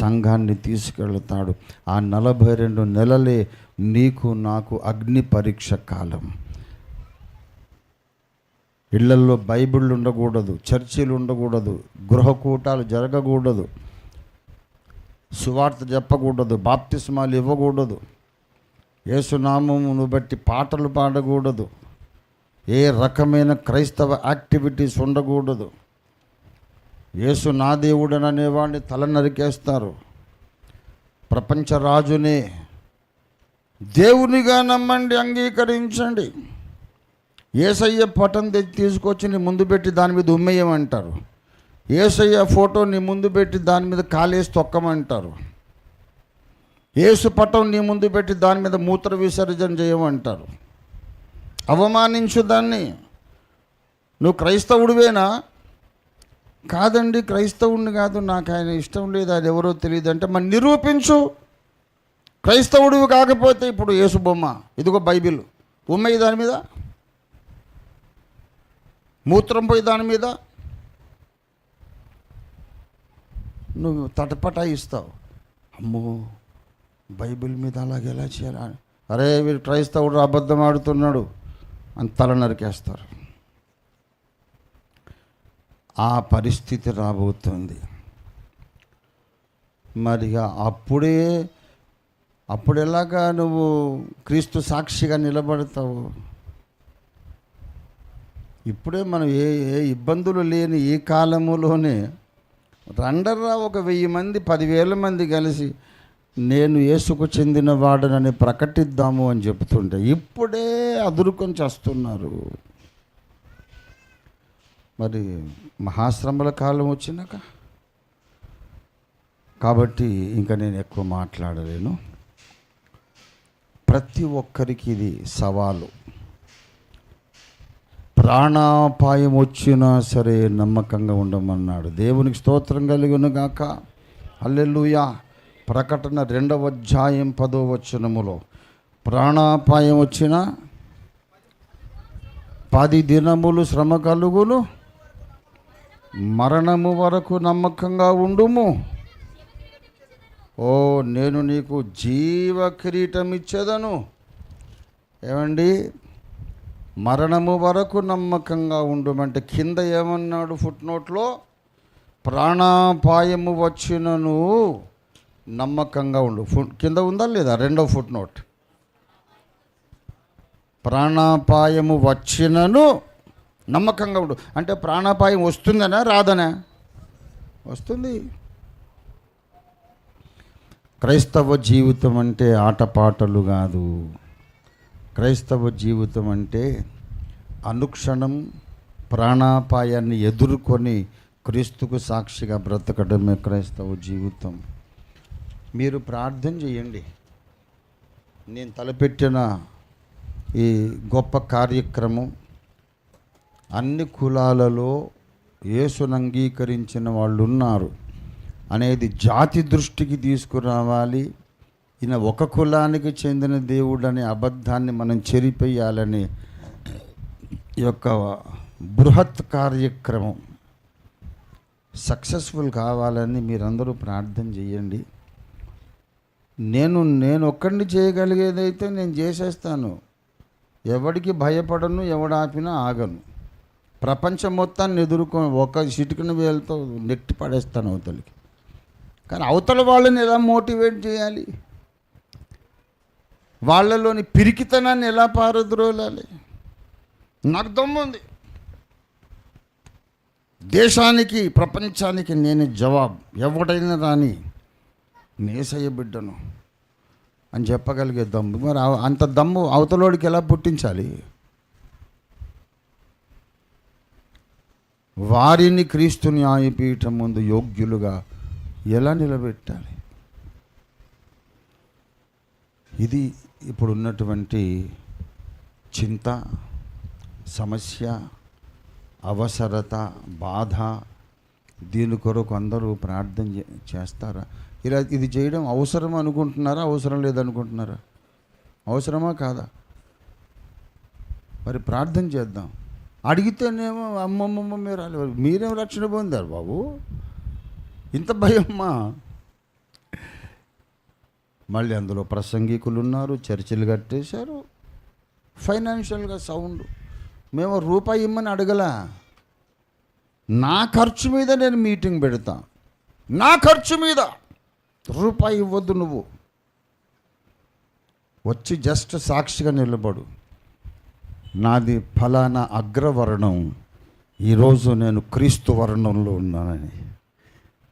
సంఘాన్ని తీసుకెళ్తాడు. ఆ 42 నెలలే నీకు నాకు అగ్ని పరీక్ష కాలం. ఇళ్లల్లో బైబిళ్ళు ఉండకూడదు, చర్చిలు ఉండకూడదు, గృహకూటాలు జరగకూడదు, సువార్త చెప్పకూడదు, బాప్తిస్మాలు ఇవ్వకూడదు, యేసునామమును బట్టి పాటలు పాడకూడదు, ఏ రకమైన క్రైస్తవ యాక్టివిటీస్ ఉండకూడదు. యేసు నా దేవుడని అనేవాడిని తల నరికేస్తారు. ప్రపంచ రాజునే దేవునిగా నమ్మండి, అంగీకరించండి. యేసయ్య పటం తీసుకొచ్చి నీ ముందు పెట్టి దాని మీద ఉమ్మేయమంటారు. యేసయ్య ఫోటో నీ ముందు పెట్టి దాని మీద కాలేసి తొక్కమంటారు. యేసు పటం నీ ముందు పెట్టి దాని మీద మూత్ర విసర్జన చేయమంటారు. అవమానించు దాన్ని. నువ్వు క్రైస్తవుడివేనా? కాదండి, క్రైస్తవుడిని కాదు, నాకు ఆయన ఇష్టం లేదు, అది ఎవరో తెలియదు అంటే మరి నిరూపించు. క్రైస్తవుడివి కాకపోతే ఇప్పుడు యేసు బొమ్మ, ఇదిగో బైబిల్, ఉమ్మయ్య దాని మీద, మూత్రం పోయి దాని మీద నువ్వు తటపటాయిస్తావు. అమ్మో, బైబిల్ మీద అలాగే ఎలా చేయాలి, అరే వీడు క్రైస్తవుడు అబద్ధం ఆడుతున్నాడు అని తల నరికేస్తారు. ఆ పరిస్థితి రాబోతుంది. మరి అప్పుడు ఎలాగా నువ్వు క్రీస్తు సాక్షిగా నిలబడతావు? ఇప్పుడే మనం ఏ ఇబ్బందులు లేని ఈ కాలములోనే రండర్రా 1,000 మంది 10,000 మంది కలిసి నేను యేసుకు చెందిన వాడనని ప్రకటిద్దాము అని చెప్తుంటే ఇప్పుడే అదురుకొని చేస్తున్నారు. మరి మహాశ్రమల కాలం వచ్చినాక కాబట్టి ఇంకా నేను ఎక్కువ మాట్లాడలేను. ప్రతి ఒక్కరికి ఇది సవాలు. ప్రాణాపాయం వచ్చినా సరే నమ్మకంగా ఉండమన్నాడు. దేవునికి స్తోత్రం కలుగును గాక. హల్లెలూయా. ప్రకటన 2వ అధ్యాయం 10వ వచనములో ప్రాణాపాయం వచ్చినా 10 దినములు శ్రమ కలుగును, మరణము వరకు నమ్మకంగా ఉండుము. ఓ, నేను నీకు జీవ కిరీటం ఇచ్చేదను. ఏమండి, మరణము వరకు నమ్మకంగా ఉండమంటే కింద ఏమన్నాడు ఫుట్నోట్లో? ప్రాణాపాయము వచ్చినను నమ్మకంగా ఉండు. కింద ఉందా లేదా 2వ ఫుట్నోట్? ప్రాణాపాయము వచ్చినను నమ్మకంగా ఉండు అంటే ప్రాణాపాయం వస్తుందనా రాదనా? వస్తుంది. క్రైస్తవ జీవితం అంటే ఆటపాటలు కాదు. క్రైస్తవ జీవితం అంటే అనుక్షణం ప్రాణాపాయాన్ని ఎదుర్కొని క్రీస్తుకు సాక్షిగా బ్రతకడమే క్రైస్తవ జీవితం. మీరు ప్రార్థన చేయండి. నేను తలపెట్టిన ఈ గొప్ప కార్యక్రమం అన్ని కులాలలో యేసును అంగీకరించిన వాళ్ళు ఉన్నారు అనేది జాతి దృష్టికి తీసుకురావాలి. ఈయన ఒక కులానికి చెందిన దేవుడు అనే అబద్ధాన్ని మనం చెరిపేయాలని ఈ యొక్క బృహత్ కార్యక్రమం సక్సెస్ఫుల్ కావాలని మీరందరూ ప్రార్థన చేయండి. నేను ఒక్కడిని చేయగలిగేదైతే నేను చేసేస్తాను. ఎవడికి భయపడను, ఎవడాపినా ఆగను. ప్రపంచం మొత్తాన్ని ఎదుర్కొని ఒక చిటికిన వేలతో నెట్టి పడేస్తాను అవతలికి. కానీ అవతల వాళ్ళని ఎలా మోటివేట్ చేయాలి? వాళ్ళలోని పిరికితనాన్ని ఎలా పారద్రోలాలి? నాకు దమ్ముంది. దేశానికి, ప్రపంచానికి నేను జవాబు. ఎవడైనా రాని నేసయ్య బిడ్డను అని చెప్పగలిగే దమ్ము. మరి అంత దమ్ము అవతలోడికి ఎలా పుట్టించాలి? వారిని క్రీస్తు న్యాయపీఠం ముందు యోగ్యులుగా ఎలా నిలబెట్టాలి? ఇది ఇప్పుడున్నటువంటి చింత, సమస్య, అవసరత, బాధ. దీని కొరకు అందరూ ప్రార్థన చేస్తారా? ఇలా ఇది చేయడం అవసరం అనుకుంటున్నారా? అవసరం లేదనుకుంటున్నారా? అవసరమా కాదా? మరి ప్రార్థన చేద్దాం. అడిగితేనేమో అమ్మమ్మమ్మ మీరేం రక్షణ పొందారు బాబు, ఇంత భయమ్మా? మళ్ళీ అందులో ప్రసంగికులు ఉన్నారు, చర్చిలు కట్టేశారు, ఫైనాన్షియల్గా సౌండ్. మేము రూపాయి ఇమ్మని అడగలా. నా ఖర్చు మీద నేను మీటింగ్ పెడతా, నా ఖర్చు మీద రూపాయి ఇవ్వద్దు. నువ్వు వచ్చి జస్ట్ సాక్షిగా నిలబడు, నాది ఫలానా అగ్రవర్ణం, ఈరోజు నేను క్రీస్తు వర్ణంలో ఉన్నానని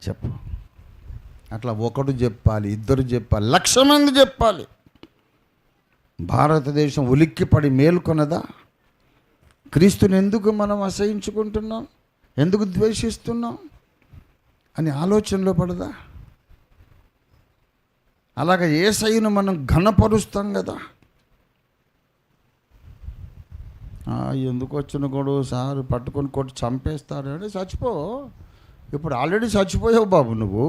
చెప్పు. అట్లా ఒకడు చెప్పాలి, ఇద్దరు చెప్పాలి, 1,00,000 మంది చెప్పాలి. భారతదేశం ఉలిక్కిపడి మేల్కొన్నదా? క్రీస్తుని ఎందుకు మనం అసహించుకుంటున్నాం, ఎందుకు ద్వేషిస్తున్నాం అని ఆలోచనలో పడదా? అలాగే యేసయ్యను మనం ఘనపరుస్తాం కదా. ఎందుకు వచ్చిన గొడవ సార్, పట్టుకొని కొట్టి చంపేస్తారు అని. చచ్చిపో, ఇప్పుడు ఆల్రెడీ చచ్చిపోయావు బాబు. నువ్వు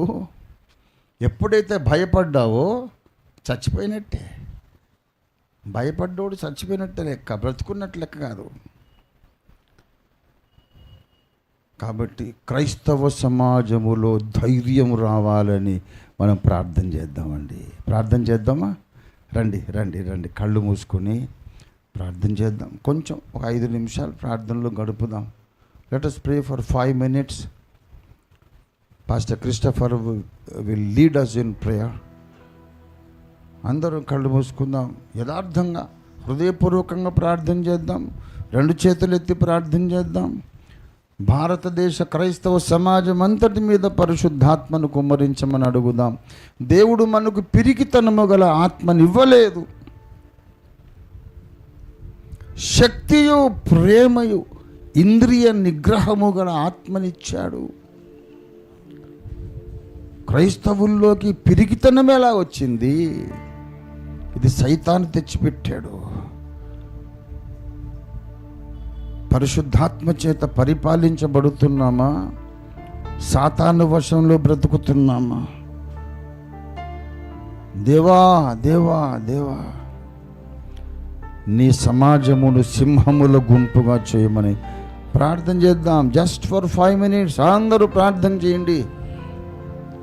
ఎప్పుడైతే భయపడ్డావో చచ్చిపోయినట్టే. భయపడ్డోడు చచ్చిపోయినట్టే లెక్క, బ్రతుకున్నట్టు లెక్క కాదు. కాబట్టి క్రైస్తవ సమాజములో ధైర్యం రావాలని మనం ప్రార్థన చేద్దామండి. ప్రార్థన చేద్దామా? రండి రండి రండి, కళ్ళు మూసుకొని ప్రార్థన చేద్దాం. కొంచెం ఒక 5 నిమిషాలు ప్రార్థనలో గడుపుదాం. Let us pray for 5 minutes. Pastor Christopher will lead us in prayer. అందరం కళ్ళు మూసుకుందాం, యథార్థంగా హృదయపూర్వకంగా ప్రార్థన చేద్దాం. 2 చేతులు ఎత్తి ప్రార్థన చేద్దాం. భారతదేశ క్రైస్తవ సమాజం అంతటి మీద పరిశుద్ధాత్మను కుమ్మరించమని అడుగుదాం. దేవుడు మనకు పిరికితనము గల ఆత్మనివ్వలేదు, శక్తియు ప్రేమయు ఇంద్రియ నిగ్రహము గల ఆత్మనిచ్చాడు. క్రైస్తవుల్లోకి పిరికితనం ఎలా వచ్చింది? ఇది సైతాను తెచ్చిపెట్టాడు. పరిశుద్ధాత్మ చేత పరిపాలించబడుతున్నామా, సాతాను వశంలో బ్రతుకుతున్నామా? దేవా దేవా దేవా, నీ సమాజమును సింహముల గుంపుగా చేయమని ప్రార్థన చేద్దాం. జస్ట్ ఫర్ 5 minutes అందరూ ప్రార్థన చేయండి.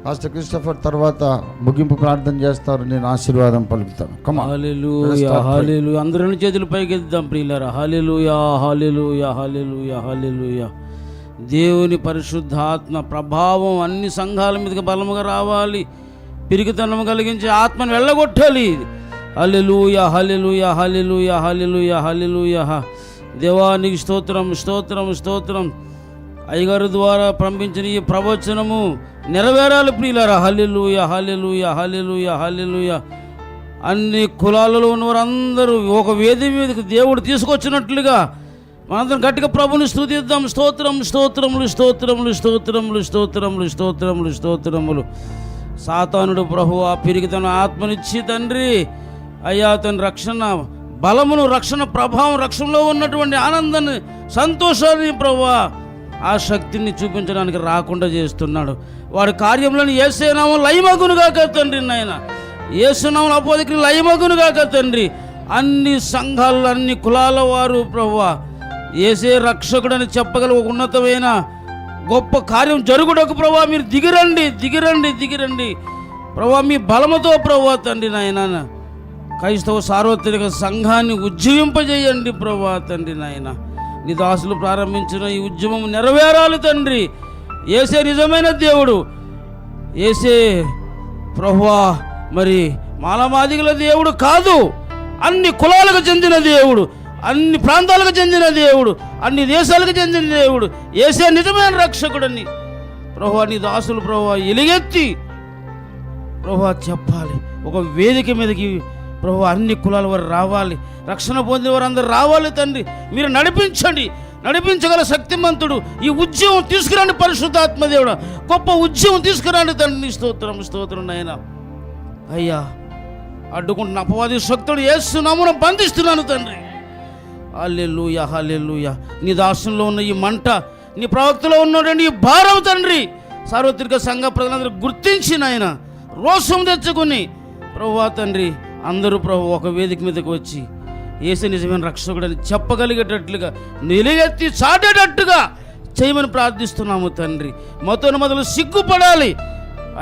పాస్టర్ క్రిస్టఫర్ తర్వాత ముగింపు ప్రార్థన చేస్తారు, నేను ఆశీర్వాదం పలుకుతాను. హల్లెలూయా హల్లెలూయా. అందరిని చేతులు పైకెత్తుదాం ప్రియులారా. హల్లెలూయా హల్లెలూయా హల్లెలూయా హల్లెలూయా. దేవుని పరిశుద్ధాత్మ ప్రభావం అన్ని సంఘాల మీదకి బలముగా రావాలి. పిరికితనం కలిగించే ఆత్మను వెళ్ళగొట్టాలి. హల్లెలూయా హల్లెలూయా హల్లెలూయా హల్లెలూయా హల్లెలూయా. దేవానికి స్తోత్రం స్తోత్రం స్తోత్రం. అయ్యగారు ద్వారా పంపించిన ఈ ప్రవచనము నెరవేరాలి ప్రియులారా. హల్లెలూయా హల్లెలూయా హల్లెలూయా హల్లెలూయా. అన్ని కులాలలో ఉన్నవారందరూ ఒక వేది మీదకి దేవుడు తీసుకొచ్చినట్లుగా మనందరం గట్టిగా ప్రభుని స్తుతిద్దాం. స్తోత్రం స్తోత్రములు స్తోత్రములు స్తోత్రములు స్తోత్రములు స్తోత్రములు స్తోత్రములు. సాతానుడు ప్రభువా పిరికితన ఆత్మనిచ్చి తండ్రి అయ్యా, తన రక్షణ బలమును, రక్షణ ప్రభావం, రక్షణలో ఉన్నటువంటి ఆనందాన్ని, సంతోషాన్ని ప్రభువా ఆ శక్తిని చూపించడానికి రాకుండా చేస్తున్నాడు. వాడి కార్యంలోని యేసు నామం లయమగునుగాక తండ్రి. నాయన యేసు నామం అపోదికి లయమగునుగాక తండ్రి. అన్ని సంఘాలు, అన్ని కులాల వారు ప్రభువా యేసే రక్షకుడని చెప్పగల ఒక ఉన్నతమైన గొప్ప కార్యం జరుగుటకు ప్రభువా మీరు దిగిరండి దిగిరండి దిగిరండి ప్రభువా. మీ బలముతో ప్రభువా తండ్రి నాయన క్రైస్తవ సార్వత్రిక సంఘాన్ని ఉజ్జీవింపజేయండి ప్రభువా తండ్రి నాయన. నీ దాసులు ప్రారంభించిన ఈ ఉద్యమం నెరవేరాలి తండ్రి. యేసే నిజమైన దేవుడు, యేసే ప్రభువా మరి మాలమాదిగల దేవుడు కాదు, అన్ని కులాలకు చెందిన దేవుడు, అన్ని ప్రాంతాలకు చెందిన దేవుడు, అన్ని దేశాలకు చెందిన దేవుడు. యేసే నిజమైన రక్షకుడని ప్రభువా నీ దాసులు ప్రభువా ఎలుగెత్తి ప్రభువా చెప్పాలి. ఒక వేదిక మీదకి ప్రభువా అన్ని కులాల వారు రావాలి, రక్షణ పొందిన వారు అందరూ రావాలి తండ్రి. మీరు నడిపించండి, నడిపించగల శక్తిమంతుడు. ఈ ఉద్యమం తీసుకురండి పరిశుద్ధాత్మ దేవుడు, గొప్ప ఉద్యమం తీసుకురండి తండ్రి. స్తోత్రం స్తోత్రం నాయన. అయ్యా అడ్డుకుంటున్న అపవాది శక్తుడు యేసు నామమున బంధిస్తున్నాను తండ్రి. హల్లెలూయా హల్లెలూయా. నీ దాసుల్లో ఉన్న ఈ మంట, నీ ప్రవక్తలో ఉన్నటువంటి ఈ భారం తండ్రి సార్వత్రిక సంఘ ప్రజలందరూ గుర్తించి నాయన రోషం తెచ్చుకుని ప్రభువా తండ్రి అందరూ ప్రభు ఒక వేదిక మీదకి వచ్చి యేసు నిజమైన రక్షకుడని చెప్పగలిగేటట్లుగా నిలయెత్తి చాటేటట్టుగా చేయమని ప్రార్థిస్తున్నాము తండ్రి. మొదలు సిగ్గుపడాలి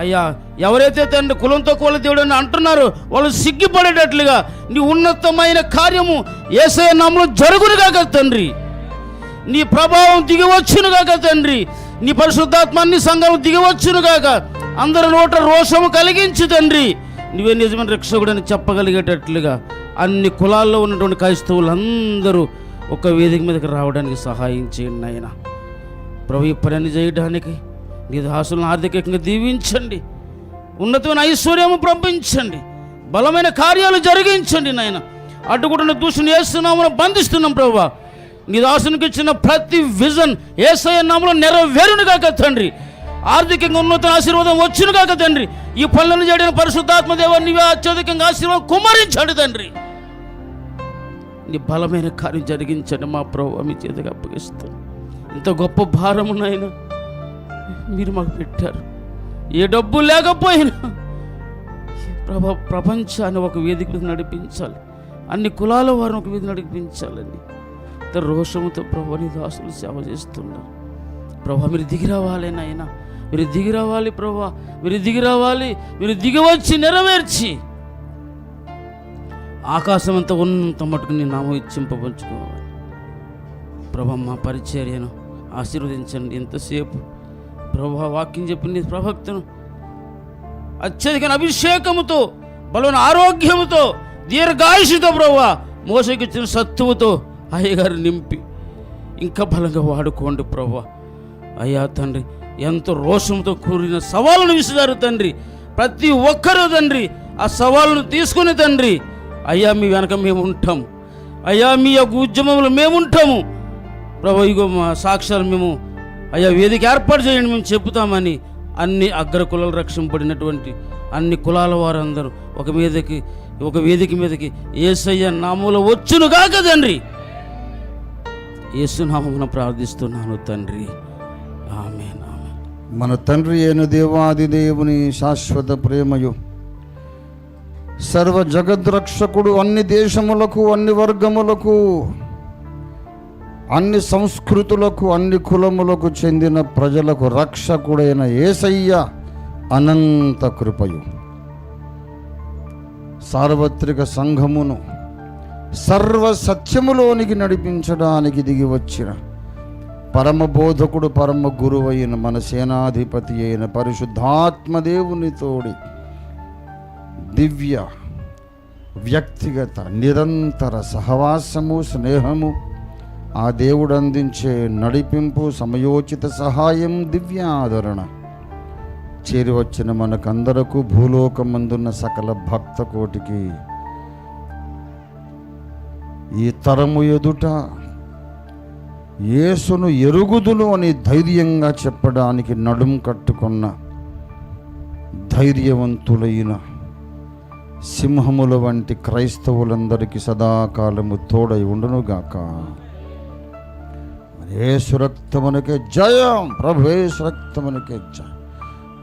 అయ్యా. ఎవరైతే తండ్రి కులంతో కూల దేవుడు అని అంటున్నారో వాళ్ళు సిగ్గుపడేటట్లుగా నీ ఉన్నతమైన కార్యము యేసయ్య నామములో జరుగునుగాక తండ్రి. నీ ప్రభావం దిగివచ్చునుగాక తండ్రి. నీ పరిశుద్ధాత్మ అన్ని సంఘం దిగివచ్చునుగాక. అందరి నోట రోషము కలిగించు తండ్రి. నువ్వే నిజమైన రక్షకుడని చెప్పగలిగేటట్లుగా అన్ని కులాల్లో ఉన్నటువంటి క్రైస్తవులందరూ ఒక వేదిక మీదకి రావడానికి సహాయం చేయండి నాయన. ప్రభు ఈ పని చేయడానికి నీ దాసులను ఆర్థికంగా దీవించండి. ఉన్నతమైన ఐశ్వర్యము పంపించండి. బలమైన కార్యాలు జరిగించండి నాయన. అడ్డుకుంటున్న దూషణ యేసునామమున బంధిస్తున్నాం ప్రభువా. నీ దాసునికి ఇచ్చిన ప్రతి విజన్ యేసయ్య నామములో నెరవేరును గాక తండ్రి. ఆర్థికంగా ఉన్నత ఆశీర్వాదం వచ్చును గాక తండ్రి. ఈ పనులను చేయడానికి పరిశుద్ధాత్మ దేవ నీవే అత్యధికంగా ఆశీర్వాదం కుమ్మరించండి తండ్రి. నీ బలమైన కార్యం జరిగించండి మా ప్రభువా. మీ చేతికి అప్పగిస్తాను. ఇంత గొప్ప భారము నాయన మీరు మాకు పెట్టారు. ఏ డబ్బు లేకపోయినా ప్రపంచాన్ని ఒక వేదిక మీద నడిపించాలి. అన్ని కులాల వారిని ఒక వేదిక నడిపించాలని రోషముతో ప్రభు నీ దాసులు సేవ చేస్తున్నారు. ప్రభా మీరు దిగి రావాలి నాయన. మీరు దిగి రావాలి ప్రభా. మీరు దిగి రావాలి. మీరు దిగివచ్చి నెరవేర్చి ఆకాశం అంతా ఉన్నంత మటుకు నీ నామం ఇచ్చింపబలుచుకోవాలి. ప్రభా మా పరిచర్యను ఆశీర్వదించండి. ఎంతసేపు ప్రభా వాక్యం చెప్పిన నీ ప్రభక్తను అత్యధిక అభిషేకముతో బలమైన ఆరోగ్యముతో దీర్ఘాయుషుతో ప్రభా మోసకి ఇచ్చిన సత్తువుతో అయ్యగారు నింపి ఇంకా బలంగా వాడుకోండి ప్రభా. అయ్యా తండ్రి ఎంతో రోషంతో కూడిన సవాళ్ళను విసిరారు తండ్రి. ప్రతి ఒక్కరూ తండ్రి ఆ సవాళ్ళను తీసుకుని తండ్రి అయ్యా మీ వెనక మేము ఉంటాం. అయ్యా మీ యొక్క ఉద్యమంలో మేము ఉంటాము ప్రభా. ఇగో మా సాక్ష్యాలు మేము అయ్యా వేదిక ఏర్పాటు చేయండి మేము చెబుతామని అన్ని అగ్ర కులాలు రక్షింపబడినటువంటి అన్ని కులాల వారందరూ ఒక వేదిక మీదకి యేసయ్య నామములో వచ్చునుగాక తండ్రి. యేసు నామమున ప్రార్థిస్తున్నాను తండ్రి. ఆమేన్. ఆమేన్. మన తండ్రి అయిన దేవాది దేవుని శాశ్వత ప్రేమయు సర్వ జగద్రక్షకుడు అన్ని దేశములకు అన్ని వర్గములకు అన్ని సంస్కృతులకు అన్ని కులములకు చెందిన ప్రజలకు రక్షకుడైన యేసయ్య అనంత కృపయు సార్వత్రిక సంఘమును సర్వ సత్యములోనికి నడిపించడానికి దిగి వచ్చిన పరమ బోధకుడు పరమ గురువైన మన సేనాధిపతి అయిన పరిశుద్ధాత్మదేవుని తోడి దివ్య వ్యక్తిగత నిరంతర సహవాసము స్నేహము ఆ దేవుడు అందించే నడిపింపు సమయోచిత సహాయం దివ్య ఆదరణ చేరి వచ్చిన మనకందరకు భూలోకమందున్న సకల భక్త కోటికి ఈ తరము ఎదుట యేసును ఎరుగుదును అని ధైర్యంగా చెప్పడానికి నడుం కట్టుకున్న ధైర్యవంతులైన సింహముల వంటి క్రైస్తవులందరికీ సదాకాలము తోడై ఉండునుగాక. యేసు రక్తమునకే జయం. ప్రభేసు రక్తమునకే జయం.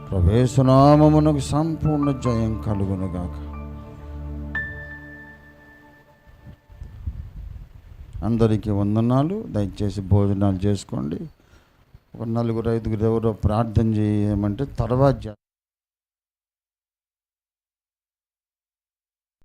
ప్రభేసు నామమునకు సంపూర్ణ జయం కలుగునుగాక. అందరికీ వందనాలు. దయచేసి భోజనాలు చేసుకోండి. ఒక 4-5 ఎవరో ప్రార్థన చేయమంటే తర్వాత